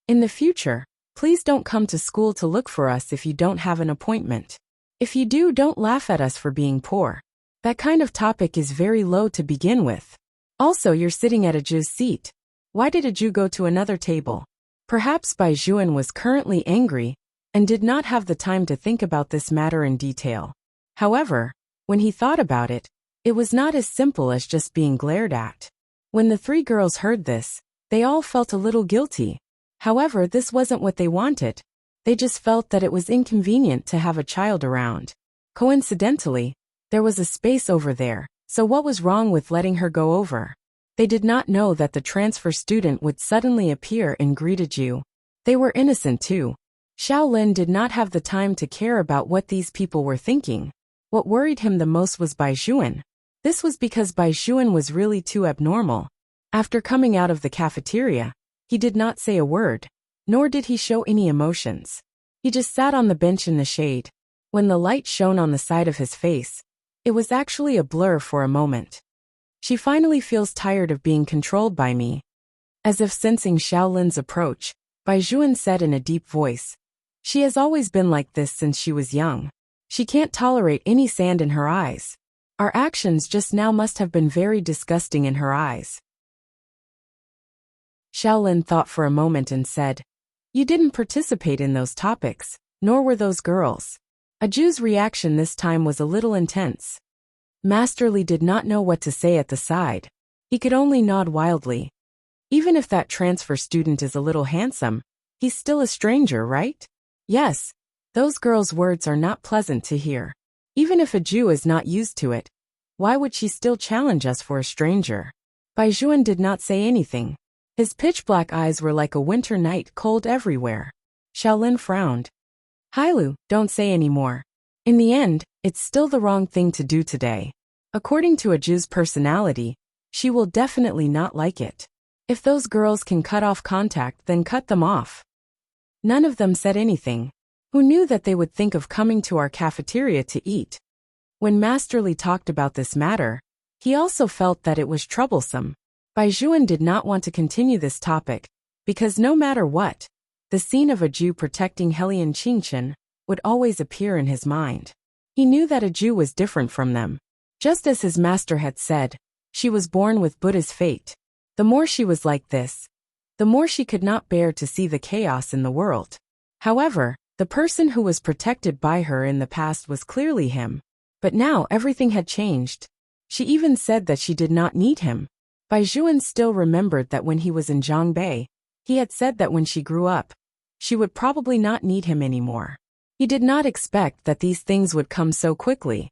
in the future, please don't come to school to look for us if you don't have an appointment. If you do, don't laugh at us for being poor. That kind of topic is very low to begin with. Also, you're sitting at Aju's seat. Why did Aju go to another table? Perhaps Bai Juan was currently angry and did not have the time to think about this matter in detail. However, when he thought about it, it was not as simple as just being glared at. When the three girls heard this, they all felt a little guilty. However, this wasn't what they wanted. They just felt that it was inconvenient to have a child around. Coincidentally, there was a space over there, so what was wrong with letting her go over? They did not know that the transfer student would suddenly appear and greet Aju. They were innocent too. Shaolin did not have the time to care about what these people were thinking. What worried him the most was Bai Juan. This was because Bai Juan was really too abnormal. After coming out of the cafeteria, he did not say a word, nor did he show any emotions. He just sat on the bench in the shade. When the light shone on the side of his face, it was actually a blur for a moment. She finally feels tired of being controlled by me. As if sensing Shaolin's approach, Bai Juan said in a deep voice, "She has always been like this since she was young. She can't tolerate any sand in her eyes. Our actions just now must have been very disgusting in her eyes." Shaolin thought for a moment and said, "You didn't participate in those topics, nor were those girls." Aju's reaction this time was a little intense. Master Li did not know what to say at the side. He could only nod wildly. Even if that transfer student is a little handsome, he's still a stranger, right? Yes, those girls' words are not pleasant to hear. Even if Aju is not used to it, why would she still challenge us for a stranger? Bai Juan did not say anything. His pitch-black eyes were like a winter night, cold everywhere. Shaolin frowned. "Hailu, don't say any more. In the end, it's still the wrong thing to do today. According to Aju's personality, she will definitely not like it. If those girls can cut off contact, then cut them off." None of them said anything. Who knew that they would think of coming to our cafeteria to eat? When Master Li talked about this matter, he also felt that it was troublesome. Bai Juan did not want to continue this topic, because no matter what, the scene of Aju protecting Helian Qingchen would always appear in his mind. He knew that Aju was different from them. Just as his master had said, she was born with Buddha's fate. The more she was like this, the more she could not bear to see the chaos in the world. However, the person who was protected by her in the past was clearly him. But now everything had changed. She even said that she did not need him. Bai Juan still remembered that when he was in Zhongbei, he had said that when she grew up, she would probably not need him anymore. He did not expect that these things would come so quickly.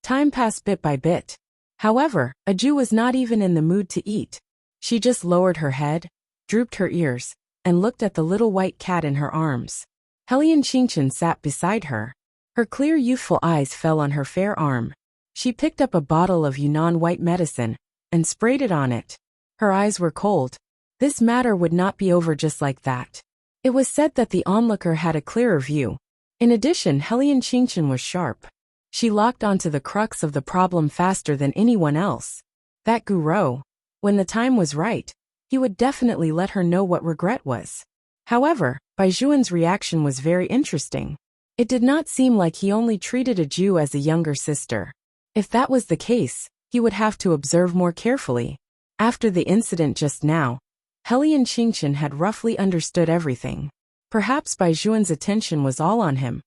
Time passed bit by bit. However, Aju was not even in the mood to eat. She just lowered her head, drooped her ears, and looked at the little white cat in her arms. Helian Qingchen sat beside her. Her clear youthful eyes fell on her fair arm. She picked up a bottle of Yunnan white medicine and sprayed it on it. Her eyes were cold. This matter would not be over just like that. It was said that the onlooker had a clearer view. In addition, Helian Qingchen was sharp. She locked onto the crux of the problem faster than anyone else. That Guru, when the time was right, he would definitely let her know what regret was. However, Bai Juan's reaction was very interesting. It did not seem like he only treated Aju as a younger sister. If that was the case, he would have to observe more carefully. After the incident just now, Helian Qingchen had roughly understood everything. Perhaps Bai Juan's attention was all on him,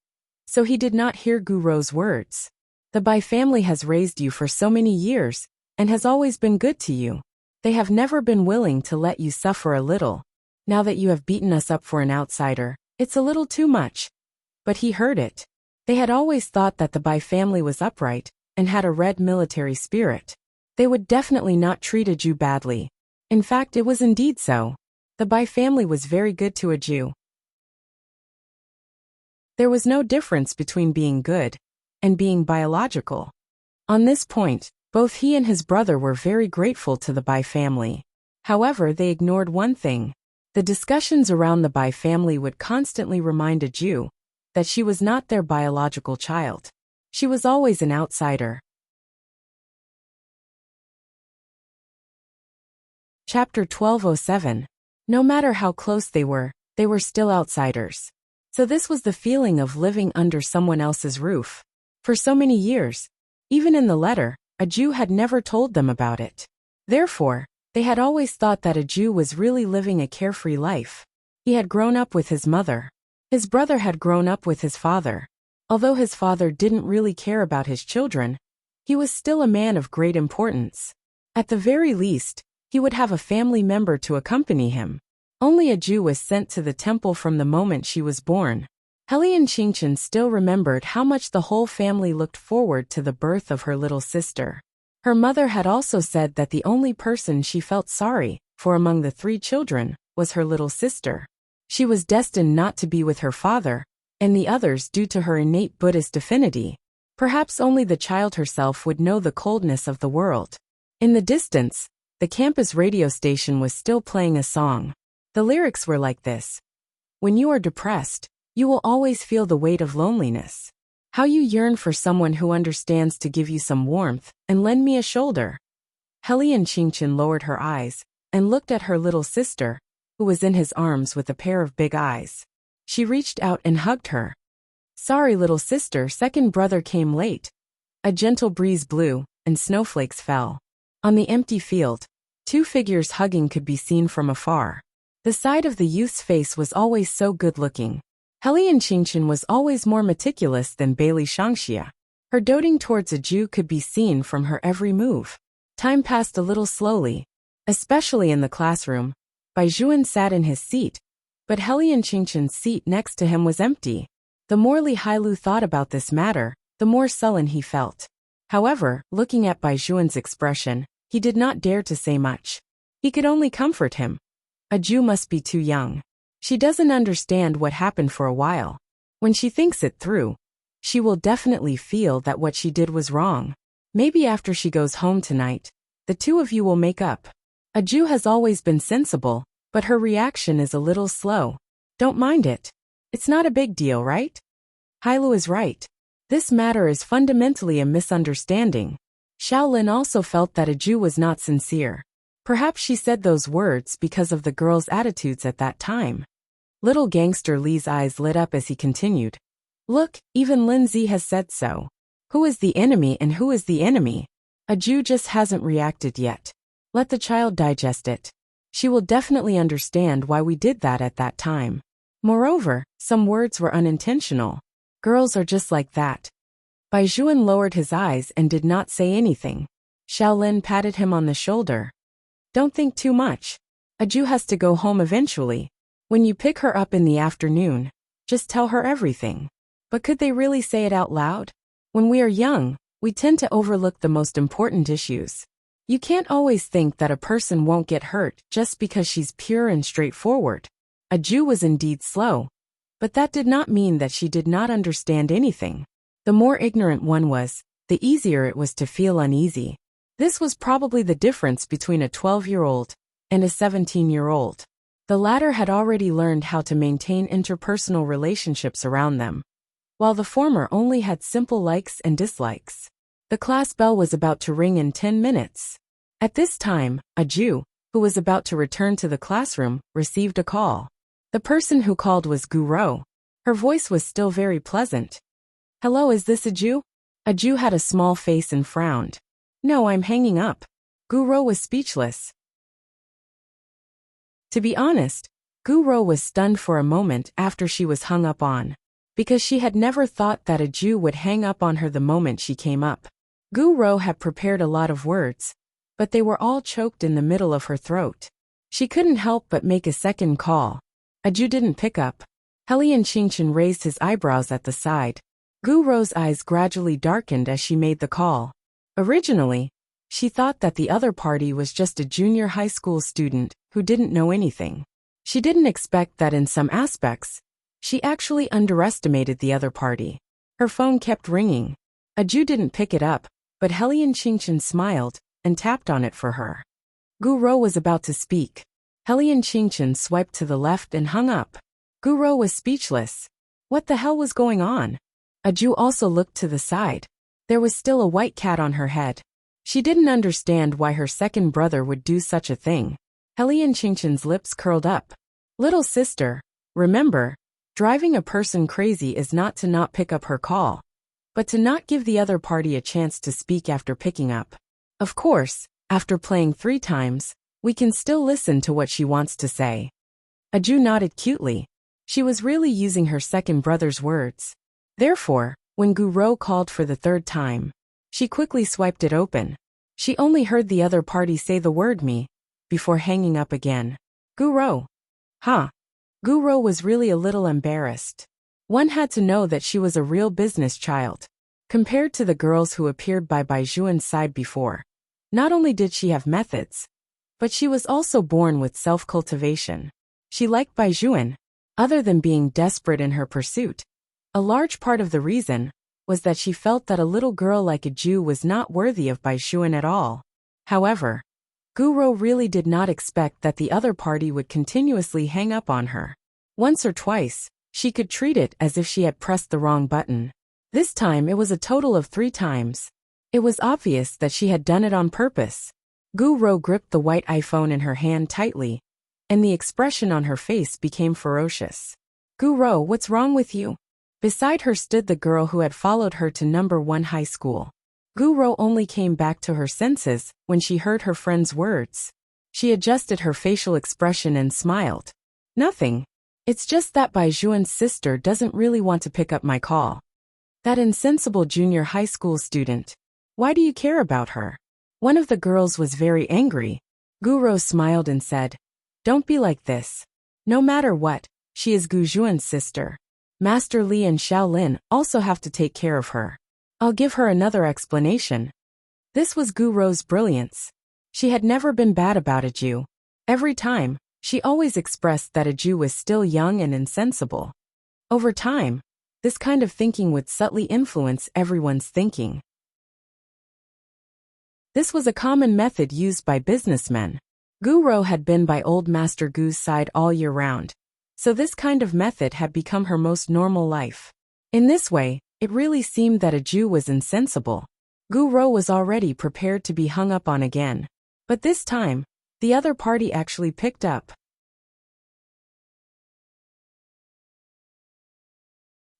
so he did not hear Guru's words. The Bai family has raised you for so many years, and has always been good to you. They have never been willing to let you suffer a little. Now that you have beaten us up for an outsider, it's a little too much. But he heard it. They had always thought that the Bai family was upright, and had a red military spirit. They would definitely not treat Aju badly. In fact, it was indeed so. The Bai family was very good to Aju. There was no difference between being good and being biological. On this point, both he and his brother were very grateful to the Bai family. However, they ignored one thing. The discussions around the Bai family would constantly remind Aju that she was not their biological child. She was always an outsider. Chapter 1207. No matter how close they were still outsiders. So this was the feeling of living under someone else's roof. For so many years, even in the letter, Aju had never told them about it. Therefore, they had always thought that Aju was really living a carefree life. He had grown up with his mother. His brother had grown up with his father. Although his father didn't really care about his children, he was still a man of great importance. At the very least, he would have a family member to accompany him. Only a Jew was sent to the temple from the moment she was born. Helian Qingchen still remembered how much the whole family looked forward to the birth of her little sister. Her mother had also said that the only person she felt sorry for among the 3 children was her little sister. She was destined not to be with her father, and the others due to her innate Buddhist affinity. Perhaps only the child herself would know the coldness of the world. In the distance, the campus radio station was still playing a song. The lyrics were like this: "When you are depressed, you will always feel the weight of loneliness. How you yearn for someone who understands to give you some warmth and lend me a shoulder." Helian Qingchen lowered her eyes and looked at her little sister, who was in his arms with a pair of big eyes. She reached out and hugged her. "Sorry, little sister, second brother came late." A gentle breeze blew, and snowflakes fell. On the empty field, 2 figures hugging could be seen from afar. The side of the youth's face was always so good-looking. Helian Qingchen was always more meticulous than Bailey Shangxia. Her doting towards a Jew could be seen from her every move. Time passed a little slowly, especially in the classroom. Bai Zhuan sat in his seat, but Helian Qingchen's seat next to him was empty. The more Li Hailu thought about this matter, the more sullen he felt. However, looking at Bai Zhuan's expression, he did not dare to say much. He could only comfort him. A Jew must be too young. She doesn't understand what happened for a while. When she thinks it through, she will definitely feel that what she did was wrong. Maybe after she goes home tonight, the 2 of you will make up. A Jew has always been sensible, but her reaction is a little slow. Don't mind it. It's not a big deal, right? Hailu is right. This matter is fundamentally a misunderstanding. Shaolin also felt that a Jew was not sincere. Perhaps she said those words because of the girl's attitudes at that time. Little gangster Li's eyes lit up as he continued. "Look, even Lindsay has said so. Who is the enemy and who is the enemy? A Jew just hasn't reacted yet. Let the child digest it. She will definitely understand why we did that at that time. Moreover, some words were unintentional. Girls are just like that." Bai Zhuan lowered his eyes and did not say anything. Shaolin patted him on the shoulder. "Don't think too much. A Jew has to go home eventually. When you pick her up in the afternoon, just tell her everything." But could they really say it out loud? When we are young, we tend to overlook the most important issues. You can't always think that a person won't get hurt just because she's pure and straightforward. A Jew was indeed slow, but that did not mean that she did not understand anything. The more ignorant one was, the easier it was to feel uneasy. This was probably the difference between a 12-year-old and a 17-year-old. The latter had already learned how to maintain interpersonal relationships around them, while the former only had simple likes and dislikes. The class bell was about to ring in 10 minutes. At this time, a Jew, who was about to return to the classroom, received a call. The person who called was Gu Rou. Her voice was still very pleasant. "Hello, is this a Jew?" A Jew had a small face and frowned. "No, I'm hanging up." Gu Rou was speechless. To be honest, Gu Rou was stunned for a moment after she was hung up on, because she had never thought that a Jew would hang up on her the moment she came up. Gu Rou had prepared a lot of words, but they were all choked in the middle of her throat. She couldn't help but make a second call. A Jew didn't pick up. Helian Qingchen raised his eyebrows at the side. Gu Rou's eyes gradually darkened as she made the call. Originally, she thought that the other party was just a junior high school student who didn't know anything. She didn't expect that in some aspects, she actually underestimated the other party. Her phone kept ringing. A Jew didn't pick it up, but Helian Qingchen smiled and tapped on it for her. Gu Rou was about to speak. Helian Qingchen swiped to the left and hung up. Gu Rou was speechless. What the hell was going on? A Jew also looked to the side. There was still a white cat on her head. She didn't understand why her second brother would do such a thing. Helian Qingchen's lips curled up. "Little sister, remember, driving a person crazy is not to not pick up her call, but to not give the other party a chance to speak after picking up. Of course, after playing 3 times, we can still listen to what she wants to say." Aju nodded cutely. She was really using her second brother's words. Therefore, when Gu Rou called for the third time, she quickly swiped it open. She only heard the other party say the word me before hanging up again. Gu Rou. Huh. Gu Rou was really a little embarrassed. One had to know that she was a real business child. Compared to the girls who appeared by Baijuan's side before, not only did she have methods, but she was also born with self-cultivation. She liked Baijuan, other than being desperate in her pursuit. A large part of the reason was that she felt that a little girl like Aju was not worthy of Baijuan at all. However, Gu Rou really did not expect that the other party would continuously hang up on her. Once or twice, she could treat it as if she had pressed the wrong button. This time it was a total of 3 times. It was obvious that she had done it on purpose. Gu Rou gripped the white iPhone in her hand tightly, and the expression on her face became ferocious. Gu Rou, what's wrong with you? Beside her stood the girl who had followed her to number 1 high school. Gu Rou only came back to her senses when she heard her friend's words. She adjusted her facial expression and smiled. Nothing. It's just that Baijuan's sister doesn't really want to pick up my call. That insensible junior high school student. Why do you care about her? One of the girls was very angry. Gu Rou smiled and said, don't be like this. No matter what, she is Gu Zhuan's sister. Master Li and Xiao Lin also have to take care of her. I'll give her another explanation. This was Gu Rou's brilliance. She had never been bad about Aju. Every time, she always expressed that Aju was still young and insensible. Over time, this kind of thinking would subtly influence everyone's thinking. This was a common method used by businessmen. Gu Rou had been by old Master Gu's side all year round, so this kind of method had become her most normal life. In this way, it really seemed that Aju was insensible. Gu Rou was already prepared to be hung up on again. But this time, the other party actually picked up.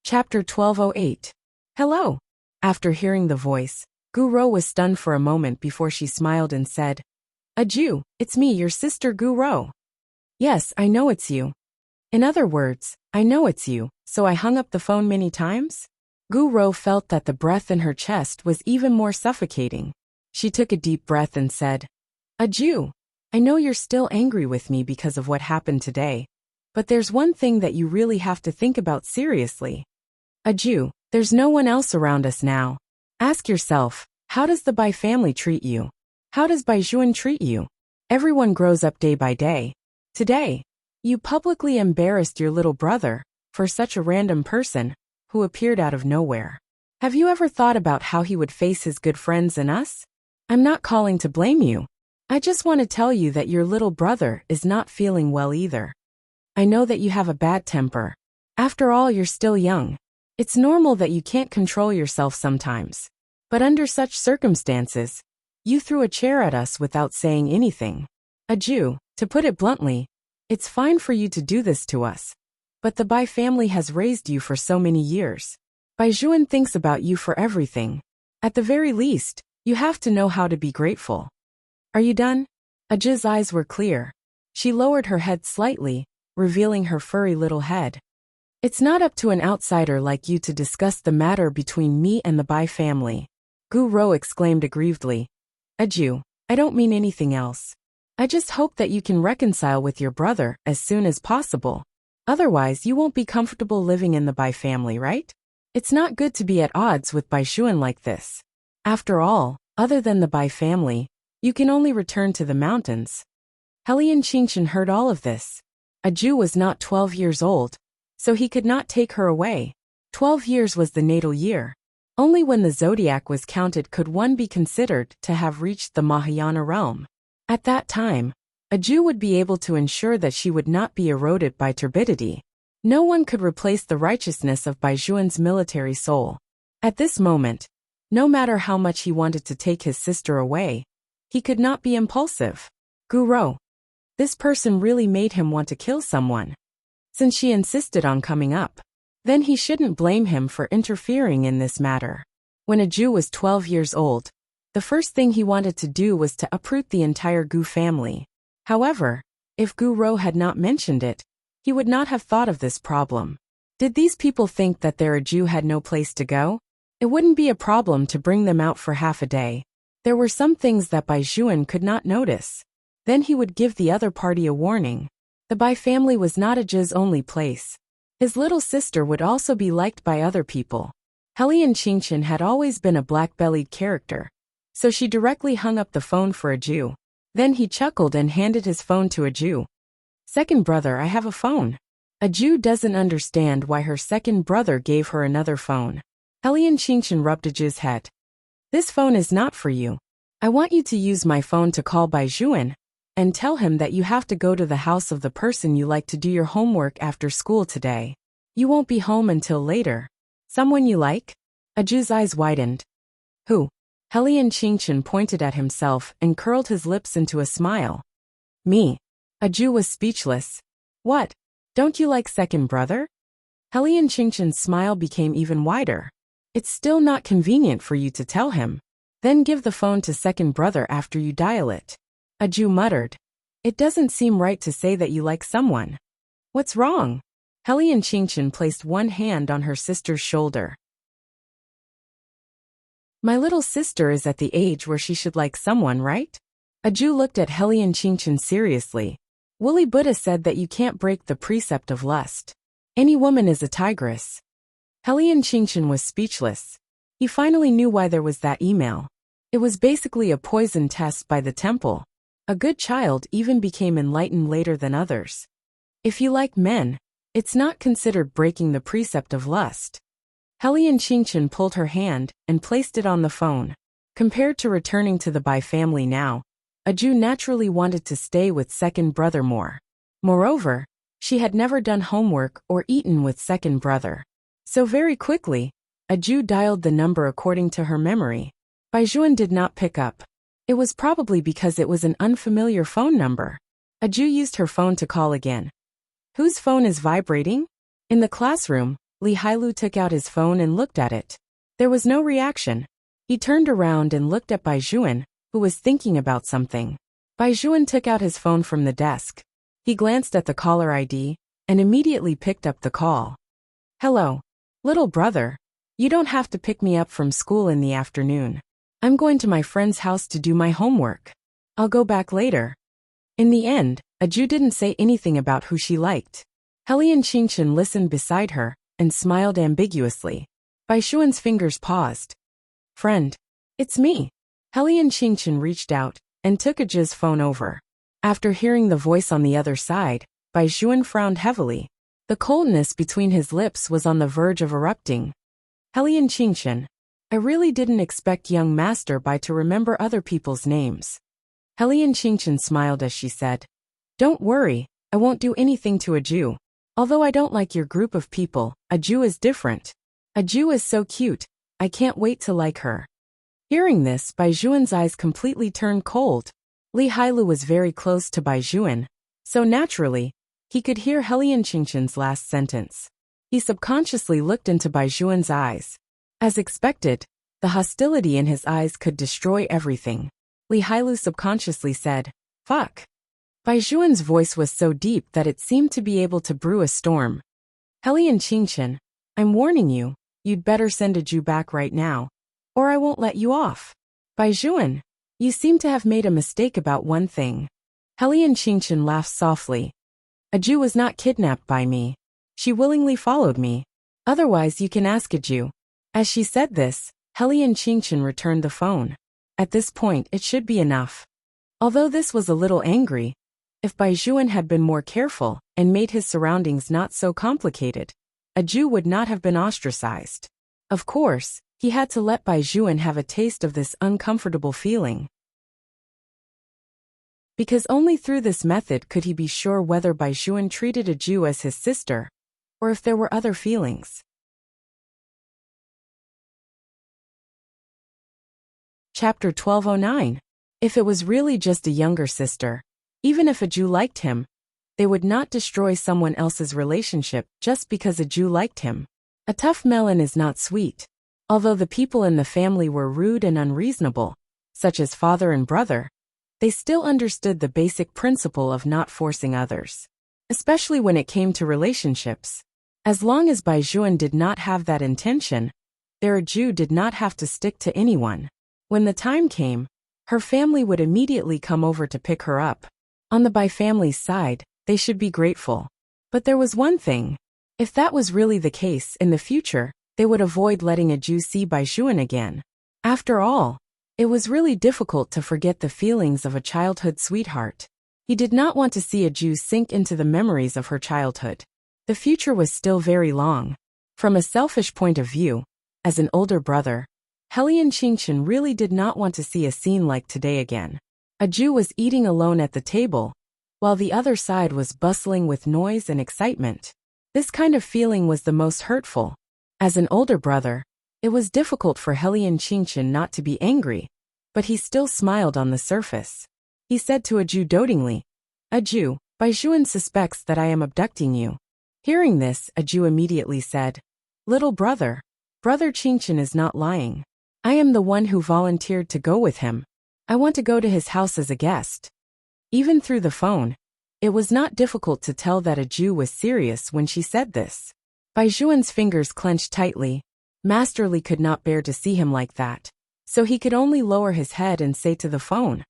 Chapter 1208. Hello. After hearing the voice, Gu Rou was stunned for a moment before she smiled and said, Aju, it's me, your sister Gu Rou. Yes, I know it's you. In other words, I know it's you, so I hung up the phone many times? Gu Rou felt that the breath in her chest was even more suffocating. She took a deep breath and said, Aju, I know you're still angry with me because of what happened today, but there's one thing that you really have to think about seriously. Aju, there's no one else around us now. Ask yourself, how does the Bai family treat you? How does Baijuan treat you? Everyone grows up day by day. Today, you publicly embarrassed your little brother for such a random person who appeared out of nowhere. Have you ever thought about how he would face his good friends and us? I'm not calling to blame you. I just want to tell you that your little brother is not feeling well either. I know that you have a bad temper. After all, you're still young. It's normal that you can't control yourself sometimes. But under such circumstances, you threw a chair at us without saying anything. Aju, to put it bluntly, it's fine for you to do this to us. But the Bai family has raised you for so many years. Baijuan thinks about you for everything. At the very least, you have to know how to be grateful. Are you done? Aju's eyes were clear. She lowered her head slightly, revealing her furry little head. It's not up to an outsider like you to discuss the matter between me and the Bai family. Gu Rou exclaimed aggrievedly. Aju, I don't mean anything else. I just hope that you can reconcile with your brother as soon as possible. Otherwise, you won't be comfortable living in the Bai family, right? It's not good to be at odds with Baijuan like this. After all, other than the Bai family, you can only return to the mountains. Helian Qingshan heard all of this. Aju was not 12 years old, so he could not take her away. 12 years was the natal year. Only when the zodiac was counted could one be considered to have reached the Mahayana realm. At that time, Aju would be able to ensure that she would not be eroded by turbidity. No one could replace the righteousness of Baijuan's military soul. At this moment, no matter how much he wanted to take his sister away, he could not be impulsive. Gu Rou. This person really made him want to kill someone. Since she insisted on coming up, then he shouldn't blame him for interfering in this matter. When Aju was 12 years old, the first thing he wanted to do was to uproot the entire Gu family. However, if Gu Rou had not mentioned it, he would not have thought of this problem. Did these people think that their Jew had no place to go? It wouldn't be a problem to bring them out for half a day. There were some things that Bai Juan could not notice. Then he would give the other party a warning. The Bai family was not a Jiz's only place. His little sister would also be liked by other people. Helian Qingchen had always been a black-bellied character, so she directly hung up the phone for a Jew. Then he chuckled and handed his phone to a Jew. "Second brother, I have a phone." A Jew doesn't understand why her second brother gave her another phone. Helian Qingchen rubbed a Jiz's head. "This phone is not for you. I want you to use my phone to call Bai Juan and tell him that you have to go to the house of the person you like to do your homework after school today. You won't be home until later. Someone you like?" A Jew's eyes widened. "Who?" Helian Qingchen pointed at himself and curled his lips into a smile. "Me." A Jew was speechless. "What? Don't you like second brother?" Helian Qingchen's smile became even wider. "It's still not convenient for you to tell him. Then give the phone to second brother after you dial it." A Jew muttered. "It doesn't seem right to say that you like someone." "What's wrong?" Helian Qingchen placed one hand on her sister's shoulder. "My little sister is at the age where she should like someone, right?" A Jew looked at Helian Qingchen seriously. "Woolly Buddha said that you can't break the precept of lust. Any woman is a tigress." Helian Qingchen was speechless. He finally knew why there was that email. It was basically a poison test by the temple. A good child even became enlightened later than others. If you like men, it's not considered breaking the precept of lust. Helian Qingchen pulled her hand and placed it on the phone. Compared to returning to the Bai family now, a Jew naturally wanted to stay with second brother more. Moreover, she had never done homework or eaten with second brother. So very quickly, a Jew dialed the number according to her memory. Bai Juan did not pick up. It was probably because it was an unfamiliar phone number. A Jew used her phone to call again. "Whose phone is vibrating?" In the classroom, Li Hailu took out his phone and looked at it. There was no reaction. He turned around and looked at Bai Juan, who was thinking about something. Bai Juan took out his phone from the desk. He glanced at the caller ID and immediately picked up the call. "Hello, little brother. You don't have to pick me up from school in the afternoon. I'm going to my friend's house to do my homework. I'll go back later." In the end, a Jew didn't say anything about who she liked. Helian Qingchen listened beside her and smiled ambiguously. Bai Juan's fingers paused. "Friend, it's me." Helian Qingchen reached out and took a Jiz's phone over. After hearing the voice on the other side, Bai Juan frowned heavily. The coldness between his lips was on the verge of erupting. "Helian Qingchen, I really didn't expect young Master Bai to remember other people's names." Helian Qingchen smiled as she said, "Don't worry, I won't do anything to a Jew. Although I don't like your group of people, a Jew is different. A Jew is so cute, I can't wait to like her." Hearing this, Bai Juan's eyes completely turned cold. Li Hailu was very close to Bai Juan, so naturally, he could hear Helian Qingchen's last sentence. He subconsciously looked into Bai Juan's eyes. As expected, the hostility in his eyes could destroy everything. Li Hailu subconsciously said, "Fuck." Bai Juan's voice was so deep that it seemed to be able to brew a storm. "Helian Qingchen, I'm warning you, you'd better send a Jew back right now, or I won't let you off." "Bai Juan, you seem to have made a mistake about one thing." Helian Qingchen laughed softly. "A Jew was not kidnapped by me. She willingly followed me. Otherwise you can ask a Jew." As she said this, Helian Qingchen returned the phone. At this point, it should be enough. Although this was a little angry, if Bai Juan had been more careful and made his surroundings not so complicated, a Jew would not have been ostracized. Of course, he had to let Bai Juan have a taste of this uncomfortable feeling. Because only through this method could he be sure whether Bai Juan treated a Jew as his sister, or if there were other feelings. Chapter 1209. If it was really just a younger sister, even if a Jew liked him, they would not destroy someone else's relationship just because a Jew liked him. A tough melon is not sweet. Although the people in the family were rude and unreasonable, such as father and brother, they still understood the basic principle of not forcing others. especially when it came to relationships. As long as Baijuan did not have that intention, their Aju did not have to stick to anyone. When the time came, her family would immediately come over to pick her up. On the Bai family's side, they should be grateful. But there was one thing. If that was really the case in the future, they would avoid letting Aju see Baijuan again. After all, it was really difficult to forget the feelings of a childhood sweetheart. He did not want to see Aju sink into the memories of her childhood. The future was still very long. From a selfish point of view, as an older brother, Helian Qingchen really did not want to see a scene like today again. Aju was eating alone at the table, while the other side was bustling with noise and excitement. This kind of feeling was the most hurtful. As an older brother, it was difficult for Helian Qingchen not to be angry, but he still smiled on the surface. He said to Aju dotingly, "Aju, Baijuan suspects that I am abducting you." Hearing this, Aju immediately said, "Little brother, Brother Qingchen is not lying. I am the one who volunteered to go with him. I want to go to his house as a guest." Even through the phone, it was not difficult to tell that Aju was serious when she said this. Baijuan's fingers clenched tightly. Masterly could not bear to see him like that, so he could only lower his head and say to the phone,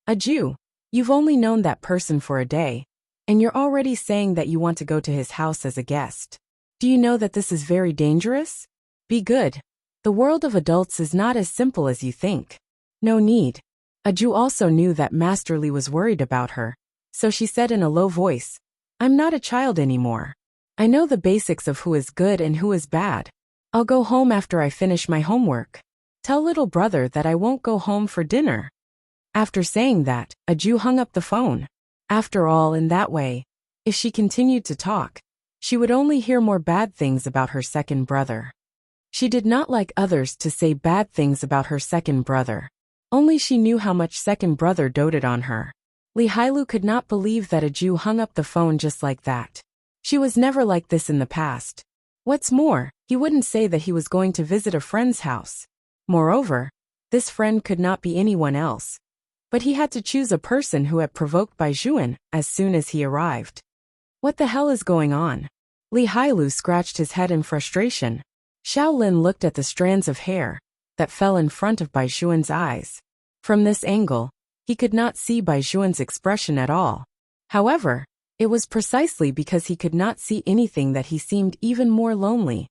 "Aju, you've only known that person for a day, and you're already saying that you want to go to his house as a guest. Do you know that this is very dangerous? Be good. The world of adults is not as simple as you think. No need." Aju also knew that Masterly was worried about her, so she said in a low voice, "I'm not a child anymore. I know the basics of who is good and who is bad. I'll go home after I finish my homework. Tell little brother that I won't go home for dinner." After saying that, Aju hung up the phone. After all, in that way, if she continued to talk, she would only hear more bad things about her second brother. She did not like others to say bad things about her second brother. Only she knew how much second brother doted on her. Li Hailu could not believe that Aju hung up the phone just like that. She was never like this in the past. What's more, he wouldn't say that he was going to visit a friend's house. Moreover, this friend could not be anyone else. But he had to choose a person who had provoked Baijuan as soon as he arrived. What the hell is going on? Li Hailu scratched his head in frustration. Shaolin looked at the strands of hair that fell in front of Baijuan's eyes. From this angle, he could not see Baijuan's expression at all. However, it was precisely because he could not see anything that he seemed even more lonely.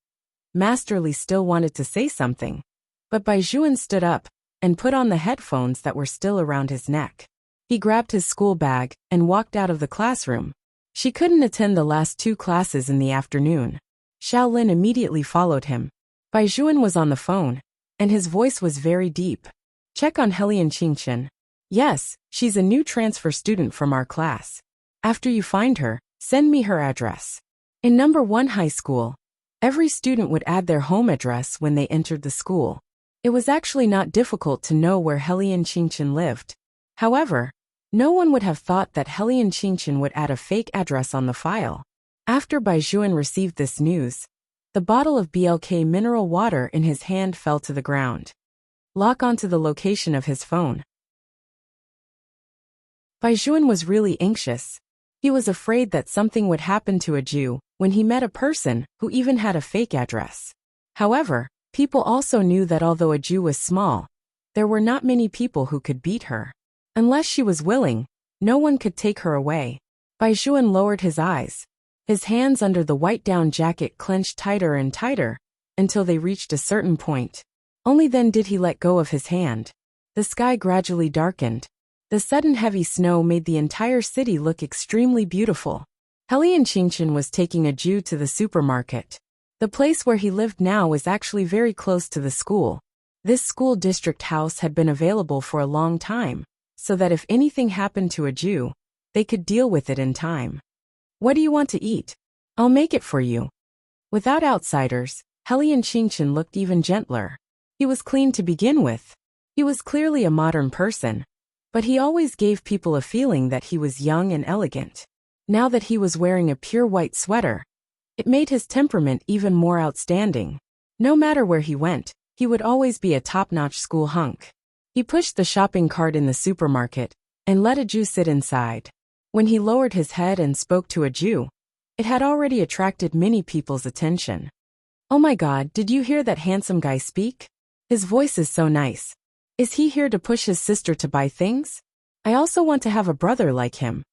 Masterly still wanted to say something, but Baijuan stood up and put on the headphones that were still around his neck. He grabbed his school bag and walked out of the classroom. She couldn't attend the last 2 classes in the afternoon. Shaolin immediately followed him. Baijuan was on the phone, and his voice was very deep. "Check on Helian Qingchen. Yes, she's a new transfer student from our class. After you find her, send me her address." In number 1 high school, every student would add their home address when they entered the school. It was actually not difficult to know where Helian Qingchen lived. However, no one would have thought that Helian Qingchen would add a fake address on the file. After Baijuan received this news, the bottle of BLK mineral water in his hand fell to the ground. Lock onto the location of his phone. Baijuan was really anxious. He was afraid that something would happen to Aju when he met a person who even had a fake address. However, people also knew that although Aju was small, there were not many people who could beat her. Unless she was willing, no one could take her away. Baijuan lowered his eyes. His hands under the white down jacket clenched tighter and tighter until they reached a certain point. Only then did he let go of his hand. The sky gradually darkened. The sudden heavy snow made the entire city look extremely beautiful. Helian Qingchen was taking Aju to the supermarket. The place where he lived now was actually very close to the school. This school district house had been available for a long time, so that if anything happened to Aju, they could deal with it in time. "What do you want to eat? I'll make it for you." Without outsiders, Helian Qingchen looked even gentler. He was clean to begin with. He was clearly a modern person, but he always gave people a feeling that he was young and elegant. Now that he was wearing a pure white sweater, it made his temperament even more outstanding. No matter where he went, he would always be a top-notch school hunk. He pushed the shopping cart in the supermarket and let Aju sit inside. When he lowered his head and spoke to a Jew, it had already attracted many people's attention. "Oh my God, did you hear that handsome guy speak? His voice is so nice. Is he here to push his sister to buy things? I also want to have a brother like him.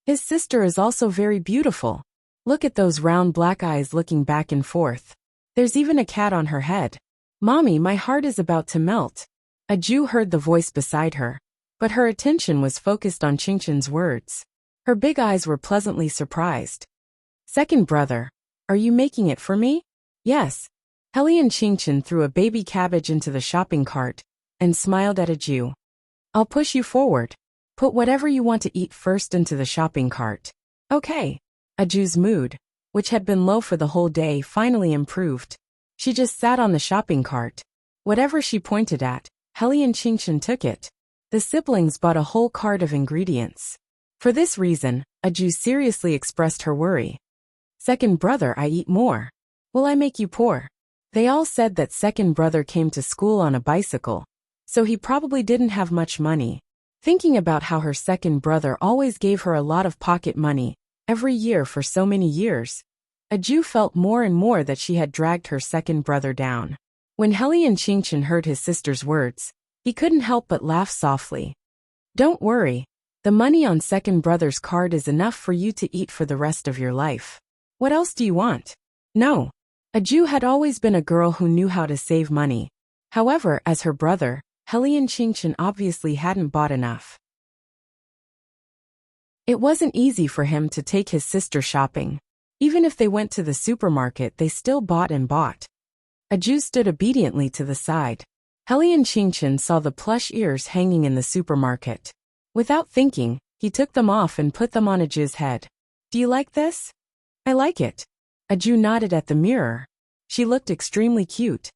His sister is also very beautiful. Look at those round black eyes looking back and forth. There's even a cat on her head. Mommy, my heart is about to melt." A Jew heard the voice beside her, but her attention was focused on Qingqin's words. Her big eyes were pleasantly surprised. "Second brother, are you making it for me?" "Yes." Helian Qingqin threw a baby cabbage into the shopping cart and smiled at a Jew. "I'll push you forward. Put whatever you want to eat first into the shopping cart." "Okay." A Jew's mood, which had been low for the whole day, finally improved. She just sat on the shopping cart. Whatever she pointed at, Helian Qingqin took it. The siblings bought a whole cart of ingredients. For this reason, a Jew seriously expressed her worry. "Second brother, I eat more. Will I make you poor?" They all said that second brother came to school on a bicycle, so he probably didn't have much money. Thinking about how her second brother always gave her a lot of pocket money every year for so many years, a Jew felt more and more that she had dragged her second brother down. When Helian Qingqin heard his sister's words, he couldn't help but laugh softly. "Don't worry. The money on second brother's card is enough for you to eat for the rest of your life. What else do you want?" No. A Jew had always been a girl who knew how to save money. However, as her brother, Helian Qingqin obviously hadn't bought enough. It wasn't easy for him to take his sister shopping. Even if they went to the supermarket, they still bought and bought. A Jew stood obediently to the side. Helian Qingqin saw the plush ears hanging in the supermarket. Without thinking, he took them off and put them on a Jew's head. "Do you like this?" "I like it." A Jew nodded at the mirror. She looked extremely cute.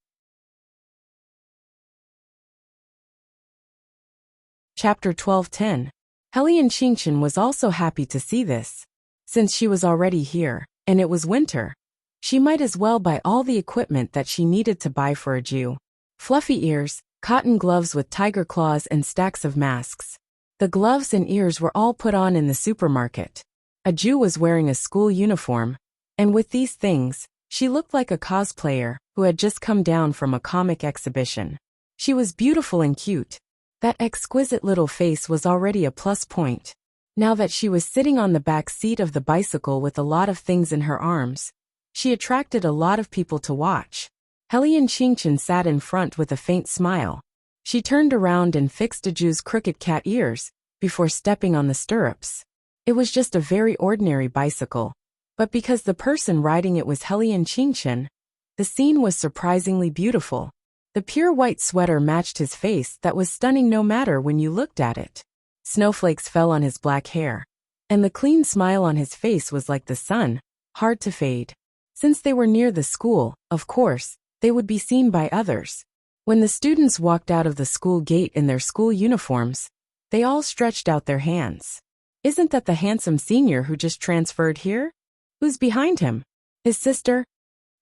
Chapter 12:10. Helian Qingqin was also happy to see this. Since she was already here, and it was winter, she might as well buy all the equipment that she needed to buy for a Jew. Fluffy ears, cotton gloves with tiger claws and stacks of masks. The gloves and ears were all put on in the supermarket. A Jew was wearing a school uniform, and with these things, she looked like a cosplayer who had just come down from a comic exhibition. She was beautiful and cute. That exquisite little face was already a plus point. Now that she was sitting on the back seat of the bicycle with a lot of things in her arms, she attracted a lot of people to watch. Helian Qingqin sat in front with a faint smile. She turned around and fixed a Jew's crooked cat ears before stepping on the stirrups. It was just a very ordinary bicycle, but because the person riding it was Helian Qingqin, the scene was surprisingly beautiful. The pure white sweater matched his face that was stunning no matter when you looked at it. Snowflakes fell on his black hair, and the clean smile on his face was like the sun, hard to fade. Since they were near the school, of course, they would be seen by others. When the students walked out of the school gate in their school uniforms, they all stretched out their hands. "Isn't that the handsome senior who just transferred here? Who's behind him? His sister?"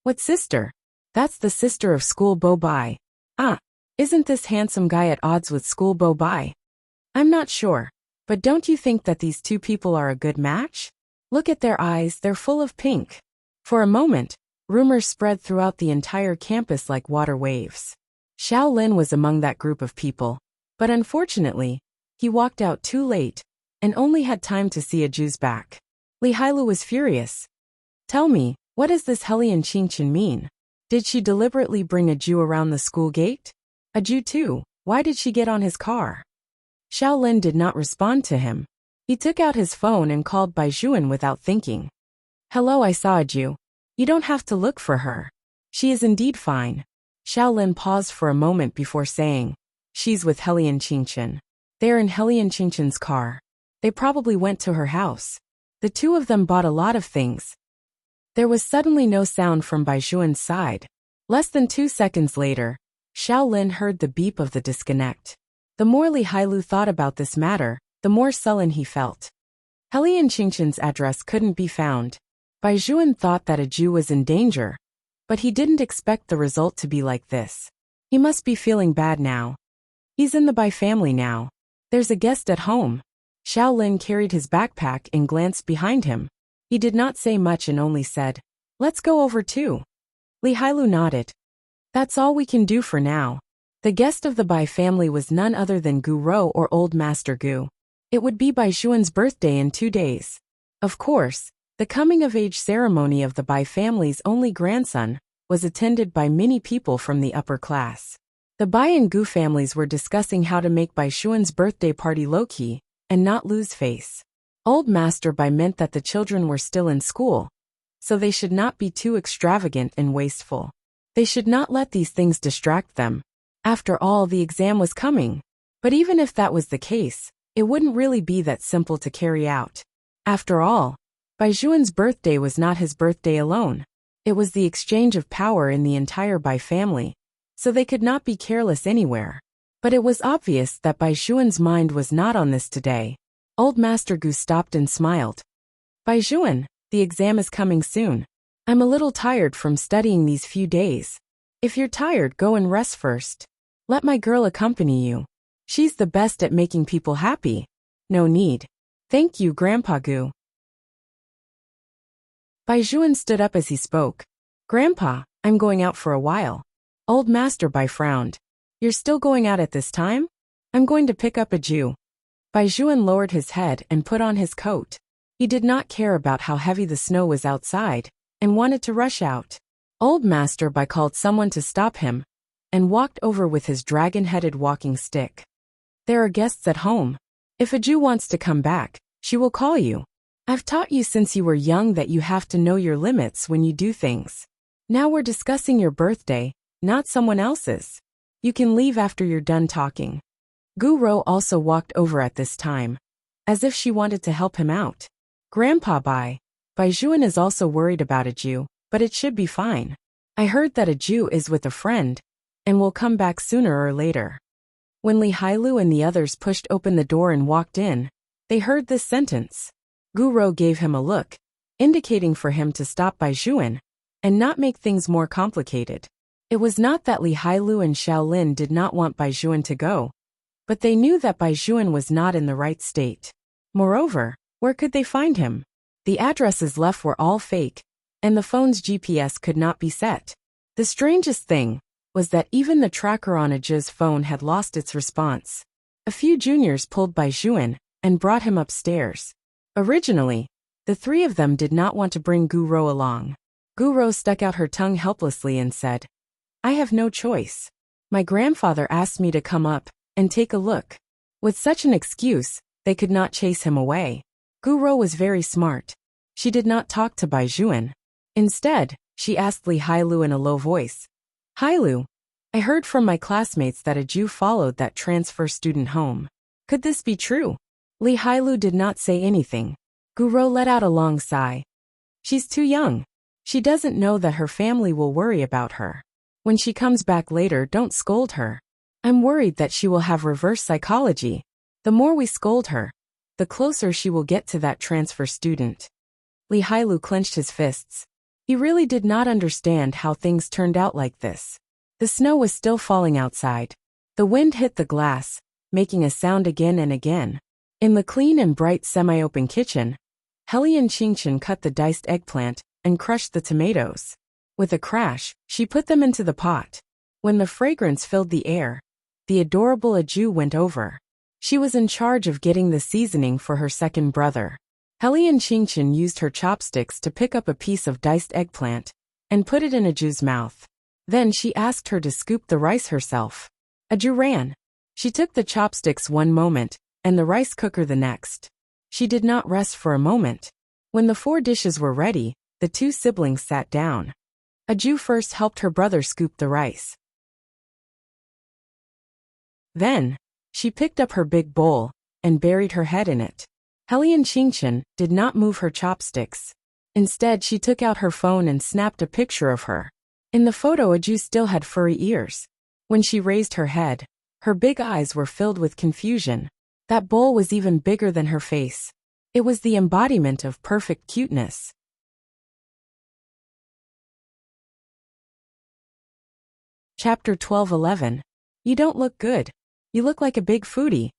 "What sister?" "That's the sister of School Bo Bai." "Ah, isn't this handsome guy at odds with School Bo Bai?" "I'm not sure, but don't you think that these two people are a good match? Look at their eyes, they're full of pink." For a moment, rumors spread throughout the entire campus like water waves. Xiao Lin was among that group of people, but unfortunately, he walked out too late and only had time to see a Jew's back. Li Hailu was furious. "Tell me, what does this Helian Qingqin mean? Did she deliberately bring a Jew around the school gate? A Jew too, why did she get on his car?" Xiao Lin did not respond to him. He took out his phone and called Bai Zhuan without thinking. "Hello, I saw a Jew. You don't have to look for her. She is indeed fine." Xiao Lin paused for a moment before saying, "She's with Helian Qingqin. They're in Helian Qingqin's car. They probably went to her house. The two of them bought a lot of things." There was suddenly no sound from Bai Zhuan's side. Less than 2 seconds later, Xiao Lin heard the beep of the disconnect. The more Li Hailu thought about this matter, the more sullen he felt. Helian Qingqin's address couldn't be found. Bai Zhuan thought that a Jew was in danger, but he didn't expect the result to be like this. He must be feeling bad now. He's in the Bai family now. There's a guest at home. Shaolin carried his backpack and glanced behind him. He did not say much and only said, "Let's go over too." Li Hailu nodded. "That's all we can do for now." The guest of the Bai family was none other than Gu Rou or Old Master Gu. It would be Bai Xuan's birthday in 2 days. Of course, the coming-of-age ceremony of the Bai family's only grandson was attended by many people from the upper class. The Bai and Gu families were discussing how to make Bai Xuan's birthday party low-key and not lose face. Old Master Bai meant that the children were still in school, so they should not be too extravagant and wasteful. They should not let these things distract them. After all, the exam was coming. But even if that was the case, it wouldn't really be that simple to carry out. After all, Bai Xuan's birthday was not his birthday alone. It was the exchange of power in the entire Bai family, so they could not be careless anywhere. But it was obvious that Bai Xuan's mind was not on this today. Old Master Gu stopped and smiled. "Bai Xuan, the exam is coming soon. I'm a little tired from studying these few days. If you're tired, go and rest first. Let my girl accompany you. She's the best at making people happy." "No need. Thank you, Grandpa Gu." Bai Xuan stood up as he spoke. "Grandpa, I'm going out for a while." Old Master Bai frowned. "You're still going out at this time? I'm going to pick up a Jew." Bai Xuan lowered his head and put on his coat. He did not care about how heavy the snow was outside and wanted to rush out. Old Master Bai called someone to stop him and walked over with his dragon-headed walking stick. "There are guests at home. If a Jew wants to come back, she will call you. I've taught you since you were young that you have to know your limits when you do things. Now we're discussing your birthday, not someone else's. You can leave after you're done talking." Gu Rou also walked over at this time, as if she wanted to help him out. "Grandpa Bai Xuan is also worried about a Jew, but it should be fine. I heard that a Jew is with a friend and will come back sooner or later." When Li Hailu and the others pushed open the door and walked in, they heard this sentence. Gu Rou gave him a look, indicating for him to stop Bai Xuan and not make things more complicated. It was not that Li Hailu and Shaolin did not want Bai Xuan to go, but they knew that Bai Xuan was not in the right state. Moreover, where could they find him? The addresses left were all fake, and the phone's GPS could not be set. The strangest thing was that even the tracker on Ajiz's phone had lost its response. A few juniors pulled Bai Xuan and brought him upstairs. Originally, the three of them did not want to bring Gu Rou along. Gu Rou stuck out her tongue helplessly and said, "I have no choice. My grandfather asked me to come up and take a look." With such an excuse, they could not chase him away. Gu Rou was very smart. She did not talk to Bai Xuan. Instead, she asked Li Hailu in a low voice, "Hailu, I heard from my classmates that a Jew followed that transfer student home. Could this be true?" Li Hailu did not say anything. Gu Rou let out a long sigh. "She's too young. She doesn't know that her family will worry about her. When she comes back later, don't scold her. I'm worried that she will have reverse psychology. The more we scold her, the closer she will get to that transfer student." Li Hailu clenched his fists. He really did not understand how things turned out like this. The snow was still falling outside. The wind hit the glass, making a sound again and again. In the clean and bright semi-open kitchen, Helian Qingchen cut the diced eggplant and crushed the tomatoes. With a crash, she put them into the pot. When the fragrance filled the air, the adorable Aju went over. She was in charge of getting the seasoning for her second brother. Helian Qingchen used her chopsticks to pick up a piece of diced eggplant and put it in Aju's mouth. Then she asked her to scoop the rice herself. Aju ran. She took the chopsticks one moment and the rice cooker the next. She did not rest for a moment. When the 4 dishes were ready, the 2 siblings sat down. Aju first helped her brother scoop the rice. Then, she picked up her big bowl and buried her head in it. Helian Qingchen did not move her chopsticks. Instead, she took out her phone and snapped a picture of her. In the photo, Aju still had furry ears. When she raised her head, her big eyes were filled with confusion. That bowl was even bigger than her face. It was the embodiment of perfect cuteness. Chapter 12:11. You don't look good. You look like a big foodie.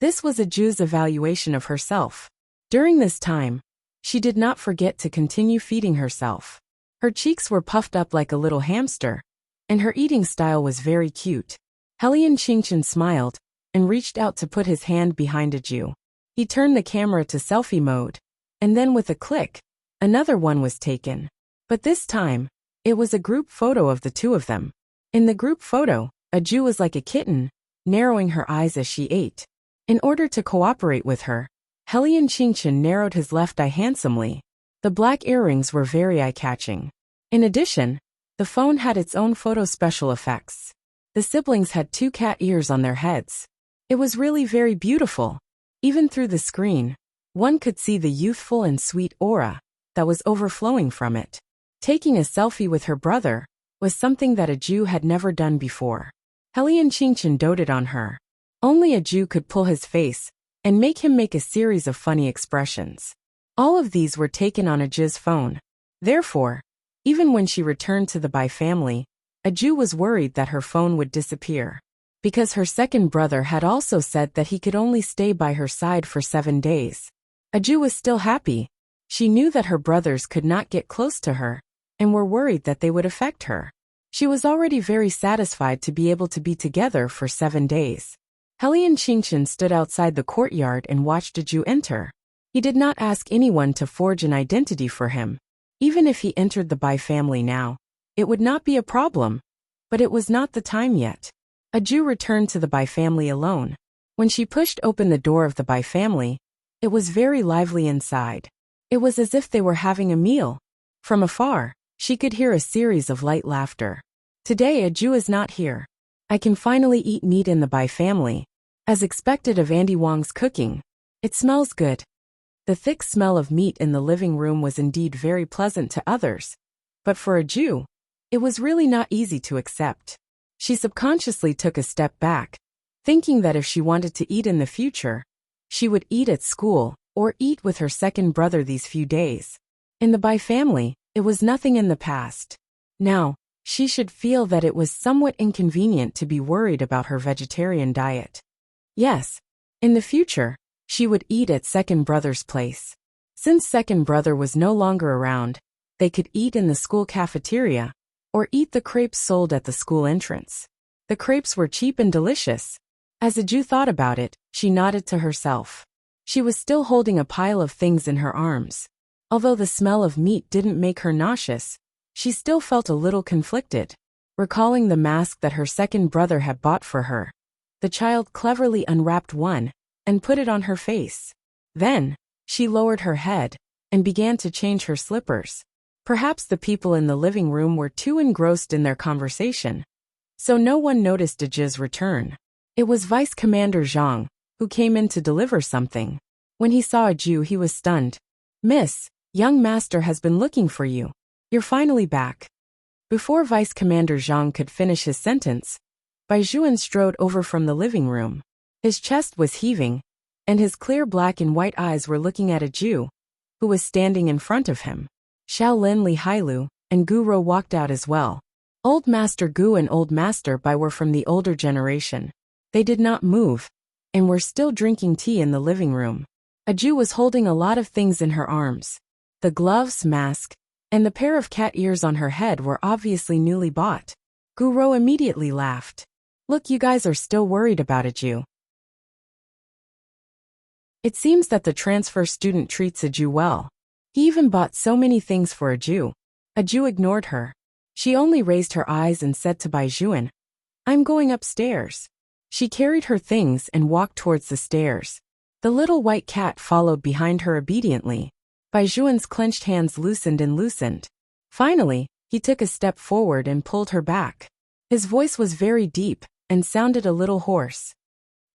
This was Aju's evaluation of herself. During this time, she did not forget to continue feeding herself. Her cheeks were puffed up like a little hamster, and her eating style was very cute. Helian Qingchen smiled and reached out to put his hand behind Aju. He turned the camera to selfie mode, and then with a click, another one was taken. But this time, it was a group photo of the two of them. In the group photo, Aju was like a kitten, narrowing her eyes as she ate. In order to cooperate with her, Helian Qingchen narrowed his left eye handsomely. The black earrings were very eye-catching. In addition, the phone had its own photo special effects. The siblings had 2 cat ears on their heads. It was really very beautiful. Even through the screen, one could see the youthful and sweet aura that was overflowing from it. Taking a selfie with her brother was something that Aju had never done before. Helian Qingchen doted on her. Only Aju could pull his face and make him make a series of funny expressions. All of these were taken on Aju's phone. Therefore, even when she returned to the Bai family, Aju was worried that her phone would disappear. Because her second brother had also said that he could only stay by her side for 7 days. Aju was still happy. She knew that her brothers could not get close to her, and were worried that they would affect her. She was already very satisfied to be able to be together for 7 days. Helian Qingchen stood outside the courtyard and watched Aju enter. He did not ask anyone to forge an identity for him. Even if he entered the Bai family now, it would not be a problem. But it was not the time yet. Aju returned to the Bai family alone. When she pushed open the door of the Bai family, it was very lively inside. It was as if they were having a meal. From afar, she could hear a series of light laughter. Today Aju is not here. I can finally eat meat in the Bai family. As expected of Andy Wong's cooking. It smells good. The thick smell of meat in the living room was indeed very pleasant to others. But for Aju, it was really not easy to accept. She subconsciously took a step back, thinking that if she wanted to eat in the future, she would eat at school or eat with her second brother these few days. In the Bai family, it was nothing in the past. Now, she should feel that it was somewhat inconvenient to be worried about her vegetarian diet. Yes, in the future, she would eat at second brother's place. Since second brother was no longer around, they could eat in the school cafeteria, or eat the crepes sold at the school entrance. The crepes were cheap and delicious. As Aju thought about it, she nodded to herself. She was still holding a pile of things in her arms. Although the smell of meat didn't make her nauseous, she still felt a little conflicted. Recalling the mask that her second brother had bought for her, the child cleverly unwrapped one and put it on her face. Then, she lowered her head and began to change her slippers. Perhaps the people in the living room were too engrossed in their conversation, so no one noticed Aju's return. It was Vice Commander Zhang, who came in to deliver something. When he saw Aju, he was stunned. "Miss, young master has been looking for you. You're finally back." Before Vice Commander Zhang could finish his sentence, Bai Zhuan strode over from the living room. His chest was heaving, and his clear black and white eyes were looking at Aju, who was standing in front of him. Shaolin Li Hailu and Gu Rou walked out as well. Old Master Gu and Old Master Bai were from the older generation. They did not move, and were still drinking tea in the living room. Aju was holding a lot of things in her arms. The gloves, mask, and the pair of cat ears on her head were obviously newly bought. Gu Rou immediately laughed. "Look, you guys are still worried about Aju. It seems that the transfer student treats Aju well. He even bought so many things for Aju." Aju ignored her. She only raised her eyes and said to Bai Zhuan, "I'm going upstairs." She carried her things and walked towards the stairs. The little white cat followed behind her obediently. Bai Zhuan's clenched hands loosened and loosened. Finally, he took a step forward and pulled her back. His voice was very deep and sounded a little hoarse.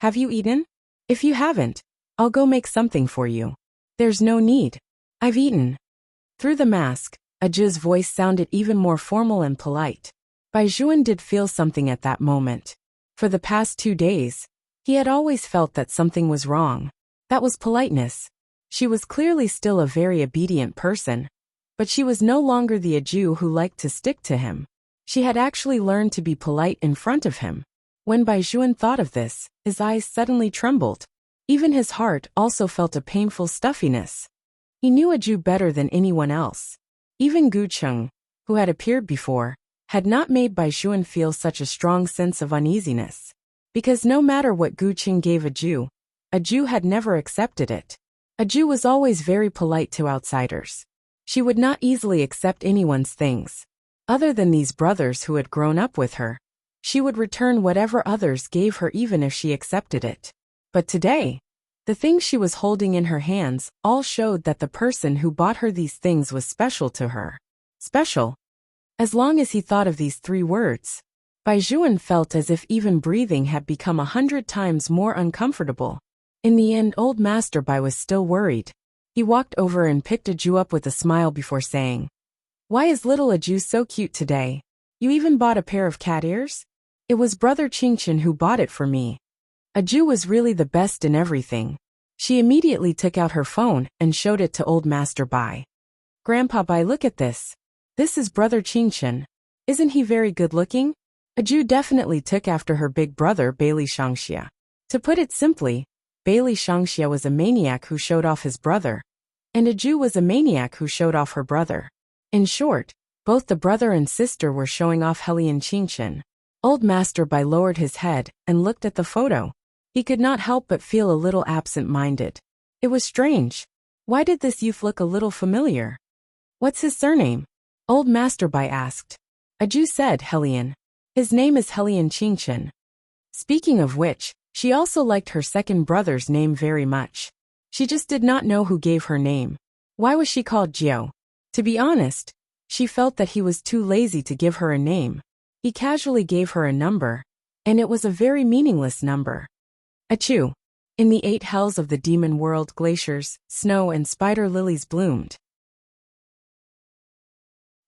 "Have you eaten? If you haven't, I'll go make something for you." "There's no need. I've eaten." Through the mask, Aju's voice sounded even more formal and polite. Bai Zhuan did feel something at that moment. For the past 2 days, he had always felt that something was wrong. That was politeness. She was clearly still a very obedient person, but she was no longer the Aju who liked to stick to him. She had actually learned to be polite in front of him. When Bai Zhuan thought of this, his eyes suddenly trembled. Even his heart also felt a painful stuffiness. He knew Aju better than anyone else. Even Gu Cheng, who had appeared before, had not made Bai Xuan feel such a strong sense of uneasiness. Because no matter what Gu Cheng gave Aju had never accepted it. Aju was always very polite to outsiders. She would not easily accept anyone's things. Other than these brothers who had grown up with her, she would return whatever others gave her even if she accepted it. But today, the things she was holding in her hands all showed that the person who bought her these things was special to her. Special? As long as he thought of these 3 words, Bai Xuan felt as if even breathing had become 100 times more uncomfortable. In the end, old Master Bai was still worried. He walked over and picked Aju up with a smile before saying, "Why is little Aju so cute today? You even bought a pair of cat ears?" "It was Brother Qingchen who bought it for me." Aju was really the best in everything. She immediately took out her phone and showed it to old Master Bai. "Grandpa Bai, look at this. This is Brother Qingchen. Isn't he very good looking?" Aju definitely took after her big brother Bailey Shangxia. To put it simply, Bailey Shangxia was a maniac who showed off his brother, and Aju was a maniac who showed off her brother. In short, both the brother and sister were showing off Helian Qingchen. Old Master Bai lowered his head and looked at the photo. He could not help but feel a little absent-minded. It was strange. Why did this youth look a little familiar? "What's his surname?" Old Master Bai asked. Aju said Helian. "His name is Helian Qingchen." Speaking of which, she also liked her second brother's name very much. She just did not know who gave her name. Why was she called Jiao? To be honest, she felt that he was too lazy to give her a name. He casually gave her a number, and it was a very meaningless number. Achoo! In the 8 hells of the demon world, glaciers, snow and spider lilies bloomed.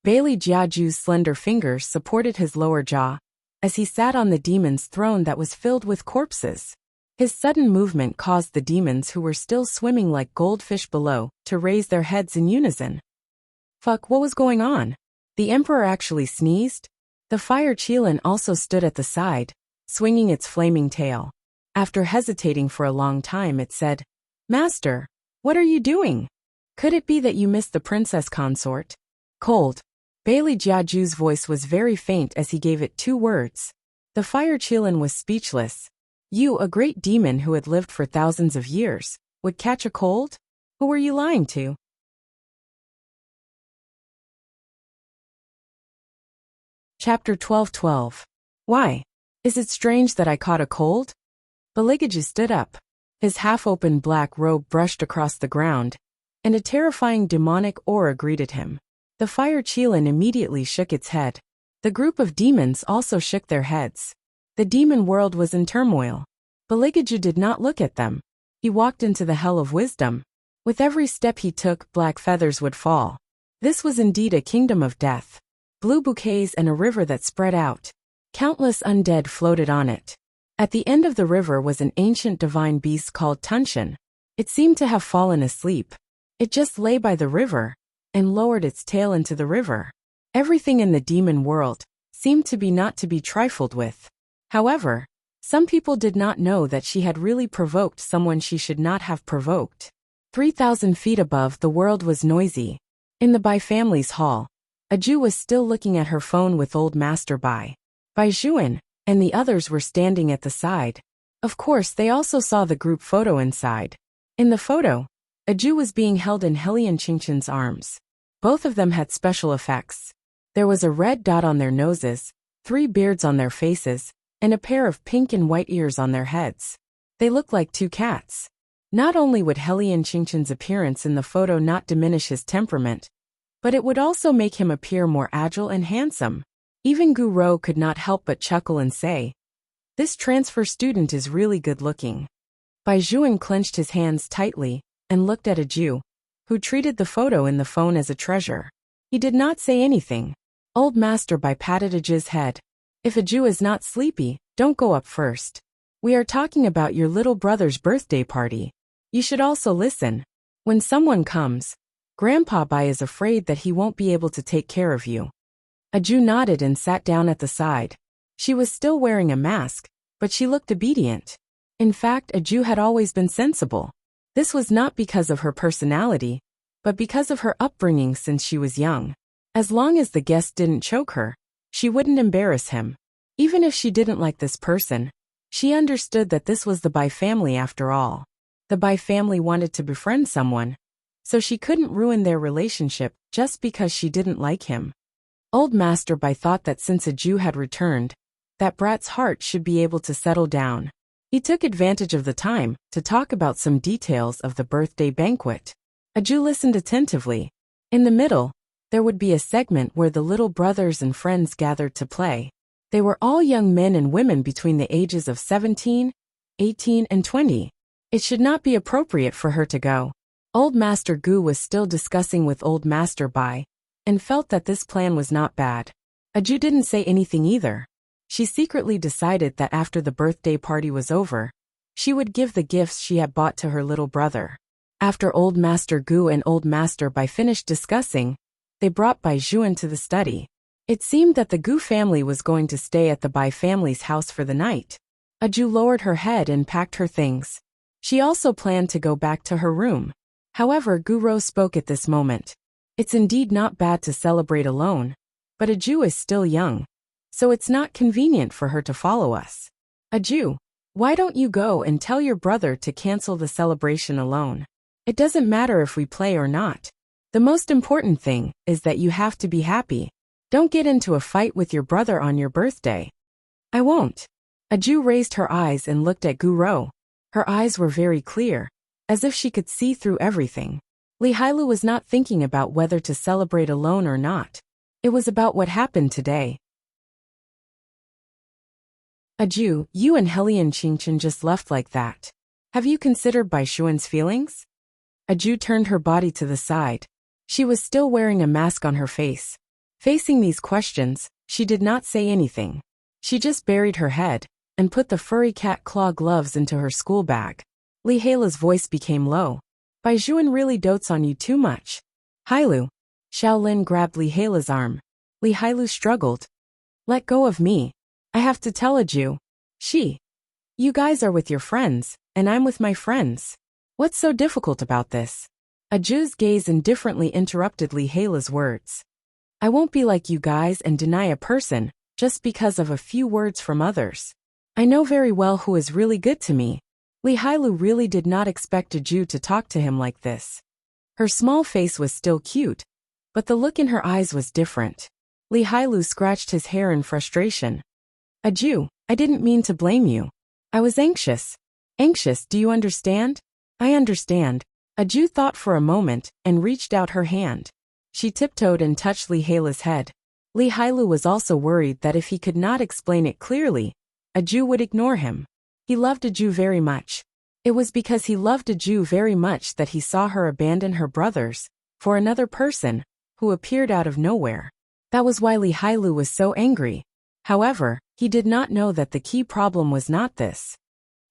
Bailey Jiaju's slender fingers supported his lower jaw, as he sat on the demon's throne that was filled with corpses. His sudden movement caused the demons who were still swimming like goldfish below to raise their heads in unison. Fuck, what was going on? The emperor actually sneezed? The fire Qilin also stood at the side, swinging its flaming tail. After hesitating for a long time, it said, "Master, what are you doing? Could it be that you missed the princess consort?" Cold. Bailey Jiaju's voice was very faint as he gave it 2 words. The fire Qilin was speechless. You, a great demon who had lived for thousands of years, would catch a cold? Who were you lying to? Chapter 12:12. Why? Is it strange that I caught a cold? Baligaju stood up. His half-open black robe brushed across the ground, and a terrifying demonic aura greeted him. The fire Qilin immediately shook its head. The group of demons also shook their heads. The demon world was in turmoil. Baligaju did not look at them. He walked into the hell of wisdom. With every step he took, black feathers would fall. This was indeed a kingdom of death. Blue bouquets and a river that spread out. Countless undead floated on it. At the end of the river was an ancient divine beast called Tunshin. It seemed to have fallen asleep. It just lay by the river and lowered its tail into the river. Everything in the demon world seemed to be not to be trifled with. However, some people did not know that she had really provoked someone she should not have provoked. 3,000 feet above, the world was noisy. In the Bai family's hall, Aju was still looking at her phone with old Master Bai. Bai Xuan and the others were standing at the side. Of course, they also saw the group photo inside. In the photo, Aju was being held in Helian Qingchen's arms. Both of them had special effects. There was a red dot on their noses, 3 beards on their faces, and a pair of pink and white ears on their heads. They looked like 2 cats. Not only would Helian Qingchen's appearance in the photo not diminish his temperament, but it would also make him appear more agile and handsome. Even Gu Rou could not help but chuckle and say, "This transfer student is really good looking." Bai Xuan clenched his hands tightly and looked at Aju, who treated the photo in the phone as a treasure. He did not say anything. Old Master Bai patted Aju's head. "If Aju is not sleepy, don't go up first. We are talking about your little brother's birthday party. You should also listen. When someone comes, Grandpa Bai is afraid that he won't be able to take care of you." Aju nodded and sat down at the side. She was still wearing a mask, but she looked obedient. In fact, Aju had always been sensible. This was not because of her personality, but because of her upbringing since she was young. As long as the guest didn't choke her, she wouldn't embarrass him. Even if she didn't like this person, she understood that this was the Bai family after all. The Bai family wanted to befriend someone, so she couldn't ruin their relationship just because she didn't like him. Old Master Bai thought that since Aju had returned, that brat's heart should be able to settle down. He took advantage of the time to talk about some details of the birthday banquet. Aju listened attentively. In the middle, there would be a segment where the little brothers and friends gathered to play. They were all young men and women between the ages of 17, 18, and 20. It should not be appropriate for her to go. Old Master Gu was still discussing with Old Master Bai, and felt that this plan was not bad. Aju didn't say anything either. She secretly decided that after the birthday party was over, she would give the gifts she had bought to her little brother. After Old Master Gu and Old Master Bai finished discussing, they brought Bai Juan to the study. It seemed that the Gu family was going to stay at the Bai family's house for the night. Aju lowered her head and packed her things. She also planned to go back to her room. However, Guro spoke at this moment. It's indeed not bad to celebrate alone, but Aju is still young, so it's not convenient for her to follow us. Aju, why don't you go and tell your brother to cancel the celebration alone? It doesn't matter if we play or not. The most important thing is that you have to be happy. Don't get into a fight with your brother on your birthday. I won't. Aju raised her eyes and looked at Guro. Her eyes were very clear, as if she could see through everything. Li Hailu was not thinking about whether to celebrate alone or not. It was about what happened today. Aju, you and Helian Qingchen just left like that. Have you considered Bai Xuan's feelings? Aju turned her body to the side. She was still wearing a mask on her face. Facing these questions, she did not say anything. She just buried her head and put the furry cat claw gloves into her school bag. Li Hailu's voice became low. Bai Juan really dotes on you too much. Hailu. Xiaolin grabbed Li Hailu's arm. Li Hailu struggled. Let go of me. I have to tell Aju. You guys are with your friends, and I'm with my friends. What's so difficult about this? Aju's gaze indifferently interrupted Li Hailu's words. I won't be like you guys and deny a person just because of a few words from others. I know very well who is really good to me. Li Hailu really did not expect Aju to talk to him like this. Her small face was still cute, but the look in her eyes was different. Li Hailu scratched his hair in frustration. Aju, I didn't mean to blame you. I was anxious. Anxious, do you understand? I understand. Aju thought for a moment and reached out her hand. She tiptoed and touched Li Hailu's head. Li Hailu was also worried that if he could not explain it clearly, Aju would ignore him. He loved Aju very much. It was because he loved Aju very much that he saw her abandon her brothers for another person who appeared out of nowhere. That was why Li Hailu was so angry. However, he did not know that the key problem was not this.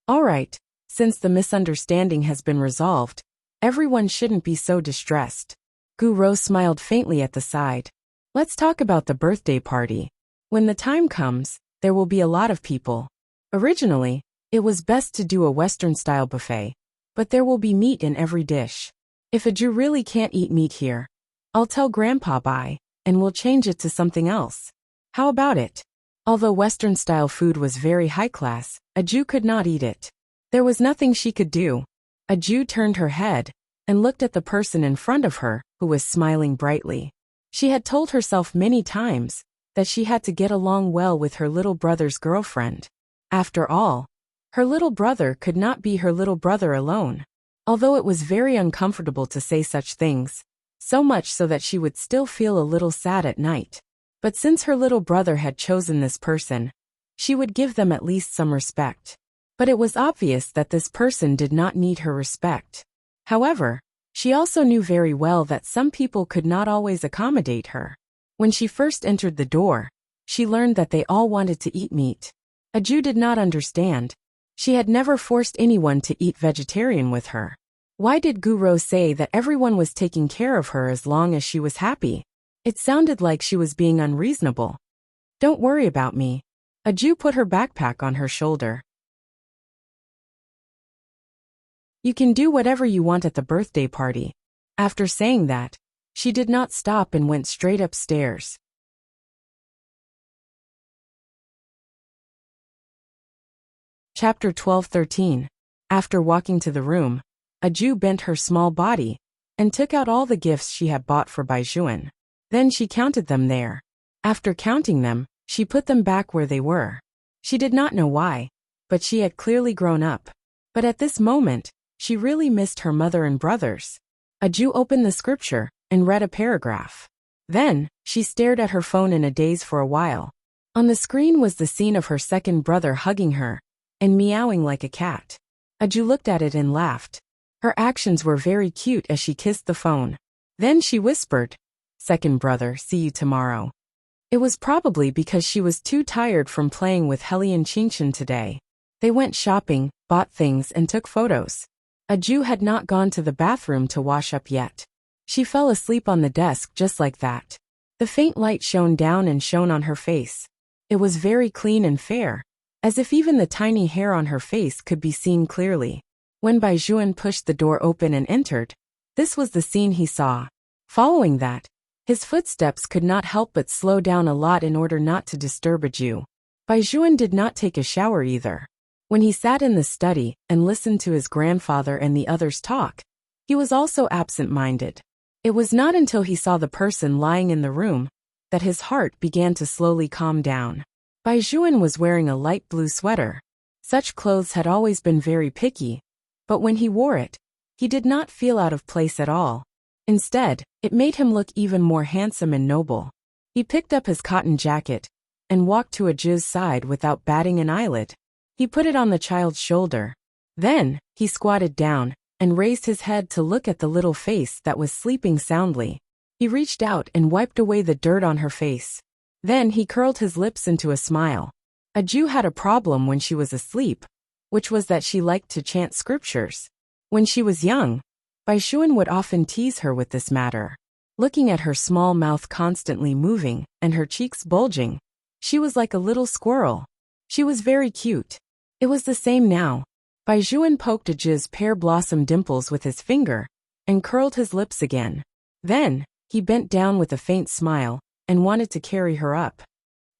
All right, since the misunderstanding has been resolved, everyone shouldn't be so distressed. Guro smiled faintly at the side. Let's talk about the birthday party. When the time comes, there will be a lot of people. Originally, it was best to do a Western-style buffet, but there will be meat in every dish. If Aju really can't eat meat here, I'll tell Grandpa Bai, and we'll change it to something else. How about it? Although Western-style food was very high-class, Aju could not eat it. There was nothing she could do. Aju turned her head and looked at the person in front of her, who was smiling brightly. She had told herself many times that she had to get along well with her little brother's girlfriend. After all, her little brother could not be her little brother alone. Although it was very uncomfortable to say such things, so much so that she would still feel a little sad at night. But since her little brother had chosen this person, she would give them at least some respect. But it was obvious that this person did not need her respect. However, she also knew very well that some people could not always accommodate her. When she first entered the door, she learned that they all wanted to eat meat. Aju did not understand. She had never forced anyone to eat vegetarian with her. Why did Guro say that everyone was taking care of her as long as she was happy? It sounded like she was being unreasonable. Don't worry about me. Aju put her backpack on her shoulder. You can do whatever you want at the birthday party. After saying that, she did not stop and went straight upstairs. Chapter 12-13. After walking to the room, a Jew bent her small body and took out all the gifts she had bought for Baijuan. Then she counted them there. After counting them, she put them back where they were. She did not know why, but she had clearly grown up. But at this moment, she really missed her mother and brothers. A Jew opened the scripture and read a paragraph. Then, she stared at her phone in a daze for a while. On the screen was the scene of her second brother hugging her and meowing like a cat. A Jew looked at it and laughed. Her actions were very cute as she kissed the phone. Then she whispered, "Second brother, see you tomorrow." It was probably because she was too tired from playing with Helly and Qingshan today. They went shopping, bought things and took photos. A Jew had not gone to the bathroom to wash up yet. She fell asleep on the desk just like that. The faint light shone down and shone on her face. It was very clean and fair, as if even the tiny hair on her face could be seen clearly. When Baijuan pushed the door open and entered, this was the scene he saw. Following that, his footsteps could not help but slow down a lot in order not to disturb a Jew. Baijuan did not take a shower either. When he sat in the study and listened to his grandfather and the others talk, he was also absent-minded. It was not until he saw the person lying in the room that his heart began to slowly calm down. Baijuan was wearing a light blue sweater. Such clothes had always been very picky, but when he wore it, he did not feel out of place at all. Instead, it made him look even more handsome and noble. He picked up his cotton jacket and walked to a Jew's side without batting an eyelid. He put it on the child's shoulder. Then, he squatted down and raised his head to look at the little face that was sleeping soundly. He reached out and wiped away the dirt on her face. Then he curled his lips into a smile. A Jew had a problem when she was asleep, which was that she liked to chant scriptures. When she was young, Baijuan would often tease her with this matter. Looking at her small mouth constantly moving and her cheeks bulging, she was like a little squirrel. She was very cute. It was the same now. Baijuan poked a Jew's pear blossom dimples with his finger and curled his lips again. Then, he bent down with a faint smile and wanted to carry her up.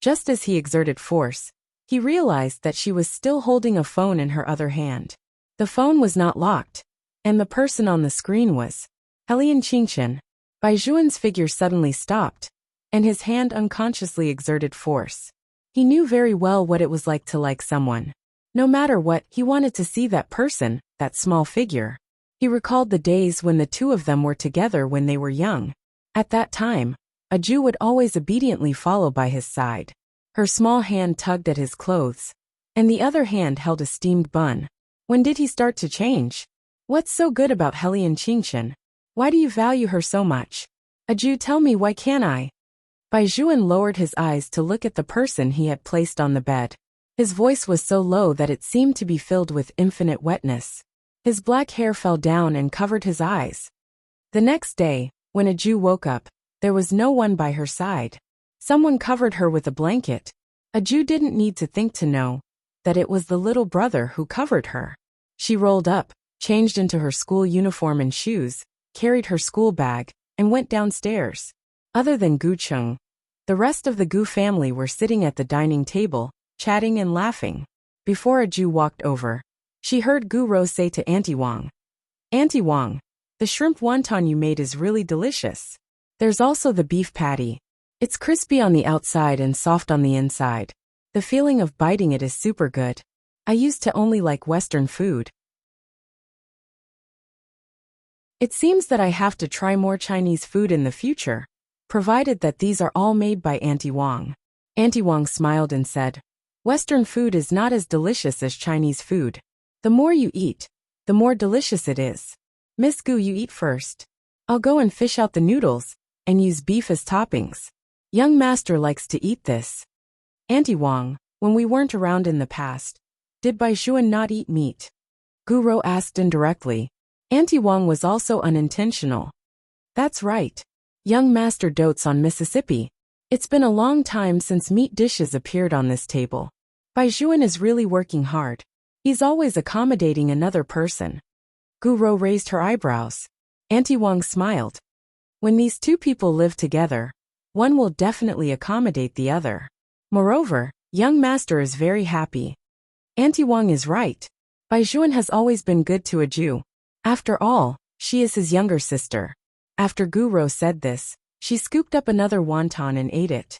Just as he exerted force, he realized that she was still holding a phone in her other hand. The phone was not locked, and the person on the screen was Helly and Qingshan. Baijuan's figure suddenly stopped, and his hand unconsciously exerted force. He knew very well what it was like to like someone. No matter what, he wanted to see that person, that small figure. He recalled the days when the two of them were together when they were young. At that time, a Jew would always obediently follow by his side. Her small hand tugged at his clothes, and the other hand held a steamed bun. When did he start to change? What's so good about Helly and Qingshan? Why do you value her so much? A Jew, tell me, why can't I? Baijuan lowered his eyes to look at the person he had placed on the bed. His voice was so low that it seemed to be filled with infinite wetness. His black hair fell down and covered his eyes. The next day, when a Jew woke up, there was no one by her side. Someone covered her with a blanket. A Jew didn't need to think to know that it was the little brother who covered her. She rolled up, changed into her school uniform and shoes, carried her school bag, and went downstairs. Other than Gu Cheng, the rest of the Gu family were sitting at the dining table, chatting and laughing. Before a Jew walked over, she heard Gu Rou say to Auntie Wang, "Auntie Wang, the shrimp wonton you made is really delicious. There's also the beef patty. It's crispy on the outside and soft on the inside. The feeling of biting it is super good. I used to only like Western food. It seems that I have to try more Chinese food in the future, provided that these are all made by Auntie Wang." Auntie Wang smiled and said, "Western food is not as delicious as Chinese food. The more you eat, the more delicious it is. Miss Gu, you eat first. I'll go and fish out the noodles and use beef as toppings. Young master likes to eat this." "Auntie Wang, when we weren't around in the past, did Baijuan not eat meat?" Gu Rou asked indirectly. Auntie Wang was also unintentional. "That's right. Young master dotes on Mississippi. It's been a long time since meat dishes appeared on this table. Baijuan is really working hard. He's always accommodating another person." Gu Rou raised her eyebrows. Auntie Wang smiled. When these two people live together, one will definitely accommodate the other. Moreover, young master is very happy. Auntie Wang is right. Bai Juan has always been good to a Jew. After all, she is his younger sister. After Gu Rou said this, she scooped up another wonton and ate it.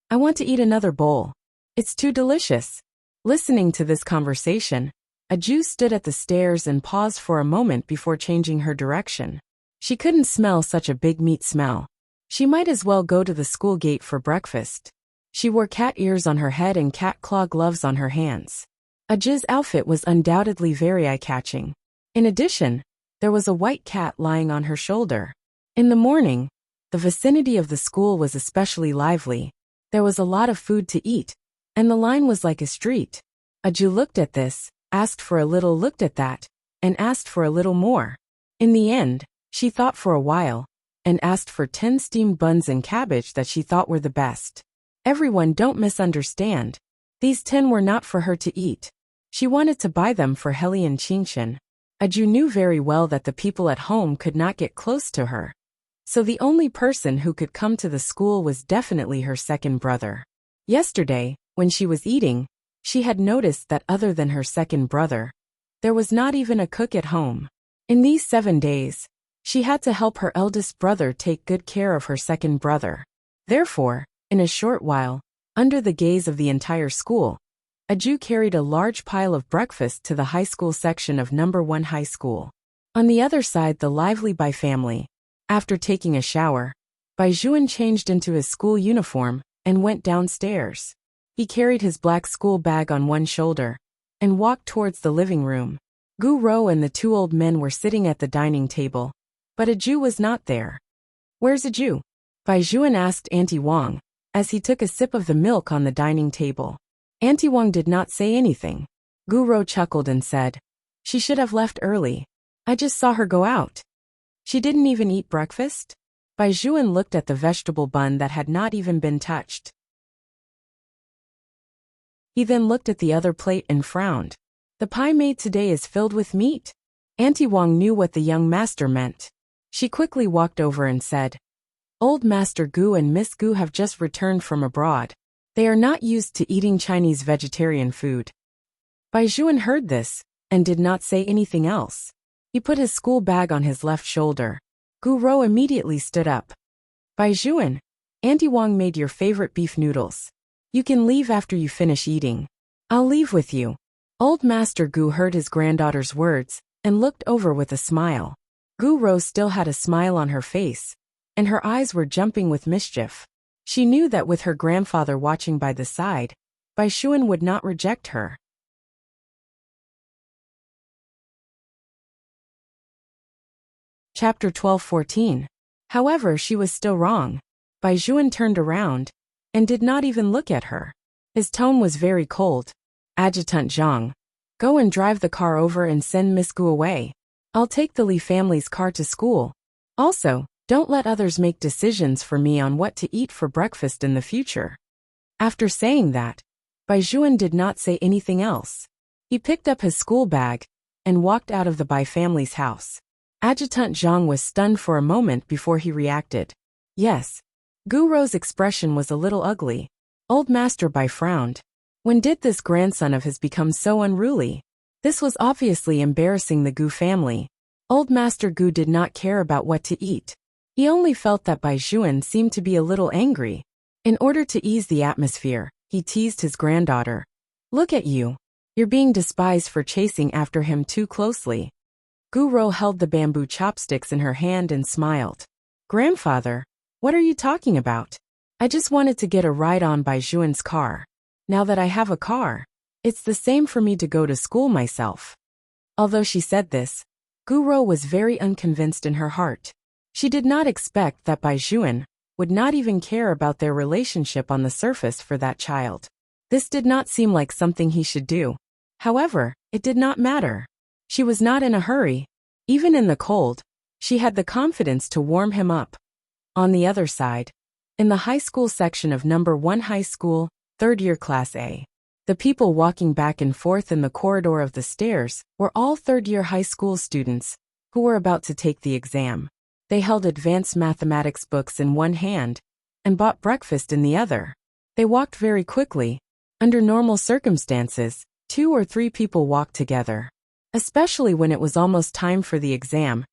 I want to eat another bowl. It's too delicious. Listening to this conversation, a Jew stood at the stairs and paused for a moment before changing her direction. She couldn't smell such a big meat smell. She might as well go to the school gate for breakfast. She wore cat ears on her head and cat claw gloves on her hands. Ajiz's outfit was undoubtedly very eye-catching. In addition, there was a white cat lying on her shoulder. In the morning, the vicinity of the school was especially lively. There was a lot of food to eat, and the line was like a street. Aju looked at this, asked for a little, looked at that, and asked for a little more. In the end, she thought for a while, and asked for 10 steamed buns and cabbage that she thought were the best. Everyone, don't misunderstand. These 10 were not for her to eat. She wanted to buy them for Heli and Qingshan. Aju knew very well that the people at home could not get close to her. So the only person who could come to the school was definitely her second brother. Yesterday, when she was eating, she had noticed that other than her second brother, there was not even a cook at home. In these 7 days, she had to help her eldest brother take good care of her second brother. Therefore, in a short while, under the gaze of the entire school, a Jew carried a large pile of breakfast to the high school section of number 1 high school. On the other side, the lively Bai family. After taking a shower, Bai Juan changed into his school uniform and went downstairs. He carried his black school bag on one shoulder and walked towards the living room. Gu Rou and the 2 old men were sitting at the dining table, but a Jew was not there. Where's a Jew? Bai Juan asked Auntie Wang, as he took a sip of the milk on the dining table. Auntie Wang did not say anything. Gu Rou chuckled and said, she should have left early. I just saw her go out. She didn't even eat breakfast? Bai Juan looked at the vegetable bun that had not even been touched. He then looked at the other plate and frowned. The pie made today is filled with meat. Auntie Wang knew what the young master meant. She quickly walked over and said, Old Master Gu and Miss Gu have just returned from abroad. They are not used to eating Chinese vegetarian food. Bai Juan heard this, and did not say anything else. He put his school bag on his left shoulder. Gu Rou immediately stood up. Bai Juan, Auntie Wang made your favorite beef noodles. You can leave after you finish eating. I'll leave with you. Old Master Gu heard his granddaughter's words, and looked over with a smile. Gu Rou still had a smile on her face, and her eyes were jumping with mischief. She knew that with her grandfather watching by the side, Bai Juan would not reject her. Chapter 12-14. However, she was still wrong. Bai Juan turned around, and did not even look at her. His tone was very cold. Adjutant Zhang, go and drive the car over and send Miss Gu away. I'll take the Li family's car to school. Also, don't let others make decisions for me on what to eat for breakfast in the future. After saying that, Bai Juan did not say anything else. He picked up his school bag and walked out of the Bai family's house. Adjutant Zhang was stunned for a moment before he reacted. Yes. Gu Rou's expression was a little ugly. Old Master Bai frowned. When did this grandson of his become so unruly? This was obviously embarrassing the Gu family. Old Master Gu did not care about what to eat. He only felt that Bai Juan seemed to be a little angry. In order to ease the atmosphere, he teased his granddaughter. Look at you. You're being despised for chasing after him too closely. Gu Rou held the bamboo chopsticks in her hand and smiled. Grandfather, what are you talking about? I just wanted to get a ride on Bai Juan's car. Now that I have a car, it's the same for me to go to school myself. Although she said this, Gu Rou was very unconvinced in her heart. She did not expect that Bai Juan would not even care about their relationship on the surface for that child. This did not seem like something he should do. However, it did not matter. She was not in a hurry. Even in the cold, she had the confidence to warm him up. On the other side, in the high school section of number 1 high school, 3rd year class A, The people walking back and forth in the corridor of the stairs were all third-year high school students who were about to take the exam. They held advanced mathematics books in one hand and bought breakfast in the other. They walked very quickly. Under normal circumstances, 2 or 3 people walked together. Especially when it was almost time for the exam,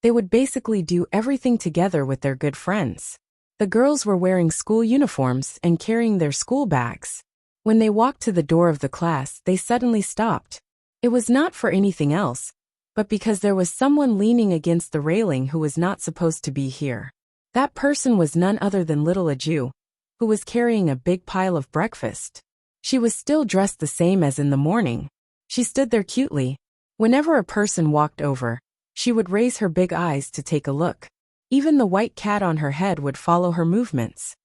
they would basically do everything together with their good friends. The girls were wearing school uniforms and carrying their school bags. When they walked to the door of the class, they suddenly stopped. It was not for anything else, but because there was someone leaning against the railing who was not supposed to be here. That person was none other than little Aju, who was carrying a big pile of breakfast. She was still dressed the same as in the morning. She stood there cutely. Whenever a person walked over, she would raise her big eyes to take a look. Even the white cat on her head would follow her movements.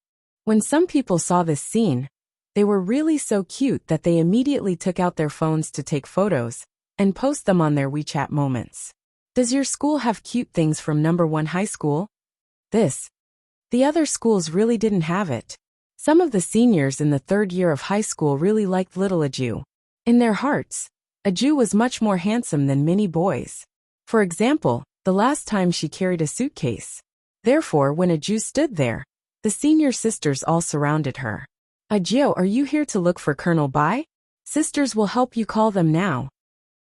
When some people saw this scene, they were really so cute that they immediately took out their phones to take photos and post them on their WeChat moments. Does your school have cute things from number 1 high school? The other schools really didn't have it. Some of the seniors in the 3rd year of high school really liked little Aju. In their hearts, Aju was much more handsome than many boys. For example, the last time she carried a suitcase. Therefore, when Aju stood there, the senior sisters all surrounded her. Aju, are you here to look for Colonel Bai? Sisters will help you call them now.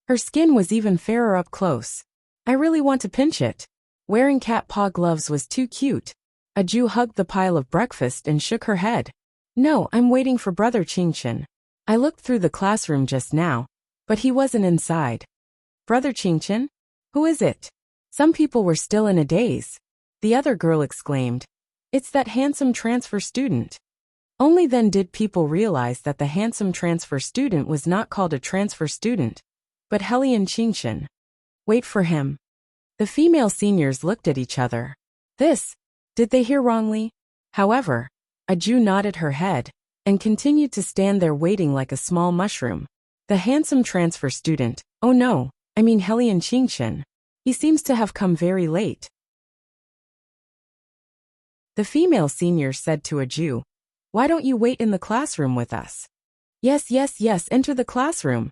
Her skin was even fairer up close. I really want to pinch it. Wearing cat paw gloves was too cute. Aju hugged the pile of breakfast and shook her head. No, I'm waiting for Brother Qingchen. I looked through the classroom just now, but he wasn't inside. Brother Qingchen? Who is it? Some people were still in a daze. The other girl exclaimed. It's that handsome transfer student. Only then did people realize that the handsome transfer student was not called a transfer student, but Helian Qingchen. Wait for him. The female seniors looked at each other. Did they hear wrongly? However, Aju nodded her head and continued to stand there waiting like a small mushroom. The handsome transfer student, oh no, I mean Helian Qingchen. He seems to have come very late. The female senior said to Aju, why don't you wait in the classroom with us? Yes, enter the classroom.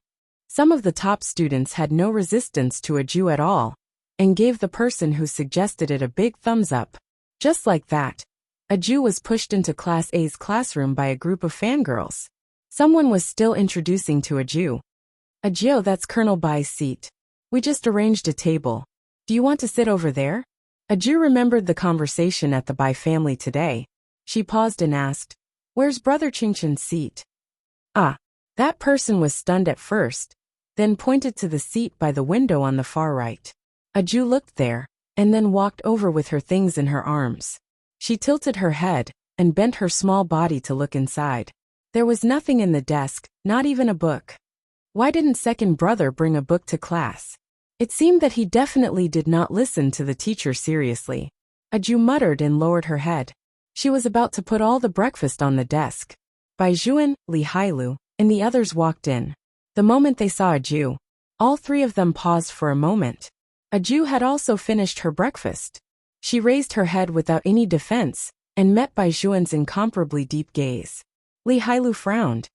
Some of the top students had no resistance to Aju at all, and gave the person who suggested it a big thumbs up. Just like that, Aju was pushed into Class A's classroom by a group of fangirls. Someone was still introducing to Aju. Aju, that's Colonel Bai's seat. We just arranged a table. Do you want to sit over there? Aju remembered the conversation at the Bai family today. She paused and asked, where's Brother Qingchen's seat? That person was stunned at first, then pointed to the seat by the window on the far right. Aju looked there, and then walked over with her things in her arms. She tilted her head and bent her small body to look inside. There was nothing in the desk, not even a book. Why didn't second brother bring a book to class? It seemed that he definitely did not listen to the teacher seriously. Aju muttered and lowered her head. She was about to put all the breakfast on the desk. Bai Juan, Li Hailu, and the others walked in. The moment they saw Aju, all 3 of them paused for a moment. Aju had also finished her breakfast. She raised her head without any defense and met Bai Juan's incomparably deep gaze. Li Hailu frowned.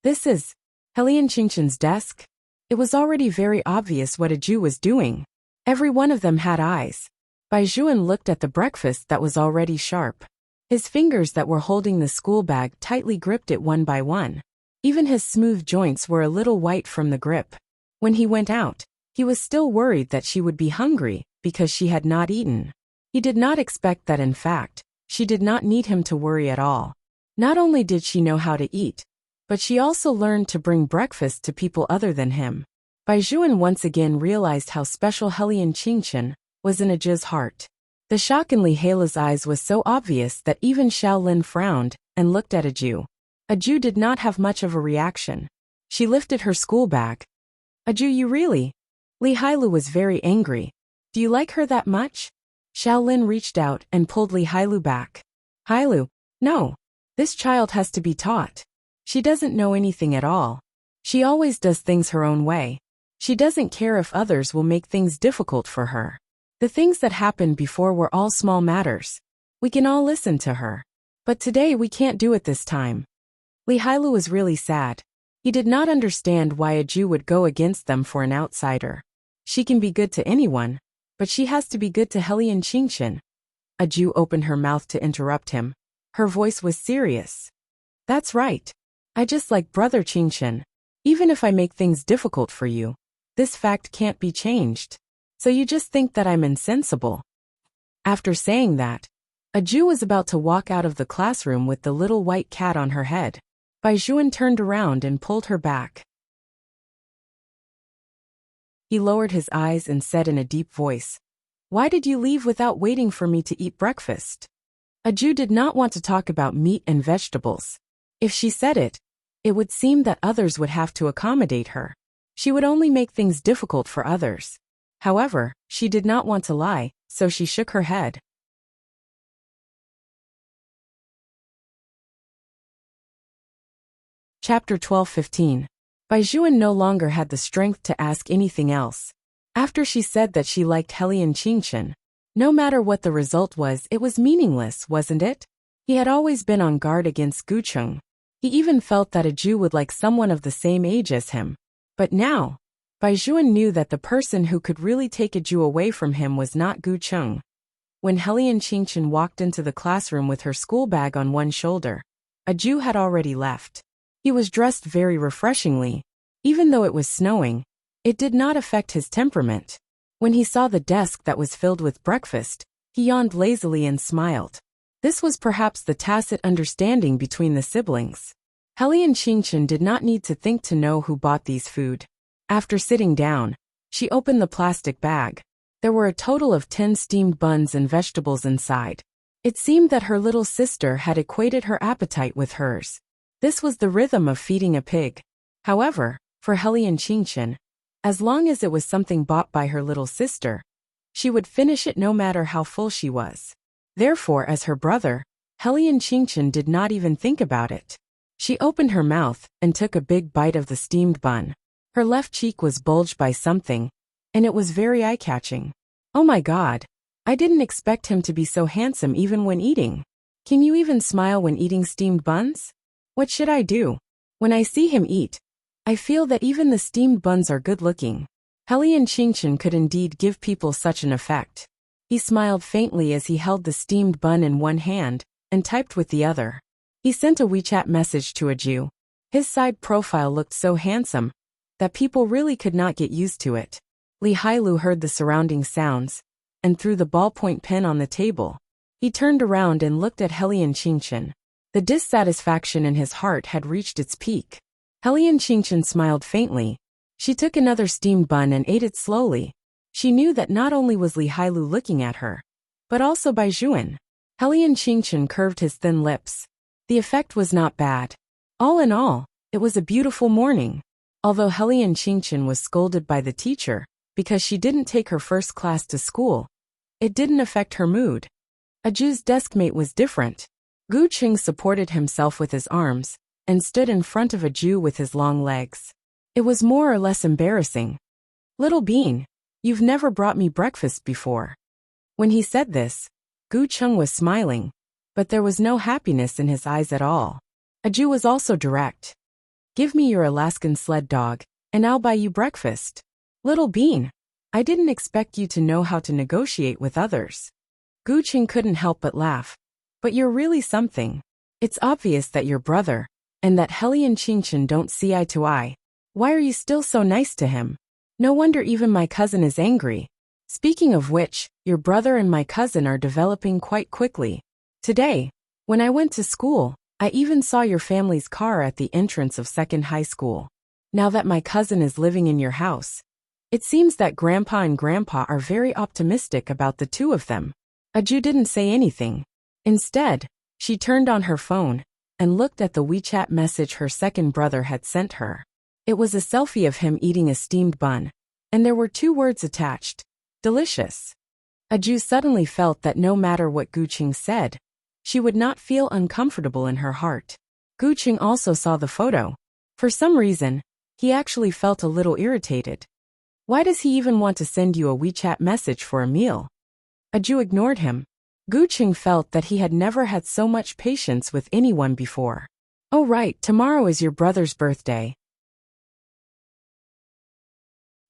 This is Helian Qingchen's desk? It was already very obvious what Aju was doing. Every one of them had eyes. Bai Juan looked at the breakfast that was already sharp. His fingers that were holding the school bag tightly gripped it one by one. Even his smooth joints were a little white from the grip. When he went out, he was still worried that she would be hungry because she had not eaten. He did not expect that in fact, she did not need him to worry at all. Not only did she know how to eat, but she also learned to bring breakfast to people other than him. Bai Juan once again realized how special Helian Qingchen was in Aju's heart. The shock in Li Hailu's eyes was so obvious that even Xiao Lin frowned and looked at Aju. Aju did not have much of a reaction. She lifted her school bag. Aju, you really? Li Hailu was very angry. Do you like her that much? Xiao Lin reached out and pulled Li Hailu back. Hailu, no. This child has to be taught. She doesn't know anything at all. She always does things her own way. She doesn't care if others will make things difficult for her. The things that happened before were all small matters. We can all listen to her. But today we can't do it this time. Li Hailu was really sad. He did not understand why a Jew would go against them for an outsider. She can be good to anyone, but she has to be good to Hellion Qingshan. A Jew opened her mouth to interrupt him. Her voice was serious. That's right. I just like Brother Qingshan. Even if I make things difficult for you, this fact can't be changed. So you just think that I'm insensible. After saying that, a Jew was about to walk out of the classroom with the little white cat on her head. Bai Zhuan turned around and pulled her back. He lowered his eyes and said in a deep voice, "Why did you leave without waiting for me to eat breakfast?" A Jew did not want to talk about meat and vegetables. If she said it, it would seem that others would have to accommodate her. She would only make things difficult for others. However, she did not want to lie, so she shook her head. Chapter 12:15. Bai Zhuan no longer had the strength to ask anything else. After she said that she liked Hellion Qingshan, no matter what the result was, it was meaningless, wasn't it? He had always been on guard against Gucheng. He even felt that a Jew would like someone of the same age as him. But now, Bai Zhuan knew that the person who could really take a Jew away from him was not Gucheng. When Hellion Qingshan walked into the classroom with her school bag on one shoulder, a Jew had already left. He was dressed very refreshingly. Even though it was snowing, it did not affect his temperament. When he saw the desk that was filled with breakfast, he yawned lazily and smiled. This was perhaps the tacit understanding between the siblings. Hellion Qingshan did not need to think to know who bought these food. After sitting down, she opened the plastic bag. There were a total of 10 steamed buns and vegetables inside. It seemed that her little sister had equated her appetite with hers. This was the rhythm of feeding a pig. However, for Hellion Qingshan, as long as it was something bought by her little sister, she would finish it no matter how full she was. Therefore, as her brother, Hellion Qingshan did not even think about it. She opened her mouth and took a big bite of the steamed bun. Her left cheek was bulged by something, and it was very eye-catching. Oh my God! I didn't expect him to be so handsome even when eating. Can you even smile when eating steamed buns? What should I do? When I see him eat, I feel that even the steamed buns are good-looking. Hellion Qingshan could indeed give people such an effect. He smiled faintly as he held the steamed bun in one hand and typed with the other. He sent a WeChat message to a Jew. His side profile looked so handsome that people really could not get used to it. Li Hailu heard the surrounding sounds and threw the ballpoint pen on the table. He turned around and looked at Hellion Qingshan. The dissatisfaction in his heart had reached its peak. Hellion Qingshan smiled faintly. She took another steamed bun and ate it slowly. She knew that not only was Li Hailu looking at her, but also Bai Zhuan. Hellion Qingshan curved his thin lips. The effect was not bad. All in all, it was a beautiful morning. Although Hellion Qingshan was scolded by the teacher because she didn't take her first class to school, it didn't affect her mood. A Jew's deskmate was different. Gucheng supported himself with his arms and stood in front of a Jew with his long legs. It was more or less embarrassing. "Little Bean, you've never brought me breakfast before." When he said this, Gucheng was smiling, but there was no happiness in his eyes at all. A Jew was also direct. "Give me your Alaskan sled dog, and I'll buy you breakfast." "Little Bean, I didn't expect you to know how to negotiate with others." Gucheng couldn't help but laugh. "But you're really something. It's obvious that your brother and that Hellion Qingshan don't see eye to eye. Why are you still so nice to him? No wonder even my cousin is angry. Speaking of which, your brother and my cousin are developing quite quickly. Today, when I went to school, I even saw your family's car at the entrance of second high school. Now that my cousin is living in your house, it seems that Grandpa and Grandpa are very optimistic about the two of them." A Jew didn't say anything. Instead, she turned on her phone and looked at the WeChat message her second brother had sent her. It was a selfie of him eating a steamed bun, and there were 2 words attached: delicious. A Jew suddenly felt that no matter what Gucheng said, she would not feel uncomfortable in her heart. Gucheng also saw the photo. For some reason, he actually felt a little irritated. Why does he even want to send you a WeChat message for a meal? A Jew ignored him. Gucheng felt that he had never had so much patience with anyone before. "Oh right, tomorrow is your brother's birthday.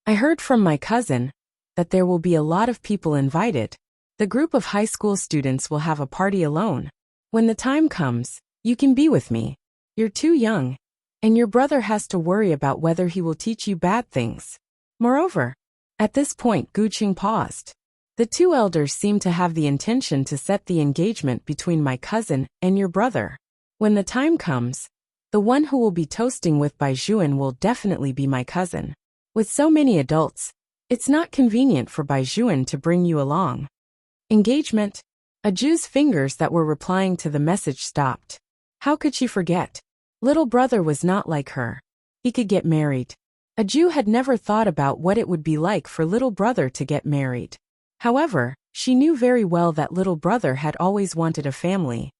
I heard from my cousin that there will be a lot of people invited. The group of high school students will have a party alone. When the time comes, you can be with me. You're too young, and your brother has to worry about whether he will teach you bad things. Moreover, at this point Guqing paused. The two elders seemed to have the intention to set the engagement between my cousin and your brother. When the time comes, the one who will be toasting with Baijuan will definitely be my cousin. With so many adults, it's not convenient for Baijuan to bring you along. Engagement? Aju's fingers that were replying to the message stopped. How could she forget? Little brother was not like her. He could get married. Aju had never thought about what it would be like for little brother to get married. However, she knew very well that little brother had always wanted a family.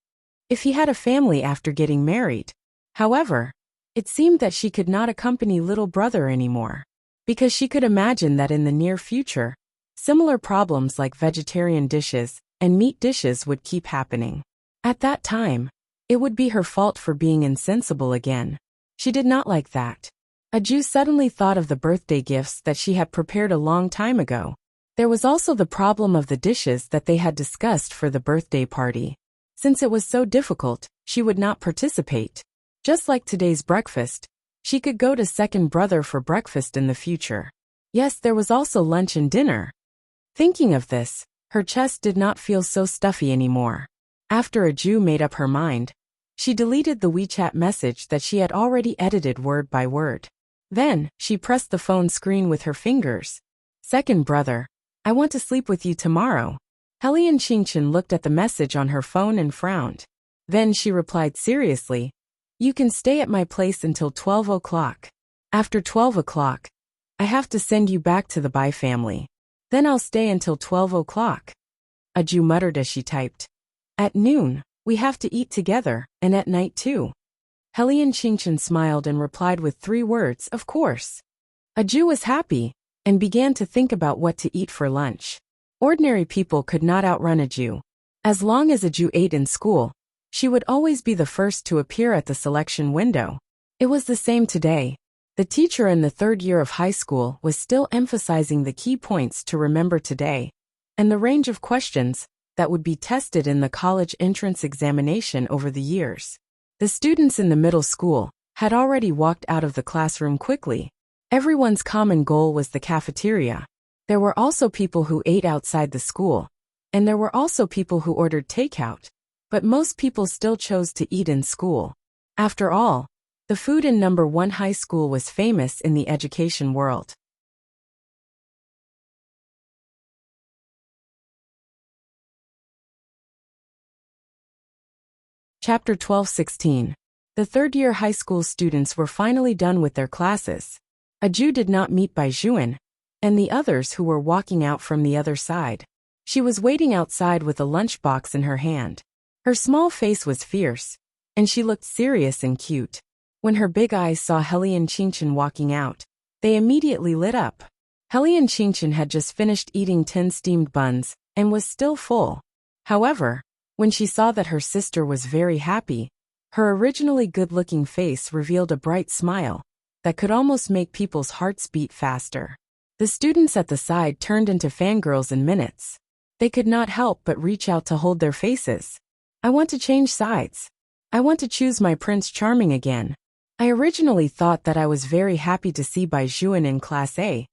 If he had a family after getting married. However, it seemed that she could not accompany little brother anymore. Because she could imagine that in the near future, similar problems like vegetarian dishes and meat dishes would keep happening. At that time, it would be her fault for being insensible again. She did not like that. Aju suddenly thought of the birthday gifts that she had prepared a long time ago. There was also the problem of the dishes that they had discussed for the birthday party. Since it was so difficult, she would not participate. Just like today's breakfast, she could go to second brother for breakfast in the future. Yes, there was also lunch and dinner. Thinking of this, her chest did not feel so stuffy anymore. After Aju made up her mind, she deleted the WeChat message that she had already edited word by word. Then, she pressed the phone screen with her fingers. Second brother, I want to sleep with you tomorrow. Helian Qingchen looked at the message on her phone and frowned. Then she replied seriously, you can stay at my place until 12 o'clock. After 12 o'clock, I have to send you back to the Bai family. Then I'll stay until 12 o'clock. Aju muttered as she typed. At noon, we have to eat together, and at night too. Helian Qingchen smiled and replied with 3 words, of course. Aju was happy, and began to think about what to eat for lunch. Ordinary people could not outrun Aju. As long as Aju ate in school, she would always be the first to appear at the selection window. It was the same today. The teacher in the 3rd year of high school was still emphasizing the key points to remember today, and the range of questions that would be tested in the college entrance examination over the years. The students in the middle school had already walked out of the classroom quickly. Everyone's common goal was the cafeteria. There were also people who ate outside the school, and there were also people who ordered takeout, but most people still chose to eat in school. After all, the food in number 1 high school was famous in the education world. Chapter 12-16. The 3rd year high school students were finally done with their classes. Aju did not meet Baijuan and the others who were walking out from the other side. She was waiting outside with a lunchbox in her hand. Her small face was fierce, and she looked serious and cute. When her big eyes saw Helian Qingchen walking out, they immediately lit up. Helian Qingchen had just finished eating 10 steamed buns and was still full. However, when she saw that her sister was very happy, her originally good-looking face revealed a bright smile that could almost make people's hearts beat faster. The students at the side turned into fangirls in minutes. They could not help but reach out to hold their faces. I want to change sides. I want to choose my Prince Charming again. I originally thought that I was very happy to see Baijuan in Class A,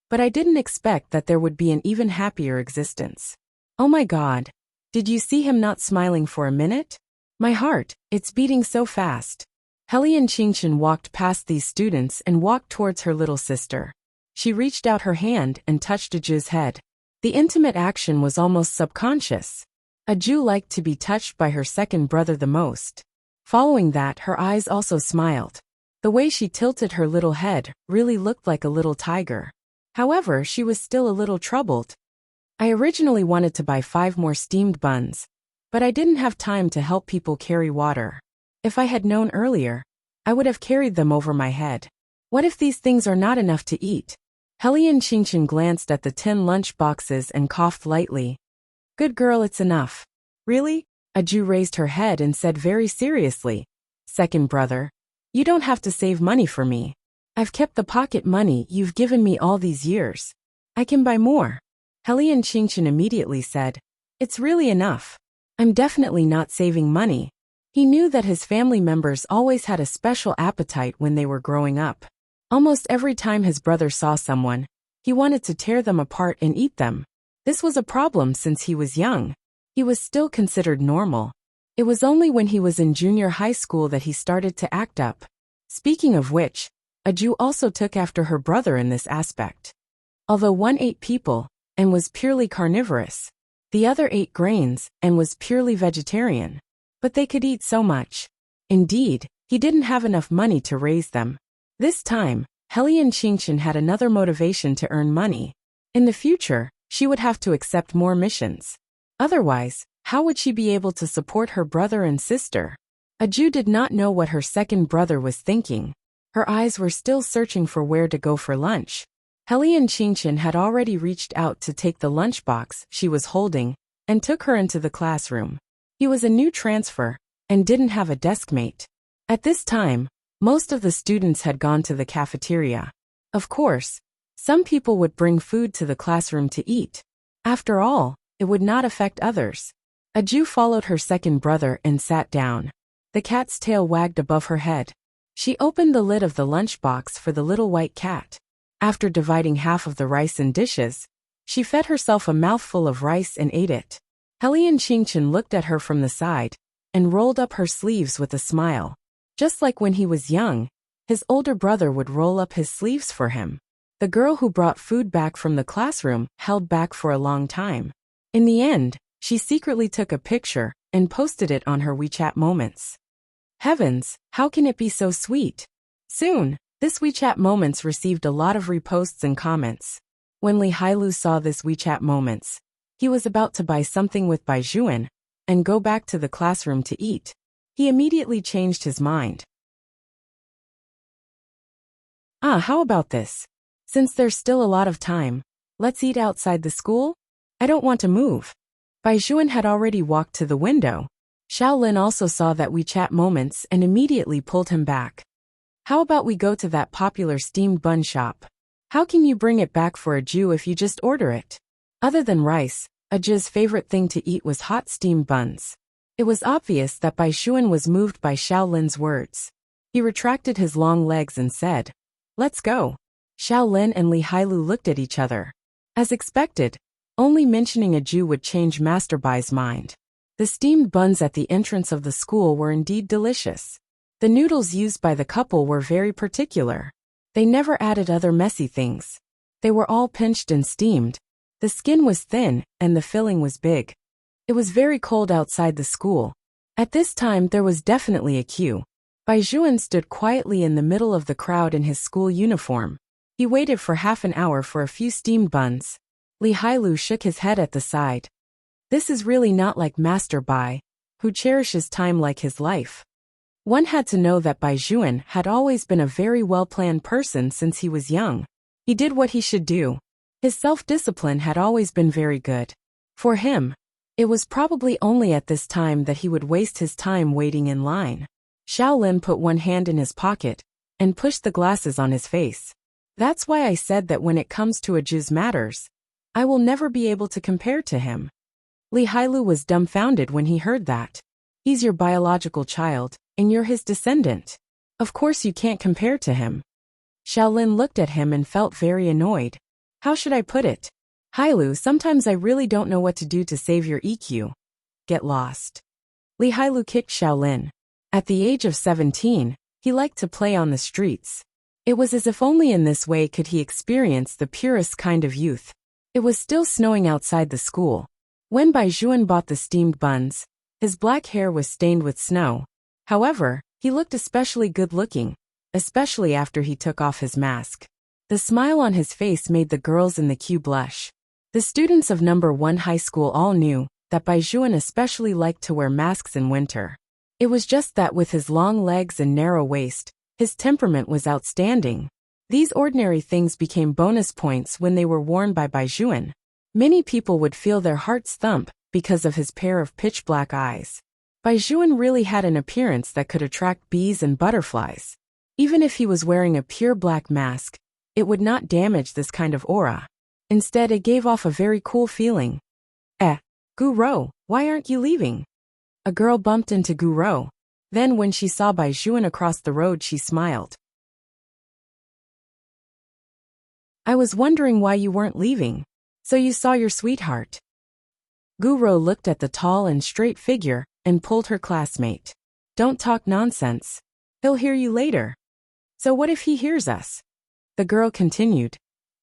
but I didn't expect that there would be an even happier existence. Oh my God, did you see him not smiling for a minute? My heart, it's beating so fast. Helian Qingchen walked past these students and walked towards her little sister. She reached out her hand and touched Aju's head. The intimate action was almost subconscious. Aju liked to be touched by her second brother the most. Following that, her eyes also smiled. The way she tilted her little head really looked like a little tiger. However, she was still a little troubled. I originally wanted to buy 5 more steamed buns, but I didn't have time to help people carry water. If I had known earlier, I would have carried them over my head. What if these things are not enough to eat? Helian Qingchen glanced at the 10 lunch boxes and coughed lightly. Good girl, it's enough. Really? Aju raised her head and said very seriously, Second brother, you don't have to save money for me. I've kept the pocket money you've given me all these years. I can buy more. Helian Qingshan immediately said, It's really enough. I'm definitely not saving money. He knew that his family members always had a special appetite when they were growing up. Almost every time his brother saw someone, he wanted to tear them apart and eat them. This was a problem since he was young. He was still considered normal. It was only when he was in junior high school that he started to act up. Speaking of which, Aju also took after her brother in this aspect. Although one ate people and was purely carnivorous, the other ate grains and was purely vegetarian. But they could eat so much. Indeed, he didn't have enough money to raise them. This time, Helian Qingshan had another motivation to earn money. In the future, she would have to accept more missions. Otherwise, how would she be able to support her brother and sister? Aju did not know what her second brother was thinking. Her eyes were still searching for where to go for lunch. Helian Qingshan had already reached out to take the lunchbox she was holding and took her into the classroom. He was a new transfer and didn't have a deskmate. At this time, most of the students had gone to the cafeteria. Of course, some people would bring food to the classroom to eat. After all, it would not affect others. Aju followed her second brother and sat down. The cat's tail wagged above her head. She opened the lid of the lunchbox for the little white cat. After dividing half of the rice in dishes, she fed herself a mouthful of rice and ate it. Helian Qingshan looked at her from the side and rolled up her sleeves with a smile. Just like when he was young, his older brother would roll up his sleeves for him. The girl who brought food back from the classroom held back for a long time. In the end, she secretly took a picture and posted it on her WeChat Moments. Heavens, how can it be so sweet? Soon, this WeChat Moments received a lot of reposts and comments. When Li Hailu saw this WeChat Moments, he was about to buy something with Baijuan and go back to the classroom to eat. He immediately changed his mind. How about this? Since there's still a lot of time, let's eat outside the school? I don't want to move. Baijuan had already walked to the window. Shaolin also saw that WeChat Moments and immediately pulled him back. How about we go to that popular steamed bun shop? How can you bring it back for Aju if you just order it? Other than rice, Aju's favorite thing to eat was hot steamed buns. It was obvious that Baijuan was moved by Shaolin's words. He retracted his long legs and said, Let's go. Shaolin and Li Hailu looked at each other. As expected, only mentioning Aju would change Master Bai's mind. The steamed buns at the entrance of the school were indeed delicious. The noodles used by the couple were very particular. They never added other messy things. They were all pinched and steamed. The skin was thin and the filling was big. It was very cold outside the school. At this time there was definitely a queue. Baijuan stood quietly in the middle of the crowd in his school uniform. He waited for half an hour for a few steamed buns. Li Hailu shook his head at the side. This is really not like Master Bai, who cherishes time like his life. One had to know that Baijuan had always been a very well-planned person since he was young. He did what he should do. His self-discipline had always been very good. For him, it was probably only at this time that he would waste his time waiting in line. Shaolin put one hand in his pocket and pushed the glasses on his face. That's why I said that when it comes to Aju's matters, I will never be able to compare to him. Li Hailu was dumbfounded when he heard that. He's your biological child, and you're his descendant. Of course you can't compare to him. Shaolin looked at him and felt very annoyed. How should I put it? Hailu, sometimes I really don't know what to do to save your EQ. Get lost. Li Hailu kicked Shaolin. At the age of 17, he liked to play on the streets. It was as if only in this way could he experience the purest kind of youth. It was still snowing outside the school. When Baijuan bought the steamed buns, his black hair was stained with snow. However, he looked especially good-looking, especially after he took off his mask. The smile on his face made the girls in the queue blush. The students of number 1 high school all knew that Baijuan especially liked to wear masks in winter. It was just that with his long legs and narrow waist, his temperament was outstanding. These ordinary things became bonus points when they were worn by Baijuan. Many people would feel their hearts thump because of his pair of pitch-black eyes. Baijuan really had an appearance that could attract bees and butterflies. Even if he was wearing a pure black mask, it would not damage this kind of aura. Instead, it gave off a very cool feeling. Gu-ro, why aren't you leaving? A girl bumped into Gu-ro. Then when she saw Bai Juan across the road, she smiled. I was wondering why you weren't leaving. So you saw your sweetheart. Gu-ro looked at the tall and straight figure and pulled her classmate. Don't talk nonsense. He'll hear you later. So what if he hears us? The girl continued.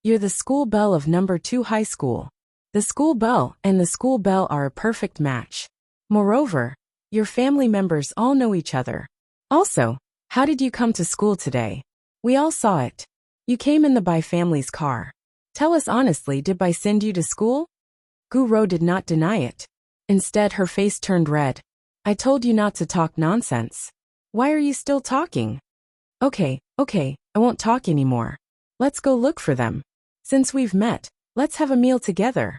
You're the school belle of number 2 high school. The school belle and the school belle are a perfect match. Moreover, your family members all know each other. Also, how did you come to school today? We all saw it. You came in the Bai family's car. Tell us honestly, did Bai send you to school? Gu-ro did not deny it. Instead, her face turned red. I told you not to talk nonsense. Why are you still talking? Okay, I won't talk anymore. Let's go look for them. Since we've met, let's have a meal together.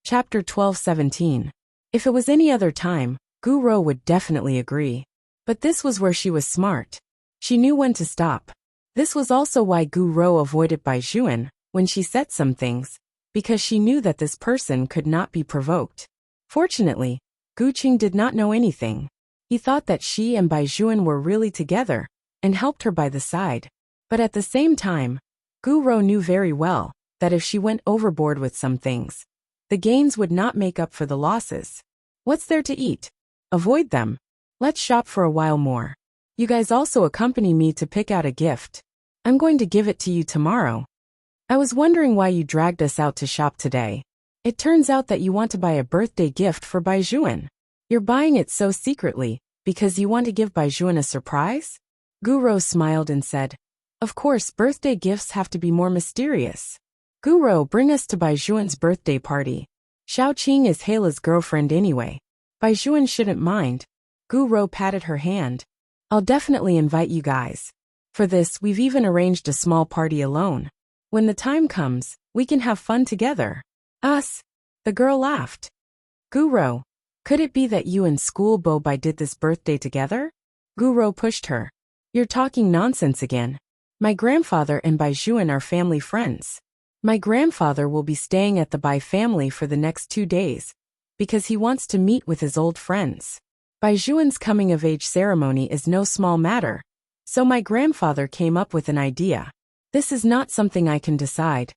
Chapter 12:17. If it was any other time, Gu-ro would definitely agree. But this was where she was smart. She knew when to stop. This was also why Gu-ro avoided Bai Juan when she said some things, because she knew that this person could not be provoked. Fortunately, Gu Qing did not know anything. He thought that she and Bai Juan were really together and helped her by the side. But at the same time, Gu-ro knew very well that if she went overboard with some things, the gains would not make up for the losses. What's there to eat? Avoid them. Let's shop for a while more. You guys also accompany me to pick out a gift. I'm going to give it to you tomorrow. I was wondering why you dragged us out to shop today. It turns out that you want to buy a birthday gift for Bai Juan. You're buying it so secretly because you want to give Bai Juan a surprise? Gu-ro smiled and said, Of course, birthday gifts have to be more mysterious. Gu-ro, bring us to Bai Juan's birthday party. Xiao Qing is Heila's girlfriend anyway. Bai Juan shouldn't mind. Gu-ro patted her hand. I'll definitely invite you guys. For this, we've even arranged a small party alone. When the time comes, we can have fun together. Us? The girl laughed. Gu-ro, could it be that you and school Bai did this birthday together? Gu-ro pushed her. You're talking nonsense again. My grandfather and Bai Juan are family friends. My grandfather will be staying at the Bai family for the next 2 days because he wants to meet with his old friends. Bai Juan's coming-of-age ceremony is no small matter, so my grandfather came up with an idea. This is not something I can decide.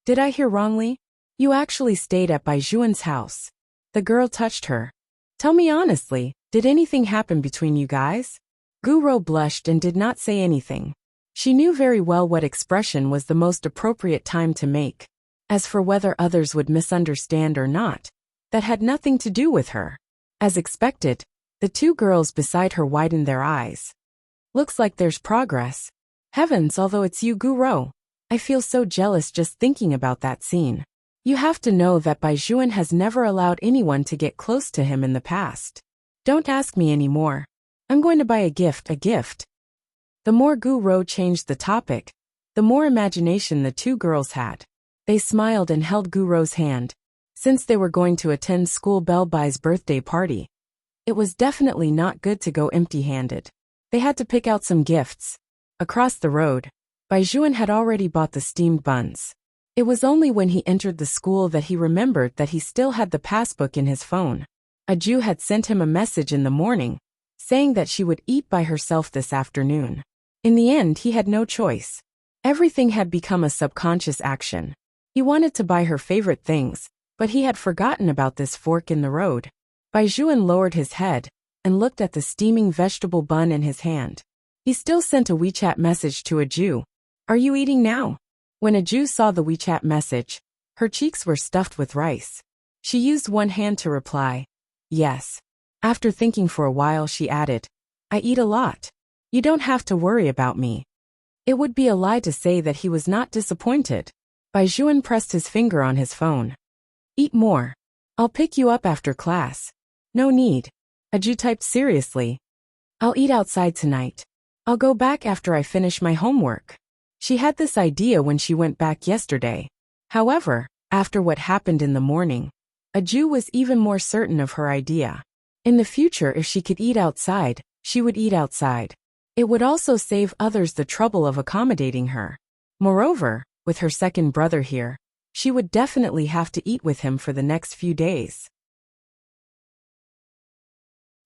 Did I hear wrongly? You actually stayed at Bai Juan's house. The girl touched her. Tell me honestly, did anything happen between you guys? Gu-ro blushed and did not say anything. She knew very well what expression was the most appropriate time to make. As for whether others would misunderstand or not, that had nothing to do with her. As expected, the 2 girls beside her widened their eyes. Looks like there's progress. Heavens, although it's you, Gu-ro. I feel so jealous just thinking about that scene. You have to know that Bai Juan has never allowed anyone to get close to him in the past. Don't ask me anymore. I'm going to buy a gift. The more Gu-ro changed the topic, the more imagination the 2 girls had. They smiled and held Gu-ro's hand. Since they were going to attend school Bai's birthday party, it was definitely not good to go empty-handed. They had to pick out some gifts. Across the road, Bai Juan had already bought the steamed buns. It was only when he entered the school that he remembered that he still had the passbook in his phone. A Jew had sent him a message in the morning, saying that she would eat by herself this afternoon. In the end, he had no choice. Everything had become a subconscious action. He wanted to buy her favorite things, but he had forgotten about this fork in the road. Bai Juan lowered his head and looked at the steaming vegetable bun in his hand. He still sent a WeChat message to a Jew. Are you eating now? When a Jew saw the WeChat message, her cheeks were stuffed with rice. She used one hand to reply, yes. After thinking for a while, she added, I eat a lot. You don't have to worry about me. It would be a lie to say that he was not disappointed. Bai Juan pressed his finger on his phone. Eat more. I'll pick you up after class. No need. A Jew typed seriously. I'll eat outside tonight. I'll go back after I finish my homework. She had this idea when she went back yesterday. However, after what happened in the morning, Aju was even more certain of her idea. In the future, if she could eat outside, she would eat outside. It would also save others the trouble of accommodating her. Moreover, with her second brother here, she would definitely have to eat with him for the next few days.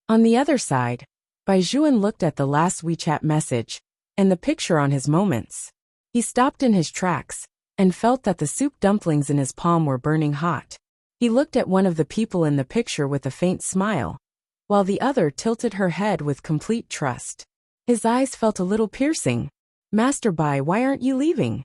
On the other side, Baijuan looked at the last WeChat message and the picture on his moments. He stopped in his tracks and felt that the soup dumplings in his palm were burning hot. He looked at one of the people in the picture with a faint smile, while the other tilted her head with complete trust. His eyes felt a little piercing. "Master Bai, why aren't you leaving?"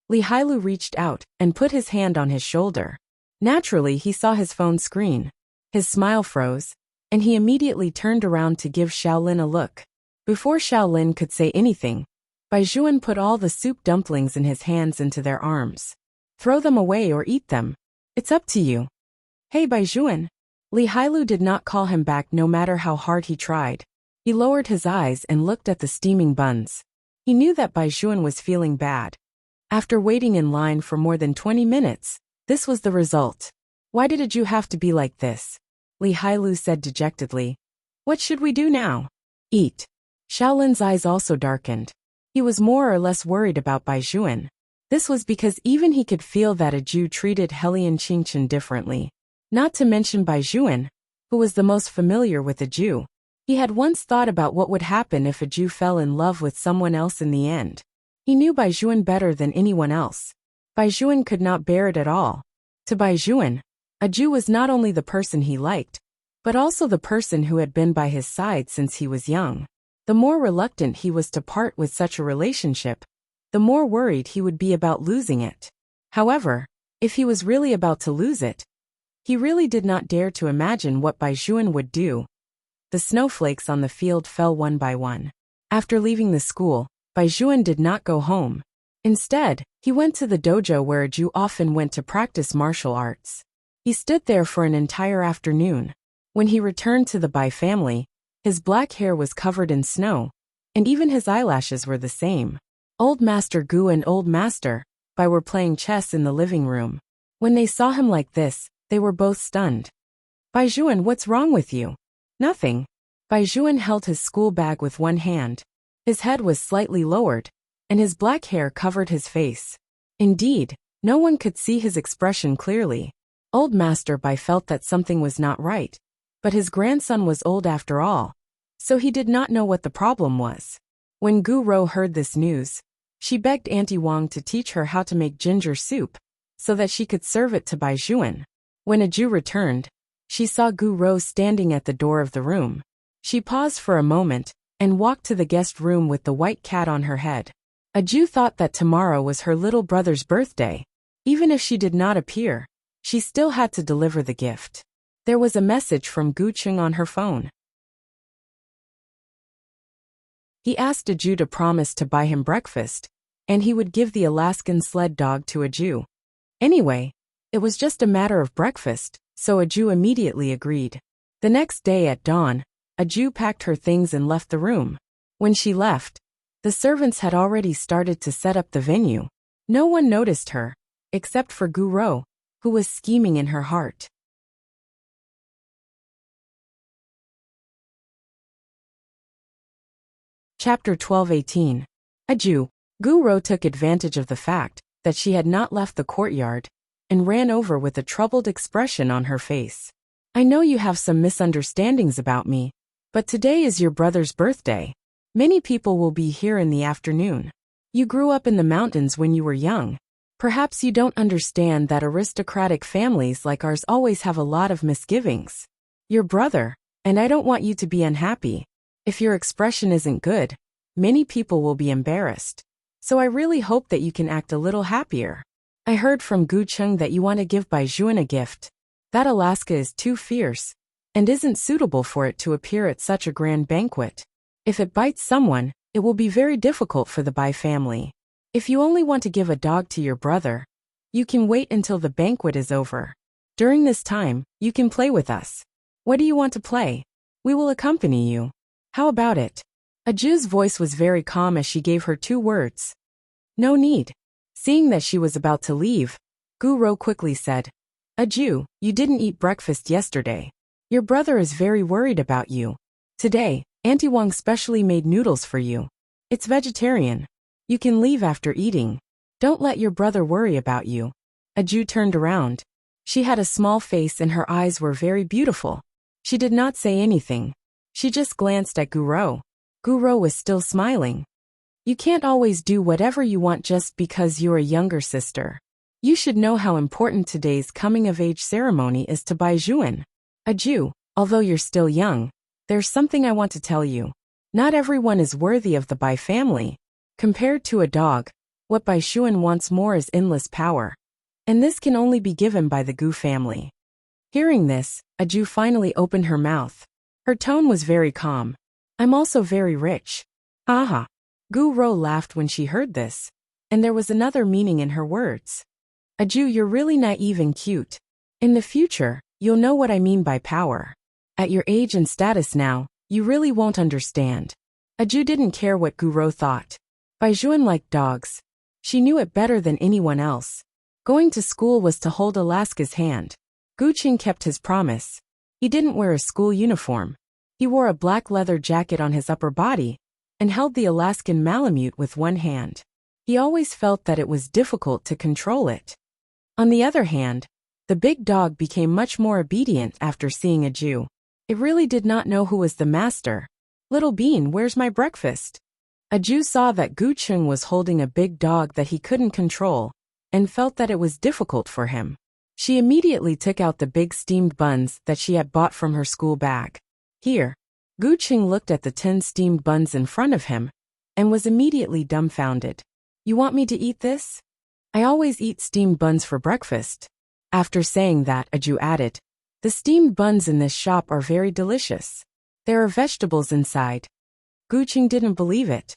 Li Hailu reached out and put his hand on his shoulder. Naturally, he saw his phone screen. His smile froze, and he immediately turned around to give Xiaolin a look. Before Xiaolin could say anything, Baijuan put all the soup dumplings in his hands into their arms. "Throw them away or eat them. It's up to you." "Hey Baijuan." Li Hailu did not call him back no matter how hard he tried. He lowered his eyes and looked at the steaming buns. He knew that Baijuan was feeling bad. After waiting in line for more than 20 minutes, this was the result. "Why did you have to be like this?" Li Hailu said dejectedly. "What should we do now?" "Eat." Xiaolin's eyes also darkened. He was more or less worried about Baijuan. This was because even he could feel that Aju treated Helian Qingchen differently. Not to mention Baijuan, who was the most familiar with Aju. He had once thought about what would happen if Aju fell in love with someone else in the end. He knew Baijuan better than anyone else. Baijuan could not bear it at all. To Baijuan, Aju was not only the person he liked, but also the person who had been by his side since he was young. The more reluctant he was to part with such a relationship, the more worried he would be about losing it. However, if he was really about to lose it, he really did not dare to imagine what Baijuan would do. The snowflakes on the field fell one by one. After leaving the school, Baijuan did not go home. Instead, he went to the dojo where Aju often went to practice martial arts. He stood there for an entire afternoon. When he returned to the Bai family, his black hair was covered in snow, and even his eyelashes were the same. Old Master Gu and Old Master Bai were playing chess in the living room. When they saw him like this, they were both stunned. "Baijuan, what's wrong with you?" "Nothing." Baijuan held his school bag with one hand. His head was slightly lowered, and his black hair covered his face. Indeed, no one could see his expression clearly. Old Master Bai felt that something was not right. But his grandson was old after all, so he did not know what the problem was. When Gu Rou heard this news, she begged Auntie Wang to teach her how to make ginger soup, so that she could serve it to Baijuan. When Aju returned, she saw Gu Rou standing at the door of the room. She paused for a moment and walked to the guest room with the white cat on her head. Aju thought that tomorrow was her little brother's birthday. Even if she did not appear, she still had to deliver the gift. There was a message from Gu Cheng on her phone. He asked Aju to promise to buy him breakfast, and he would give the Alaskan sled dog to Aju. Anyway, it was just a matter of breakfast, so Aju immediately agreed. The next day at dawn, Aju packed her things and left the room. When she left, the servants had already started to set up the venue. No one noticed her, except for Gu Rou, who was scheming in her heart. Chapter 12:18. Aju. Gu Rou took advantage of the fact that she had not left the courtyard and ran over with a troubled expression on her face. "I know you have some misunderstandings about me, but today is your brother's birthday. Many people will be here in the afternoon. You grew up in the mountains when you were young. Perhaps you don't understand that aristocratic families like ours always have a lot of misgivings. Your brother, and I don't want you to be unhappy. If your expression isn't good, many people will be embarrassed. So I really hope that you can act a little happier. I heard from Gu Cheng that you want to give Baijuan a gift. That Alaska is too fierce, and isn't suitable for it to appear at such a grand banquet. If it bites someone, it will be very difficult for the Bai family. If you only want to give a dog to your brother, you can wait until the banquet is over. During this time, you can play with us. What do you want to play? We will accompany you. How about it?" Aju's voice was very calm as she gave her 2 words. "No need." Seeing that she was about to leave, Gu Rou quickly said, Aju, you didn't eat breakfast yesterday. Your brother is very worried about you. Today, Auntie Wang specially made noodles for you. It's vegetarian. You can leave after eating. Don't let your brother worry about you. Aju turned around. She had a small face and her eyes were very beautiful. She did not say anything. She just glanced at Guro. Guro was still smiling. You can't always do whatever you want just because you're a younger sister. You should know how important today's coming-of-age ceremony is to Baijuan. Aju, although you're still young, there's something I want to tell you. Not everyone is worthy of the Bai family. Compared to a dog, what Baishuan wants more is endless power. And this can only be given by the Gu family. Hearing this, Aju finally opened her mouth. Her tone was very calm. I'm also very rich. Haha. Gu Ro laughed when she heard this. And there was another meaning in her words. Aju, you're really naive and cute. In the future, you'll know what I mean by power. At your age and status now, you really won't understand. Aju didn't care what Gu Ro thought. Baijuan liked dogs. She knew it better than anyone else. Going to school was to hold Alaska's hand. Gu Qing kept his promise. He didn't wear a school uniform. He wore a black leather jacket on his upper body and held the Alaskan Malamute with one hand. He always felt that it was difficult to control it. On the other hand, the big dog became much more obedient after seeing Aju. It really did not know who was the master. Little Bean, where's my breakfast? Aju saw that Gu Qing was holding a big dog that he couldn't control and felt that it was difficult for him. She immediately took out the big steamed buns that she had bought from her school bag. Here, Gu Qing looked at the 10 steamed buns in front of him and was immediately dumbfounded. You want me to eat this? I always eat steamed buns for breakfast. After saying that, Aju added, the steamed buns in this shop are very delicious. There are vegetables inside. Gu Qing didn't believe it.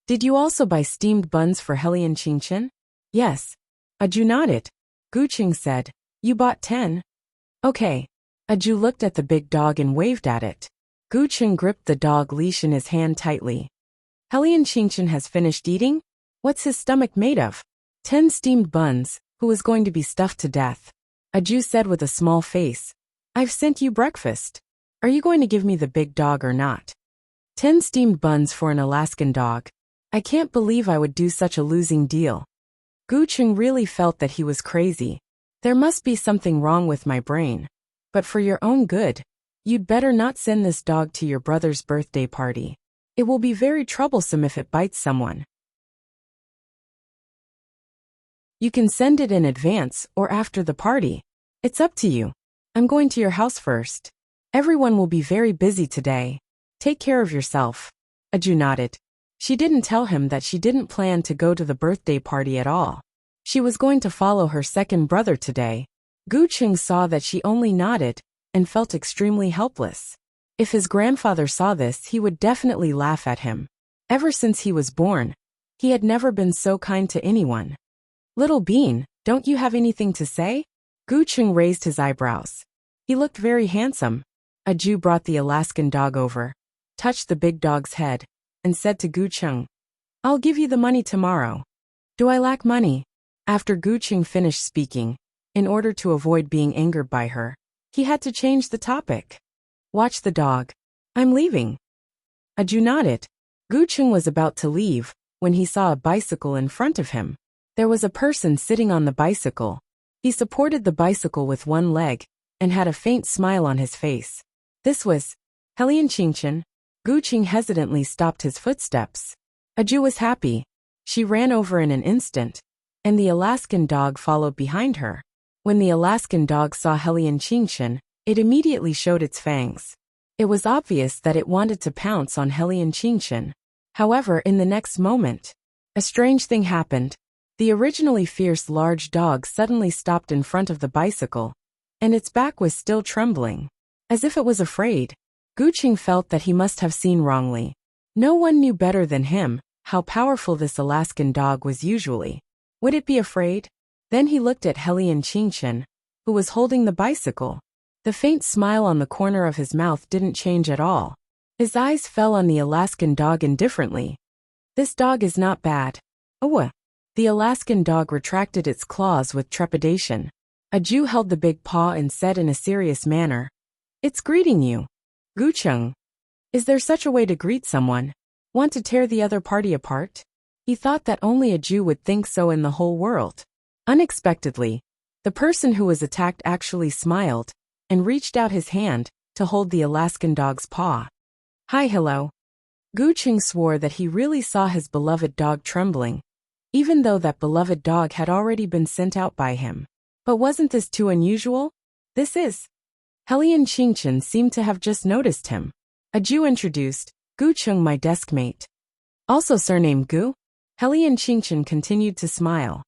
Did you also buy steamed buns for Heli and Qingchen? Yes. Aju nodded. Gu Qing said, you bought 10? Okay. Aju looked at the big dog and waved at it. Gu Qing gripped the dog leash in his hand tightly. Heli and Qingchen has finished eating? What's his stomach made of? 10 steamed buns, who is going to be stuffed to death. Aju said with a small face. I've sent you breakfast. Are you going to give me the big dog or not? 10 steamed buns for an Alaskan dog. I can't believe I would do such a losing deal. Gu Qing really felt that he was crazy. There must be something wrong with my brain. But for your own good, you'd better not send this dog to your brother's birthday party. It will be very troublesome if it bites someone. You can send it in advance or after the party. It's up to you. I'm going to your house first. Everyone will be very busy today. Take care of yourself. Aju nodded. She didn't tell him that she didn't plan to go to the birthday party at all. She was going to follow her second brother today. Gu Qing saw that she only nodded and felt extremely helpless. If his grandfather saw this, he would definitely laugh at him. Ever since he was born, he had never been so kind to anyone. Little Bean, don't you have anything to say? Gu Qing raised his eyebrows. He looked very handsome. Aju brought the Alaskan dog over, touched the big dog's head, and said to Gu Qing, I'll give you the money tomorrow. Do I lack money? After Gu Qing finished speaking, in order to avoid being angered by her, he had to change the topic. Watch the dog. I'm leaving. Aju nodded. Gu Qing was about to leave when he saw a bicycle in front of him. There was a person sitting on the bicycle. He supported the bicycle with one leg and had a faint smile on his face. This was Heli and Qingchen. Gu Qing hesitantly stopped his footsteps. Aju was happy. She ran over in an instant, and the Alaskan dog followed behind her. When the Alaskan dog saw Heli and Qingchen, it immediately showed its fangs. It was obvious that it wanted to pounce on Heli and Qingchen. However, in the next moment, a strange thing happened. The originally fierce large dog suddenly stopped in front of the bicycle, and its back was still trembling, as if it was afraid. Gu Qing felt that he must have seen wrongly. No one knew better than him how powerful this Alaskan dog was usually. Would it be afraid? Then he looked at Heli and Qingchen, who was holding the bicycle. The faint smile on the corner of his mouth didn't change at all. His eyes fell on the Alaskan dog indifferently. This dog is not bad. Oh. The Alaskan dog retracted its claws with trepidation. A Jew held the big paw and said in a serious manner, "It's greeting you. Gucheng. Is there such a way to greet someone? Want to tear the other party apart?" He thought that only a Jew would think so in the whole world. Unexpectedly, the person who was attacked actually smiled and reached out his hand to hold the Alaskan dog's paw. "Hi, hello." Gucheng swore that he really saw his beloved dog trembling, even though that beloved dog had already been sent out by him. But wasn't this too unusual? This is. Helian Qingchen seemed to have just noticed him. A Jew introduced, "Gucheng, my desk mate. Also surname Gu?" Helian Qingchen continued to smile.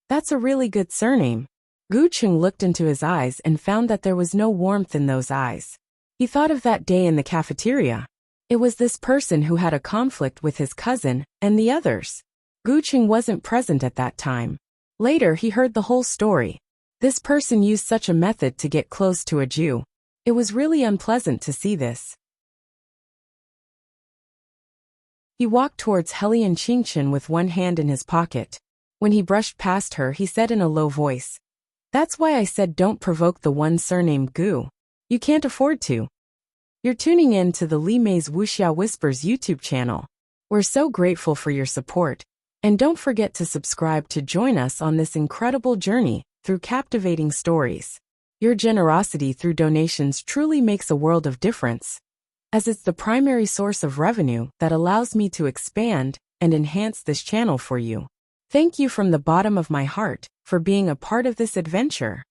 "That's a really good surname." Gucheng looked into his eyes and found that there was no warmth in those eyes. He thought of that day in the cafeteria. It was this person who had a conflict with his cousin and the others. Gucheng wasn't present at that time. Later he heard the whole story. This person used such a method to get close to a Jew. It was really unpleasant to see this. He walked towards Helian Qingchen with one hand in his pocket. When he brushed past her, he said in a low voice, "That's why I said don't provoke the one surnamed Gu. You can't afford to." You're tuning in to the Li Mei's Wuxia Whispers YouTube channel. We're so grateful for your support. And don't forget to subscribe to join us on this incredible journey through captivating stories. Your generosity through donations truly makes a world of difference, as it's the primary source of revenue that allows me to expand and enhance this channel for you. Thank you from the bottom of my heart for being a part of this adventure.